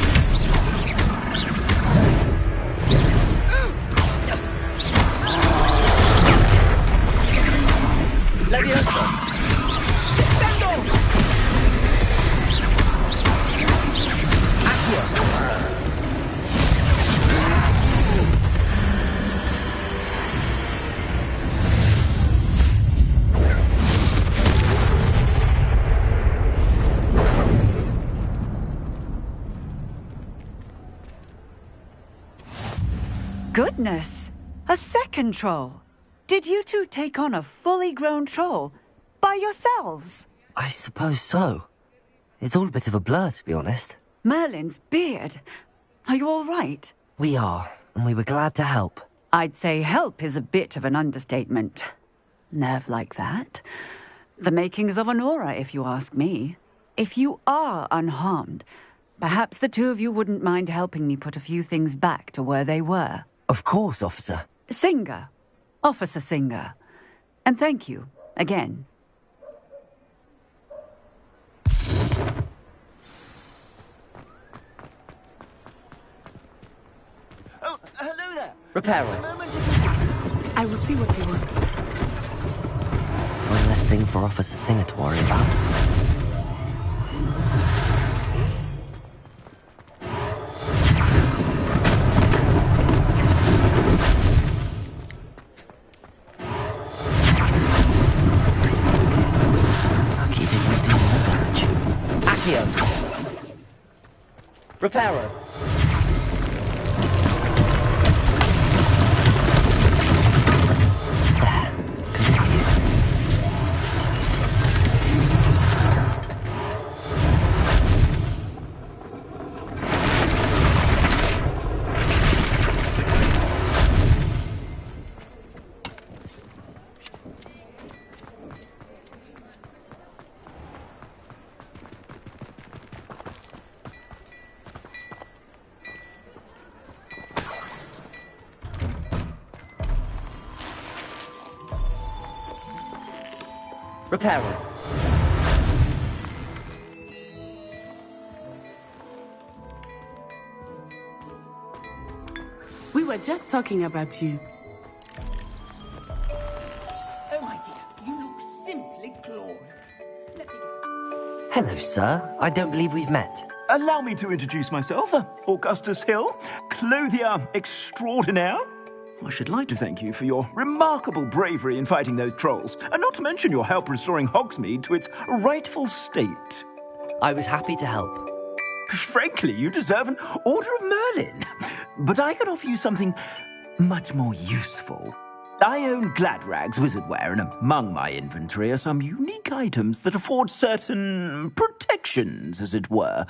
goodness! A second troll! Did you two take on a fully grown troll? By yourselves? I suppose so. It's all a bit of a blur, to be honest. Merlin's beard. Are you all right? We are, and we were glad to help. I'd say help is a bit of an understatement. Nerve like that. The makings of an aura, if you ask me. If you are unharmed, perhaps the two of you wouldn't mind helping me put a few things back to where they were. Of course, officer. Singer. Officer Singer. And thank you, again. Oh, hello there. Repairer. I will see what he wants. One less thing for Officer Singer to worry about. Lucky they didn't do more damage. Accio! Repairer! Repairer. We were just talking about you. Oh, my dear, you look simply glorious. Hello, sir. I don't believe we've met. Allow me to introduce myself, Augustus Hill, clothier extraordinaire. I should like to thank you for your remarkable bravery in fighting those trolls, and not to mention your help restoring Hogsmeade to its rightful state. I was happy to help. Frankly, you deserve an Order of Merlin. But I can offer you something much more useful. I own Gladrag's wizardware, and among my inventory are some unique items that afford certain protections, as it were.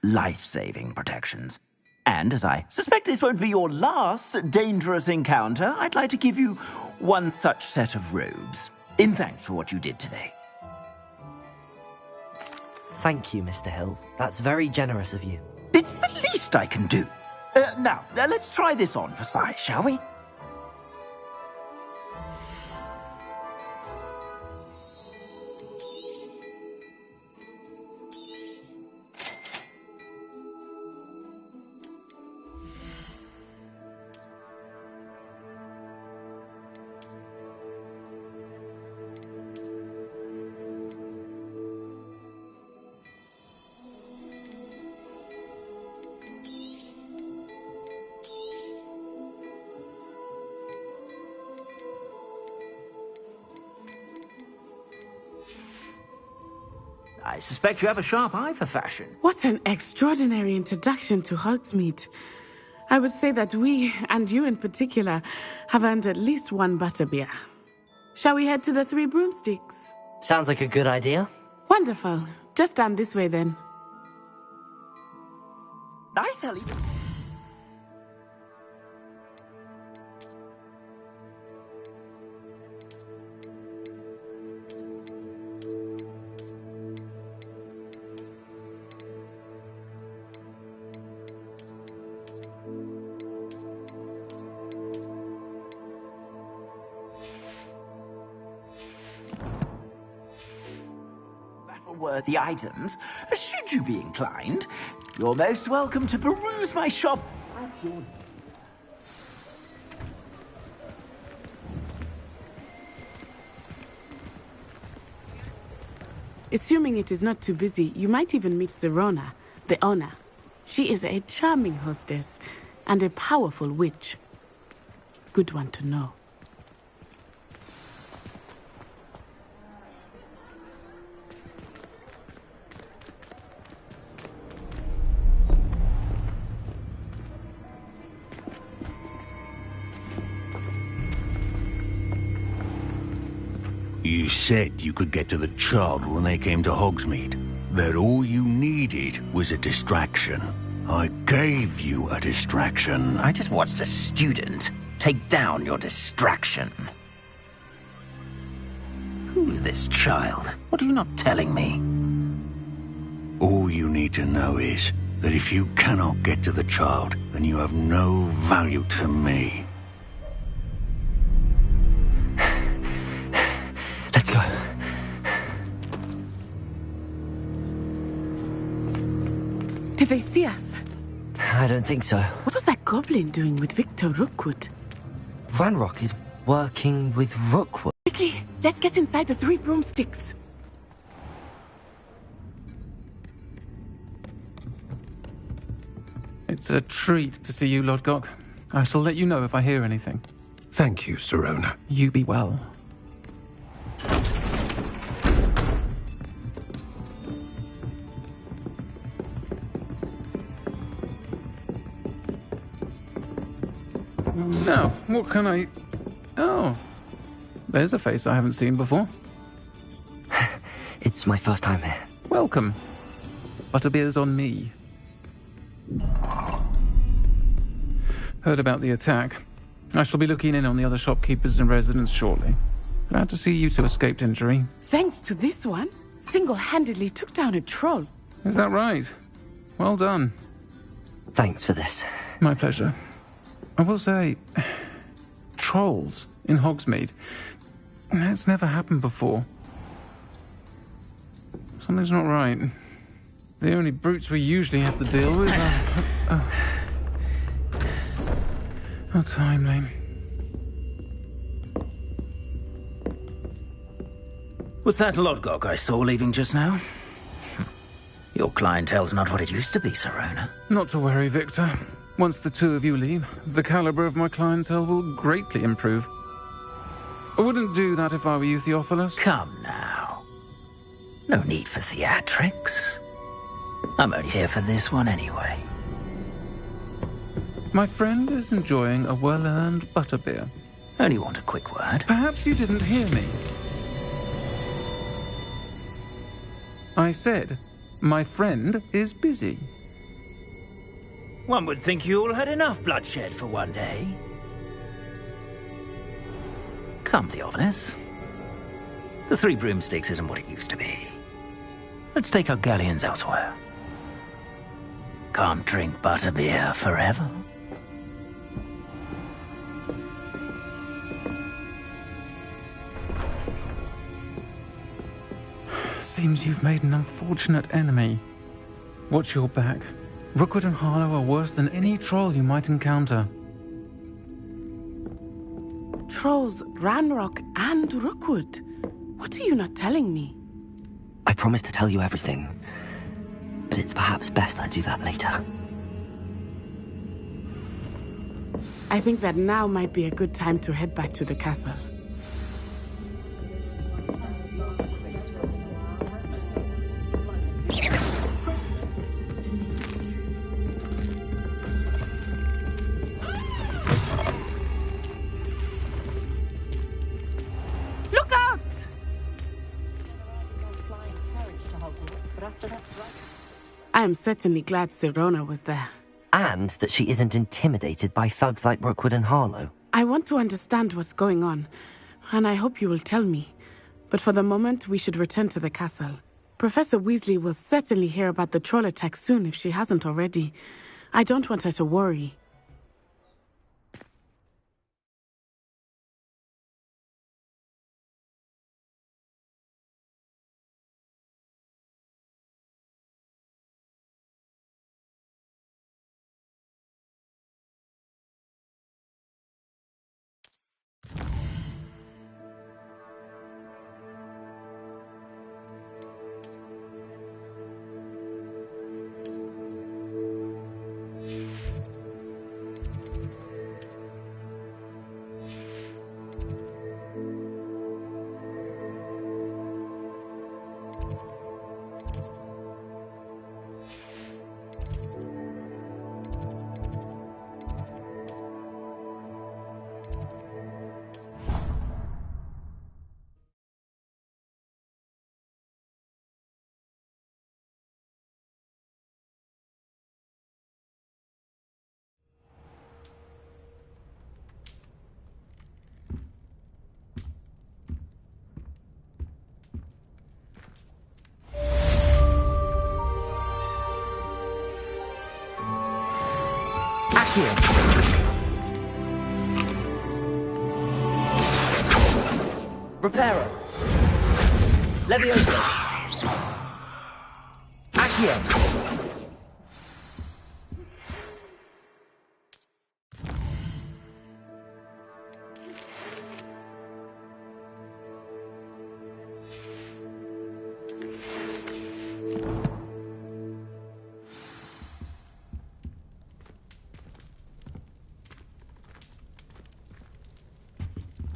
Life-saving protections. And as I suspect this won't be your last dangerous encounter, I'd like to give you one such set of robes, in thanks for what you did today. Thank you, Mr. Hill. That's very generous of you. It's the least I can do. Now, let's try this on for size, shall we? I suspect you have a sharp eye for fashion. What an extraordinary introduction to Hogsmeade. I would say that we, and you in particular, have earned at least one butterbeer. Shall we head to the Three Broomsticks? Sounds like a good idea. Wonderful. Just down this way then. Nice, Ellie. Worthy items, should you be inclined. You're most welcome to peruse my shop. Assuming it is not too busy, you might even meet Serona, the owner. She is a charming hostess and a powerful witch. Good one to know. said you could get to the child when they came to Hogsmeade. That all you needed was a distraction. I gave you a distraction. I just watched a student take down your distraction. Who's this child? What are you not telling me? All you need to know is that if you cannot get to the child, then you have no value to me. Let's go. Did they see us? I don't think so. What was that goblin doing with Victor Rookwood? Ranrock is working with Rookwood. Quickly, let's get inside the 3 broomsticks. It's a treat to see you, Lodgok. I shall let you know if I hear anything. Thank you, Sirona. You be well. Now, what can I... Oh, there's a face I haven't seen before. It's my first time here. Welcome. Butterbeer's on me. Heard about the attack. I shall be looking in on the other shopkeepers and residents shortly. Glad to see you two escaped injury. Thanks to this one, single-handedly took down a troll. Is that right? Well done. Thanks for this. My pleasure. I will say, trolls in Hogsmeade. That's never happened before. Something's not right. The only brutes we usually have to deal with are... How timely. Was that Lodgok I saw leaving just now? Your clientele's not what it used to be, Sirona. Not to worry, Victor. Once the two of you leave, the caliber of my clientele will greatly improve. I wouldn't do that if I were you, Theophilus. Come now. No need for theatrics. I'm only here for this one anyway. My friend is enjoying a well-earned butterbeer. Only want a quick word. Perhaps you didn't hear me. I said, my friend is busy. One would think you all had enough bloodshed for one day. Come, Theophilus. The 3 broomsticks isn't what it used to be. Let's take our galleons elsewhere. Can't drink butterbeer forever. Seems you've made an unfortunate enemy. Watch your back. Rookwood and Harlow are worse than any troll you might encounter. Trolls, Ranrock, and Rookwood. What are you not telling me? I promised to tell you everything, but it's perhaps best I do that later. I think that now might be a good time to head back to the castle. Look out! I am certainly glad Sirona was there. And that she isn't intimidated by thugs like Rookwood and Harlow. I want to understand what's going on, and I hope you will tell me. But for the moment, we should return to the castle. Professor Weasley will certainly hear about the troll attack soon if she hasn't already. I don't want her to worry. Accio. Reparo. Levioso. Accio.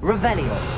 Revelio.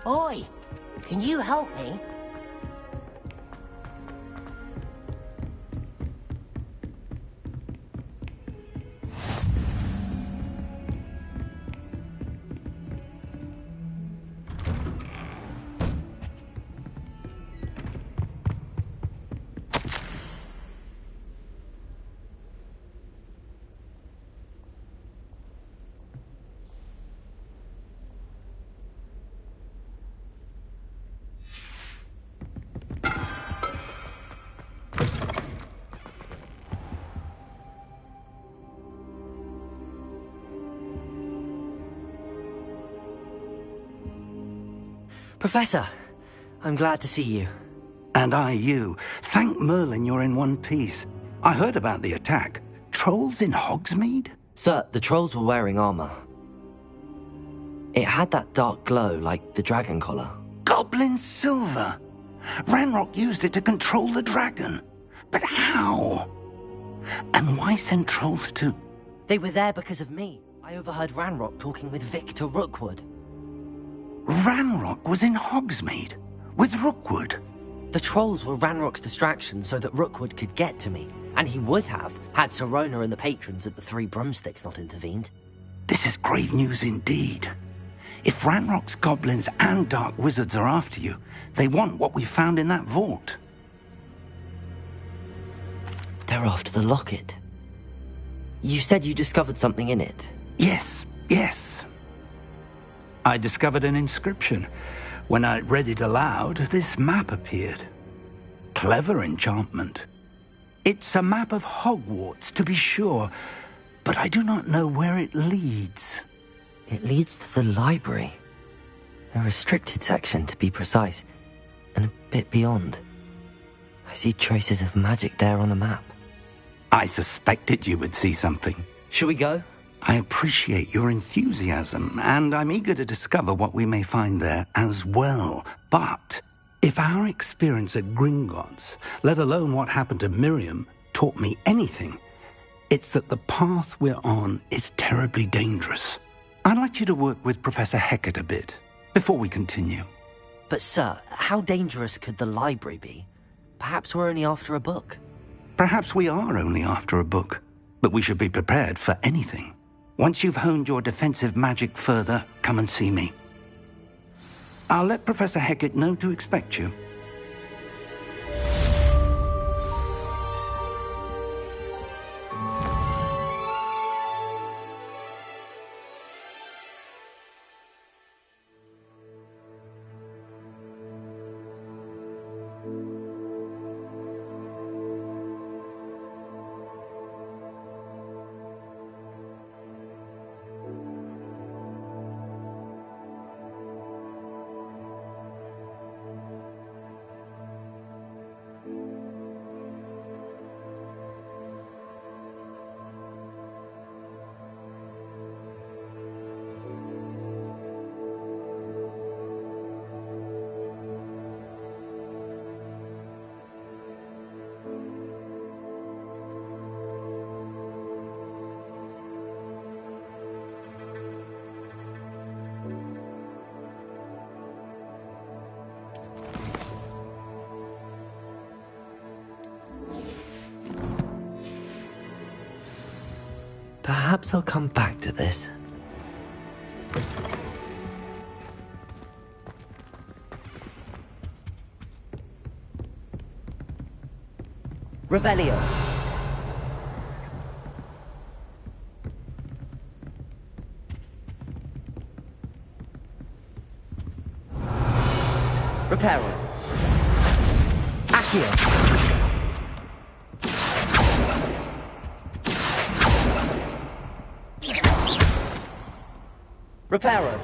Oi, can you help me? Professor, I'm glad to see you. And I you. Thank Merlin you're in one piece. I heard about the attack. Trolls in Hogsmeade? Sir, the trolls were wearing armor. It had that dark glow like the dragon collar. Goblin silver! Ranrock used it to control the dragon. But how? And why send trolls too? They were there because of me. I overheard Ranrock talking with Victor Rookwood. Ranrock was in Hogsmeade? With Rookwood? The trolls were Ranrock's distraction so that Rookwood could get to me. And he would have, had Sirona and the patrons at the Three Broomsticks not intervened. This is grave news indeed. If Ranrock's goblins and dark wizards are after you, they want what we found in that vault. They're after the locket. You said you discovered something in it. Yes. I discovered an inscription. When I read it aloud, this map appeared. Clever enchantment. It's a map of Hogwarts, to be sure, but I do not know where it leads. It leads to the library. A restricted section, to be precise, and a bit beyond. I see traces of magic there on the map. I suspected you would see something. Shall we go? I appreciate your enthusiasm, and I'm eager to discover what we may find there as well. But if our experience at Gringotts, let alone what happened to Miriam, taught me anything, it's that the path we're on is terribly dangerous. I'd like you to work with Professor Hecat a bit, before we continue. But sir, how dangerous could the library be? Perhaps we're only after a book. Perhaps we are only after a book, but we should be prepared for anything. Once you've honed your defensive magic further, come and see me. I'll let Professor Hecat know to expect you. Perhaps I'll come back to this. Revelio. Reparo. Accio. Reparo.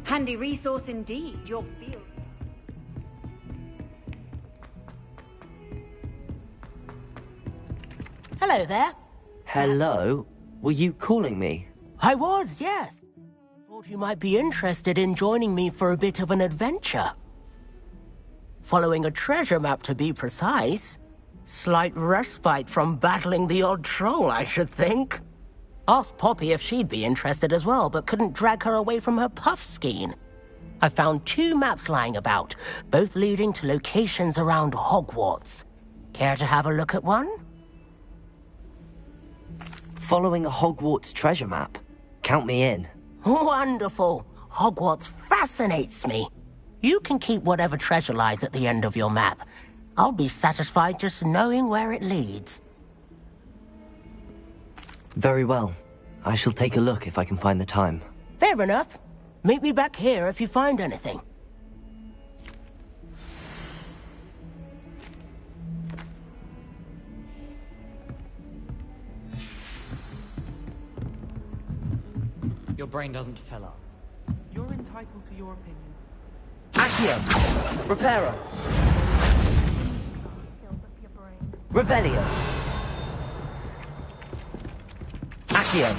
Handy resource indeed, your field. Hello there. Hello? Were you calling me? I was, yes. Thought you might be interested in joining me for a bit of an adventure. Following a treasure map, to be precise. Slight respite from battling the odd troll, I should think. Asked Poppy if she'd be interested as well, but couldn't drag her away from her puff skein. I found 2 maps lying about, both leading to locations around Hogwarts. Care to have a look at one? Following a Hogwarts treasure map? Count me in. Wonderful. Hogwarts fascinates me. You can keep whatever treasure lies at the end of your map. I'll be satisfied just knowing where it leads. Very well. I shall take a look if I can find the time. Fair enough. Meet me back here if you find anything. Your brain doesn't fill up. You're entitled to your opinion. Accio! Reparo! Revelio! Accio!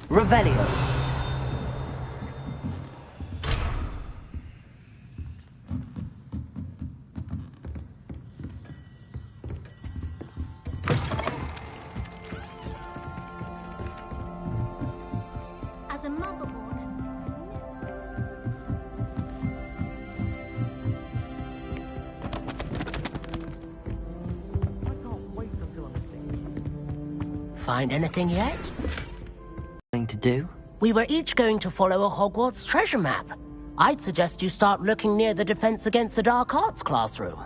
Revelio! As a motherboard. I can't wait to feel on the stage. Find anything yet? to do? We were each going to follow a Hogwarts treasure map. I'd suggest you start looking near the Defense Against the Dark Arts classroom.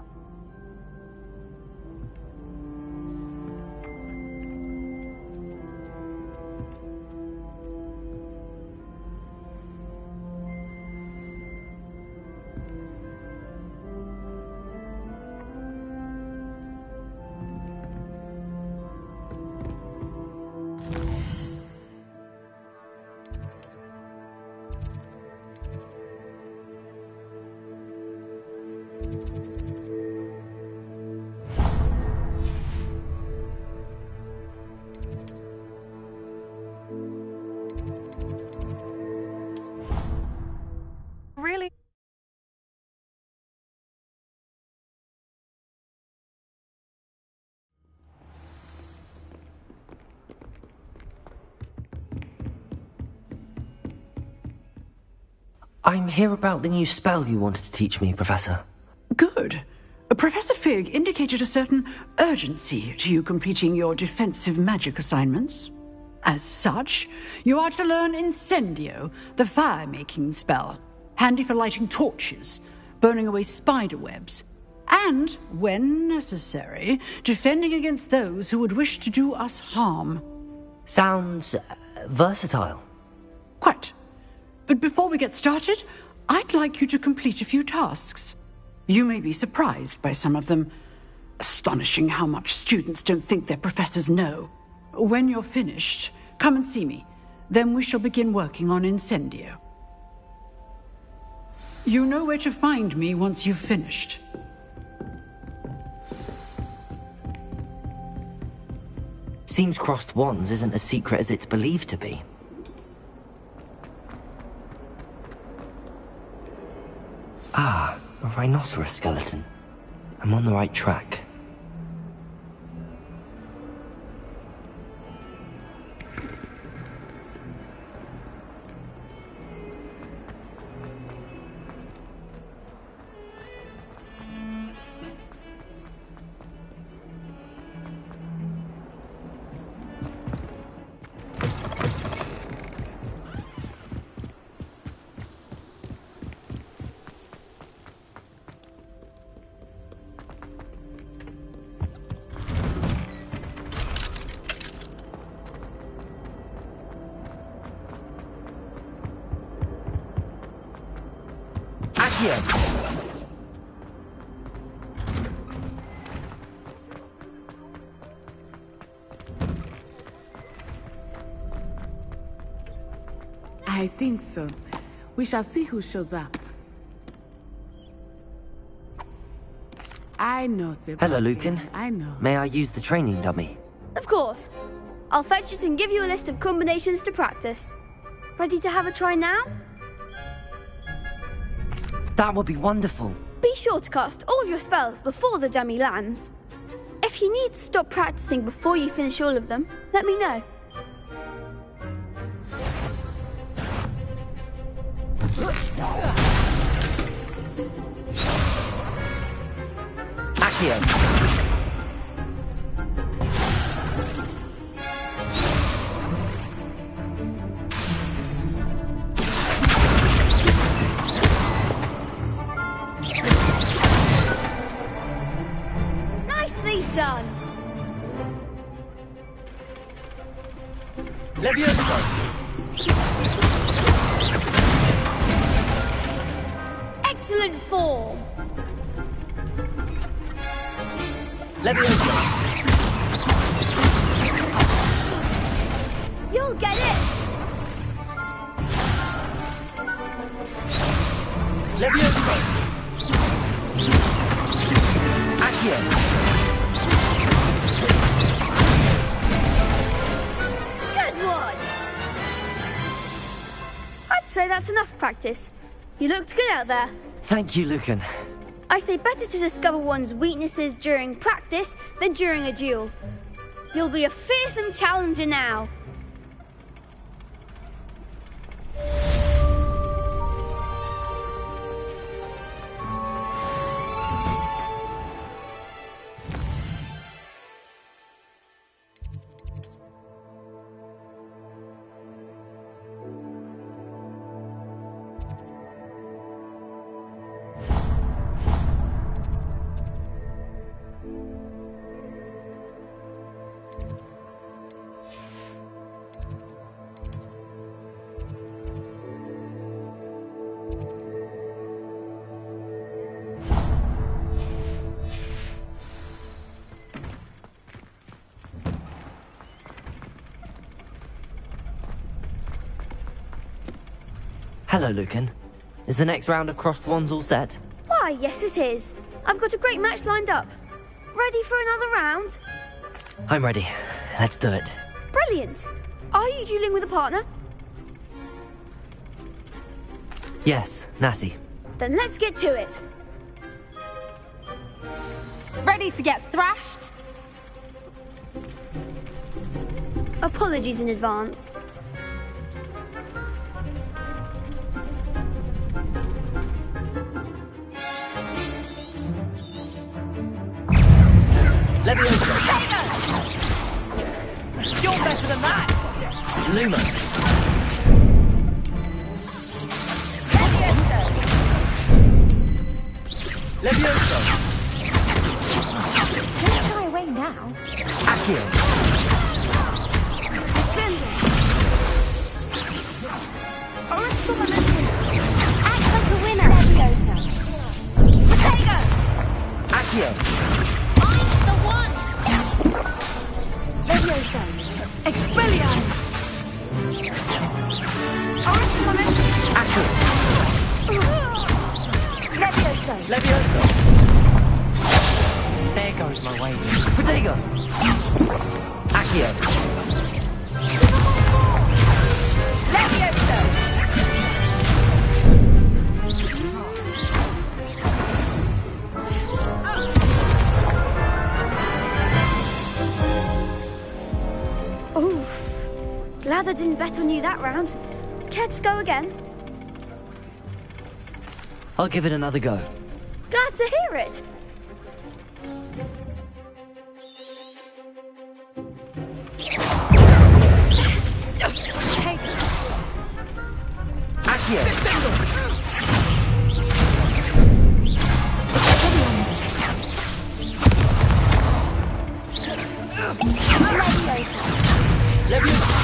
Really? I'm here about the new spell you wanted to teach me, Professor. Good. Professor Fig indicated a certain urgency to you completing your defensive magic assignments. As such, you are to learn Incendio, the fire-making spell, handy for lighting torches, burning away spider webs, and, when necessary, defending against those who would wish to do us harm. Sounds versatile. Quite. But before we get started, I'd like you to complete a few tasks. You may be surprised by some of them. Astonishing how much students don't think their professors know. When you're finished, come and see me. Then we shall begin working on Incendio. You know where to find me once you've finished. Seems crossed wands isn't as secret as it's believed to be. Ah, a rhinoceros skeleton. I'm on the right track. I think so. We shall see who shows up. I know, Sebastian. Hello, Lucan. I know. May I use the training dummy? Of course. I'll fetch it and give you a list of combinations to practice. Ready to have a try now? That would be wonderful. Be sure to cast all your spells before the dummy lands. If you need to stop practicing before you finish all of them, let me know. Accio. Nicely done. Levioso. Excellent form. Levioso. You'll get it. Levioso. Accio. Good one. I'd say that's enough practice. You looked good out there. Thank you, Lucan. I say better to discover one's weaknesses during practice than during a duel. You'll be a fearsome challenger now. Hello, Lucan. Is the next round of Cross the Wands all set? Why, yes it is. I've got a great match lined up. Ready for another round? I'm ready. Let's do it. Brilliant. Are you dueling with a partner? Yes, Natty. Then let's get to it. Ready to get thrashed? Apologies in advance. Leviosa! You're better than that! Luma! Leviosa! Don't shy away now. Accio! Act like a winner. Leviosa. Potato! Accio! I'm the one! Leviosa. Expelliarmus! Accio! Leviosa. Leviosa! There goes my way. Protego! Accio! Leviosa! Oof. Glad I didn't bet on you that round. Care to go again? I'll give it another go. Glad to hear it. Accio! Leviosa.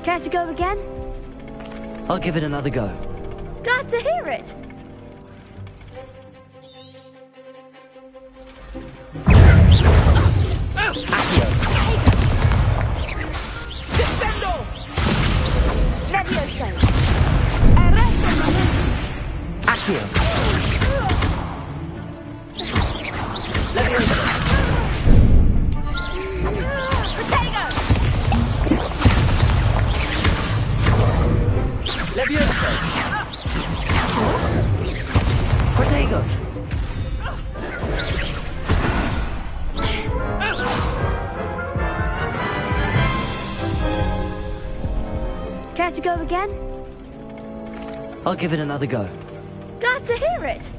Care to go again? I'll give it another go. Glad to hear it. Accio! Leviosa. Accio! Leviosa! Leviosa! Protego! Care to go again? I'll give it another go. Glad to hear it.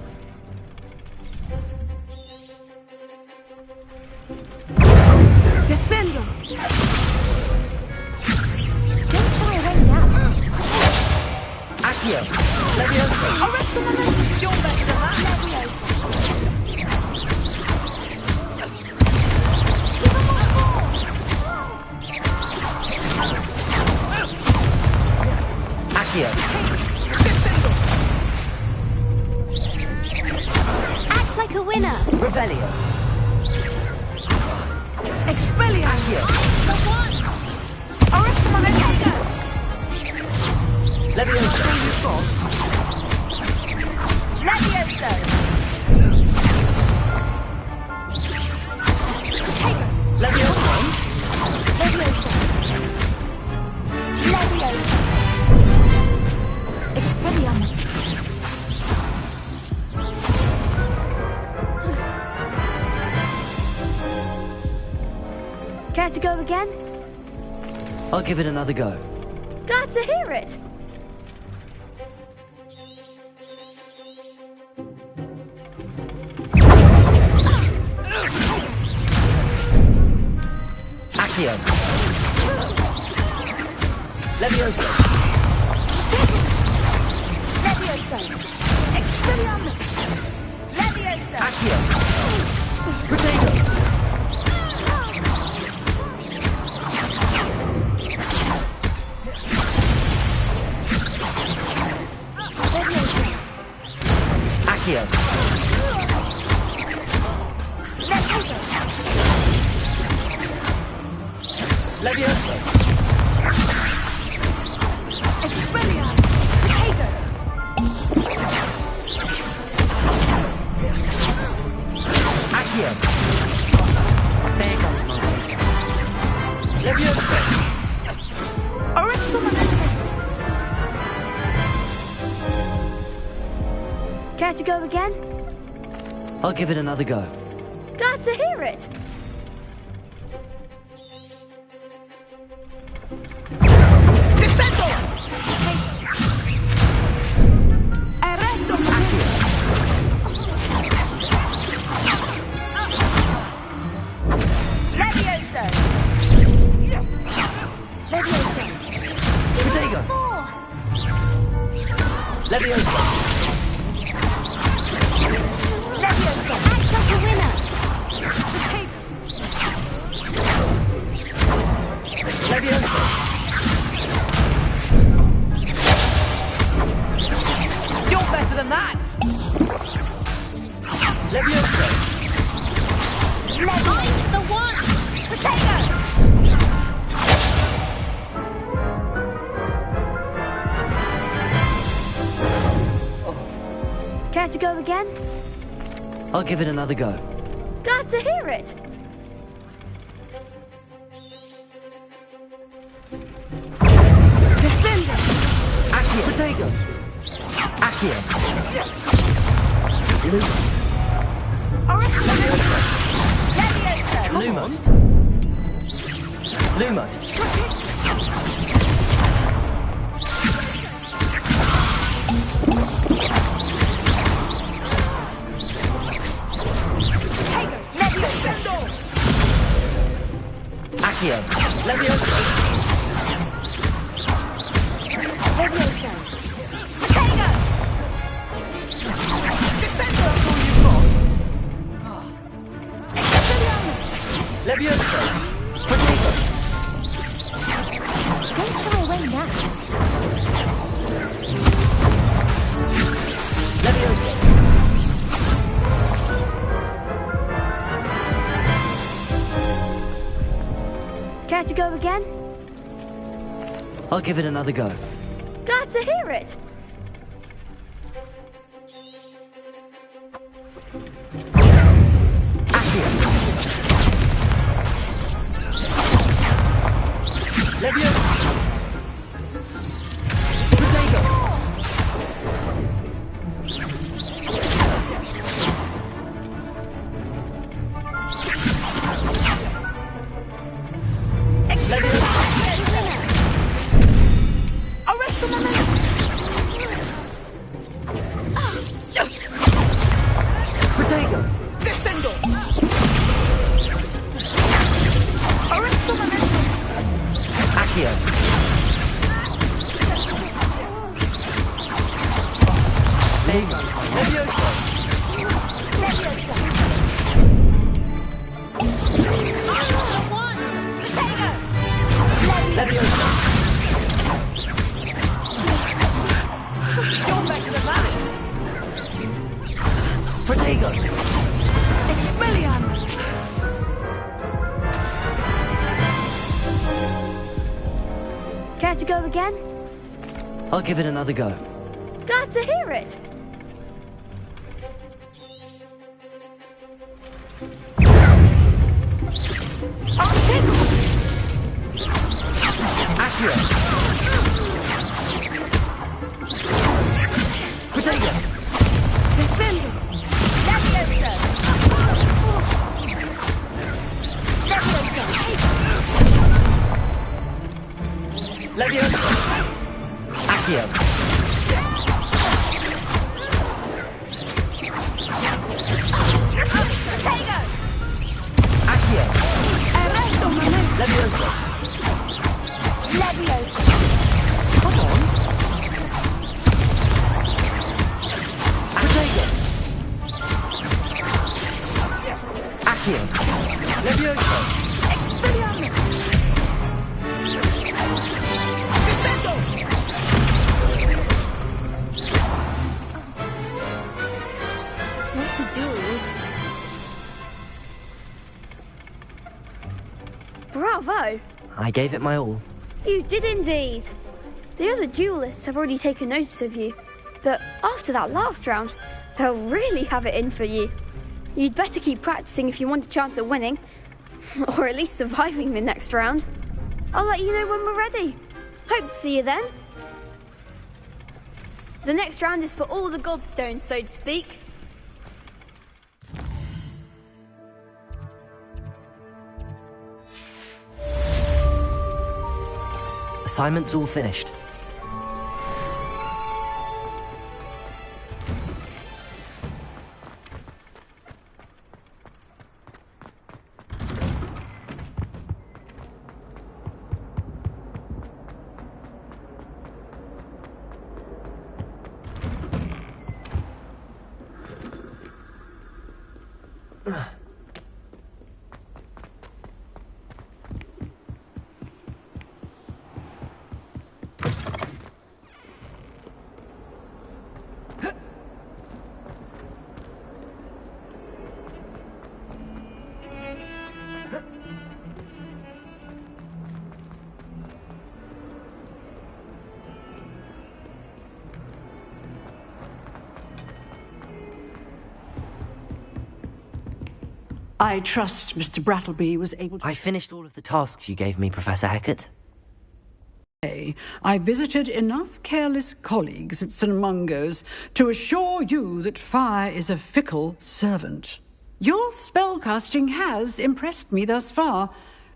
Descendo! Don't shy away now. Accio! Leviosa! You're better than that! Accio! Act like a winner. Revelio! Expelliarmus! Accio! The one! Potato! Leviosa! Leviosa! Leviosa! Leviosa. Leviosa. Expelliarmus! Care to go again? I'll give it another go. Glad to hear it. Accio! Leviosa! Leviosa. Expelliarmus! Leviosa! Accio! Protego! Accio. Levioso. Expelliarmus. Potato. Accio. There comes my Potato. Levioso. Care to go again? I'll give it another go. Glad to hear it. Levioso. Levioso. Potato. Levioso. Levioso. Act like a winner. Levioso. You're better than that. Levioso. I'm the one. Potato. Care to go again? I'll give it another go. Glad to hear it. Descendant. Accio. Potato. Accio. Lumos. Levioso. Lumos. Accio. Levioso. Levioso. Potato. Defender, that's all you've got. Expelliarmus. Levioso. Potato. Don't shy away now. Levioso. Care to go again? I'll give it another go. Glad to hear it. Accio. Levioso. Potato. Arrest the momentum. Potato. Descendo. Arrest the momentum. Accio. Levioso. Levioso. You're better than that. Potato. Expelliarmus. Care to go again? I'll give it another go. Glad to hear it. Accio. Potato. Descendo. Levioso. Levioso. Accio. Potato. Accio. Arresto momentum. Levioso. Levioso. Come on. Potato. Accio. Levioso. Expelliarmus. Descendo. I gave it my all. You did indeed. The other duelists have already taken notice of you, but after that last round, they'll really have it in for you. You'd better keep practicing if you want a chance at winning, or at least surviving the next round. I'll let you know when we're ready. Hope to see you then. The next round is for all the gobstones, so to speak. Assignment's all finished. I trust Mr. Brattleby was able to... I finished all of the tasks you gave me, Professor Hecat. I visited enough careless colleagues at St. Mungo's to assure you that fire is a fickle servant. Your spellcasting has impressed me thus far,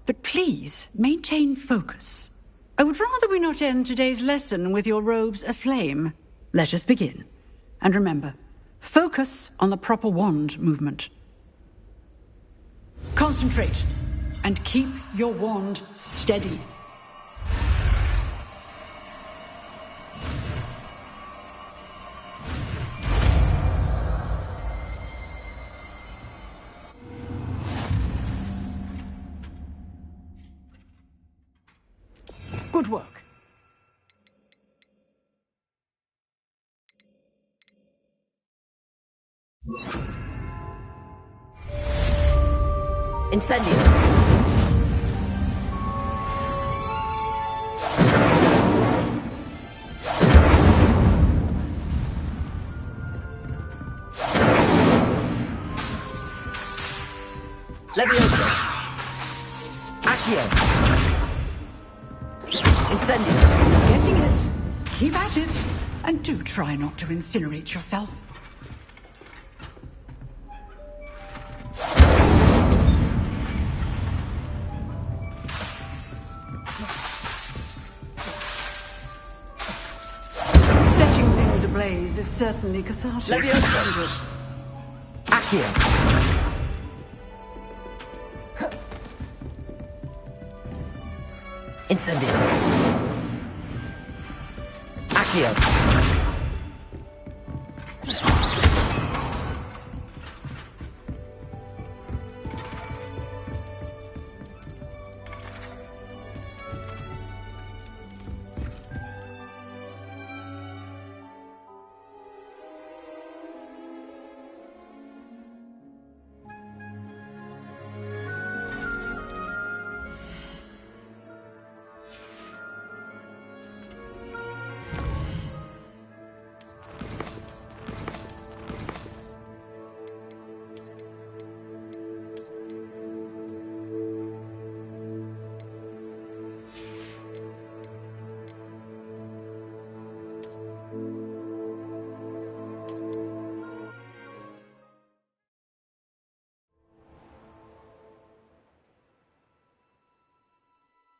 but please maintain focus. I would rather we not end today's lesson with your robes aflame. Let us begin. And remember, focus on the proper wand movement. Concentrate and keep your wand steady. Good work. Incendio! Leviosa! Accio! Incendio! Getting it. Keep at it. And do try not to incinerate yourself. Setting things ablaze is certainly cathartic. Leviosa! Accio! Incendio! Accio!